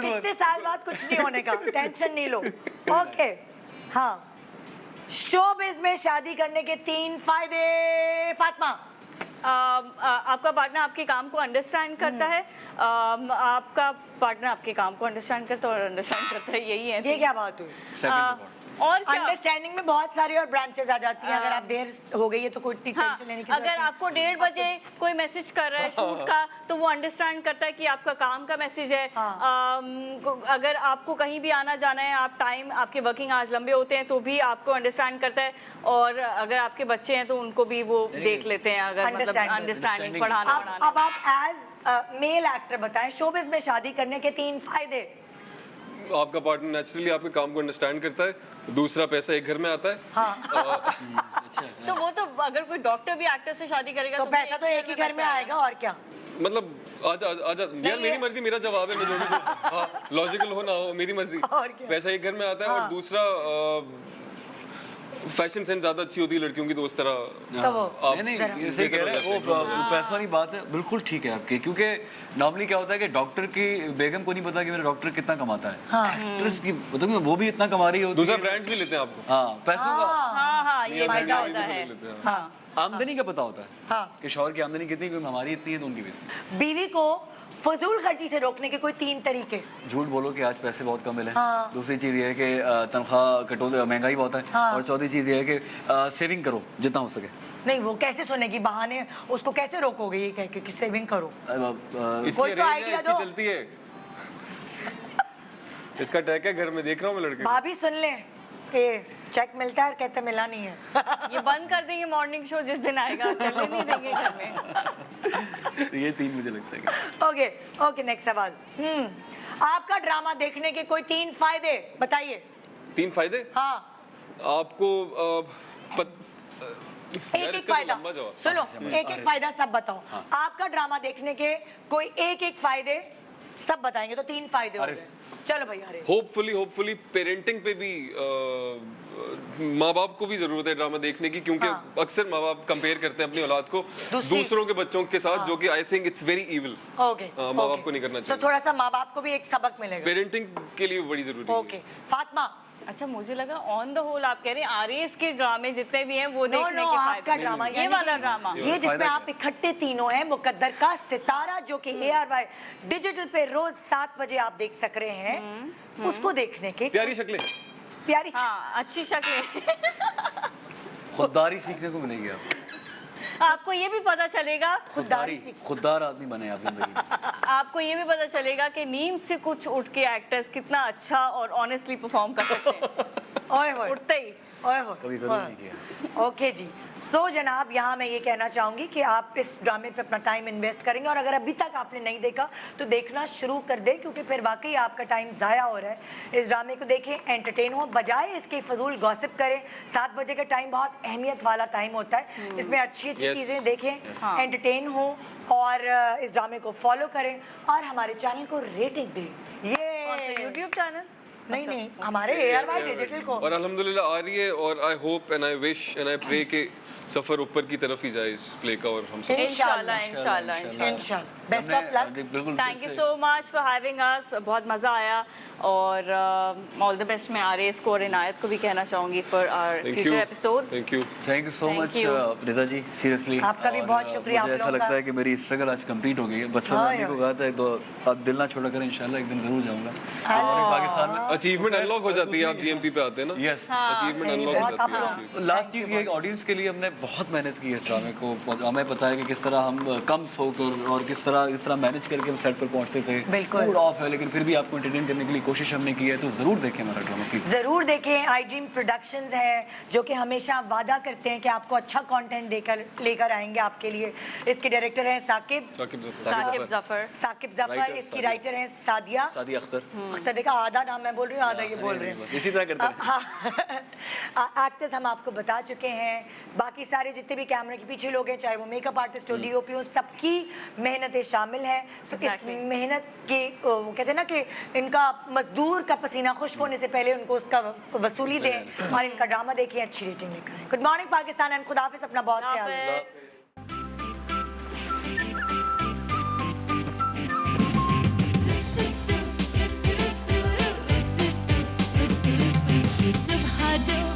इतने साल बाद कुछ नहीं होने का, टेंशन नहीं लो। ओके, हाँ, शोबिज़ में शादी करने के 3 फायदे। फातिमा। आपका पार्टनर आपके काम को अंडरस्टैंड करता है, आपका पार्टनर आपके काम को अंडरस्टैंड करता है और अंडरस्टैंड करता है, यही है। ये क्या बात हुई? और क्या? अंडरस्टैंडिंग में बहुत सारी और ब्रांचेस आ जाती हैं। अगर आप देर हो गई है तो कोई टेंशन हाँ, लेने की अगर जरूरत आपको 1:30 बजे कोई मैसेज कर रहा है शूट का, तो वो अंडरस्टैंड करता है कि आपका काम का मैसेज है। अगर आपको कहीं भी आना जाना है, आप टाइम, आपके वर्किंग आवर्स लंबे होते हैं, तो भी आपको अंडरस्टैंड करता है। और अगर आपके बच्चे हैं तो उनको भी वो देख लेते हैं, अगर मतलब अंडरस्टैंडिंग पढ़ाना नहीं। अब आप एज मेल एक्टर बताएं, शोबिज़ में शादी करने के 3 फायदे। आपका पार्टनर नेचुरली आपके काम को अंडरस्टैंड करता है, दूसरा पैसा एक घर में आता है। तो वो तो अगर कोई डॉक्टर भी एक्टर से शादी करेगा तो पैसा तो एक ही घर में आएगा, और क्या। मतलब आजा यार, मेरी मर्जी, मेरा जवाब है, मैं जो भी लॉजिकल हो ना हो, मेरी मर्जी। और क्या। पैसा एक घर में आता है, और दूसरा फैशन सेंस ज्यादा अच्छी होती है लड़कियों की, तो उस तरह तो वो आप नहीं ये सही कह रहे हैं वो पैसा वाली बात है, बिल्कुल ठीक है आपकी। क्योंकि नॉर्मली क्या होता है कि डॉक्टर की बेगम को नहीं पता कि मेरा डॉक्टर कितना कमाता है, एक्ट्रेस की मतलब वो भी इतना कमा रही होती है। दूसरा ब्रांड्स भी लेते हैं आपको। हाँ, पैसों का हाँ, ये फायदा होता है। आमदनी का पता होता है हाँ। कि शौहर की आमदनी कितनी, क्योंकि हमारी इतनी है तो उनकी भी इतनी। बीवी को फजूल खर्ची से रोकने के कोई 3 तरीके। झूठ बोलो कि आज पैसे बहुत कम मिले। हाँ। दूसरी चीज़ ये है कि तनख्वाह कटो, महंगाई बहुत है। हाँ। और चौथी चीज़ ये है कि सेविंग करो जितना हो सके। नहीं, वो कैसे सुनेगी बहाने, उसको कैसे रोकोगे ये कह के कि सेविंग करो? इसकी कोई तो रेंज है, आइडिया इसकी दो। चलती है। इसका टैग है घर में, देख रहा हूँ मैं लड़के को। भाभी सुन ले कि चेक मिलता है और कहते मिला नहीं है। ये बंद कर देंगे मॉर्निंग शो जिस दिन आएगा, चलने नहीं देंगे घर में। तो ये 3 मुझे लगता है कि ओके ओके, नेक्स्ट सवाल। आपका ड्रामा देखने के कोई 3 फायदे बताइए। 3 फायदे? हाँ, आपको एक एक फायदा सुनो, एक एक फायदा सब बताओ। आपका ड्रामा देखने के कोई एक एक फायदे सब बताएंगे तो 3 फायदे हो गए। चलो भैया, अरे होपफुली पेरेंटिंग पे भी माँ बाप को भी जरूरत है ड्रामा देखने की, क्योंकि अक्सर माँ बाप कंपेयर करते हैं अपनी औलाद को दूसरों के बच्चों के साथ, जो कि आई think it's very evil. Okay, माँ बाप को नहीं करना तो चाहिए। थोड़ा सा माँ बाप को भी एक सबक मिलेगा, पेरेंटिंग के लिए बड़ी जरूरी है। ओके फातिमा। अच्छा, मुझे लगा ऑन द होल आप कह रहे हैं आरएस के ड्रामे जितने भी हैं वो देखने के आपका ड्रामा ये वाला ड्रामा, ये जिसमें आप इकट्ठे तीनों हैं, मुकद्दर का सितारा, जो कि ARY डिजिटल पे रोज 7 बजे आप देख सक रहे हैं, उसको देखने के प्यारी शक्लें, प्यारी हाँ अच्छी शक्ल। खुददारी सीखने को मिलेगी आपको ये भी पता चलेगा, खुददार आदमी बने आप जिंदगी में। आपको ये भी पता चलेगा कि नींद से कुछ उठ के एक्टर्स कितना अच्छा और ऑनेस्टली परफॉर्म कर सकते हैं। ओए होए, उठते ही कभी जरूर नहीं किया। ओके जी। सो जनाब, यहाँ मैं ये कहना चाहूँगी कि आप इस ड्रामे पे अपना टाइम इन्वेस्ट करेंगे, और अगर अभी तक आपने नहीं देखा तो देखना शुरू कर दें, क्योंकि फिर वाकई आपका टाइम ज़ाया हो रहा है। इस ड्रामे को देखें, एंटरटेन हो, बजाय इसके फजूल गॉसिप करें। 7 बजे का टाइम बहुत अहमियत वाला टाइम होता है, इसमें अच्छी चीज़ें देखें, एंटरटेन हो, और इस ड्रामे को फॉलो करें और हमारे चैनल को रेटिंग दें। ये यूट्यूब चैनल नहीं, हमारे ARY डिजिटल को। और अल्हम्दुलिल्लाह आ रही है, और I hope and I wish and I pray के सफर ऊपर की तरफ ही जाए इस प्ले का, और हम सब इंशाल्लाह। Best of luck. Thank you so much for having us, बहुत मज़ा आया, और ऑल द बेस्ट मैं आरएस को और इनायत को भी कहना चाहूँगी for our future episodes. Thank you so much Rida ji, seriously आपका भी बहुत शुक्रिया। मुझे ऐसा लगता है कि मेरी स्ट्रगल आज कंप्लीट हो गई है। बचपन में मम्मी को कहा था तो अब दिल ना छोड़ा करें, इंशाल्लाह एक दिन जरूर जाऊंगा। पाकिस्तान में अचीवमेंट अनलॉक हो जाती है, आप GMP पे आते हैं ना। यस, अचीवमेंट अनलॉक हो जाती है। लास्ट चीज़ ये, ऑडियंस के लिए हमने बहुत मेहनत की है इस ड्रामे को। हमें पता है कि किस तरह हम कम सोकर और किस तरह मैनेज करके हम सेट पर पहुंचते थे। मूड ऑफ है, लेकिन फिर भी आपको एंटरटेन करने के लिए कोशिश हमने की है, तो जरूर देखें हमारा ड्रामा प्लीज। जरूर देखें। आई ड्रीम प्रोडक्शंस है जो कि हमेशा वादा करते हैं कि आपको अच्छा कंटेंट लेकर आएंगे आपके लिए। इसके डायरेक्टर हैं साकिब जफर, इसकी राइटर हैं सादिया अख्तर। देखा, आधा नाम मैं बोल रही हूँ, आधा ये बोल रहे हैं, इसी तरह करते हैं। हाँ, एक्टर्स हम आपको बता चुके हैं। बाकी सारे जितने भी कैमरे के पीछे लोग हैं, चाहे वो मेकअप आर्टिस्ट हो, DOP हो, सबकी मेहनतें शामिल हैं। इस मेहनत की कहते हैं ना कि इनका मजदूर का पसीना खुश्क होने से पहले उनको उसका वसूली दें, और इनका ड्रामा देखिए, अच्छी रेटिंग लेकर आएं। गुड मॉर्निंग पाकिस्तान एंड खुदा हाफिज़। अपना बहुत ख्याल रखें। सुबह जो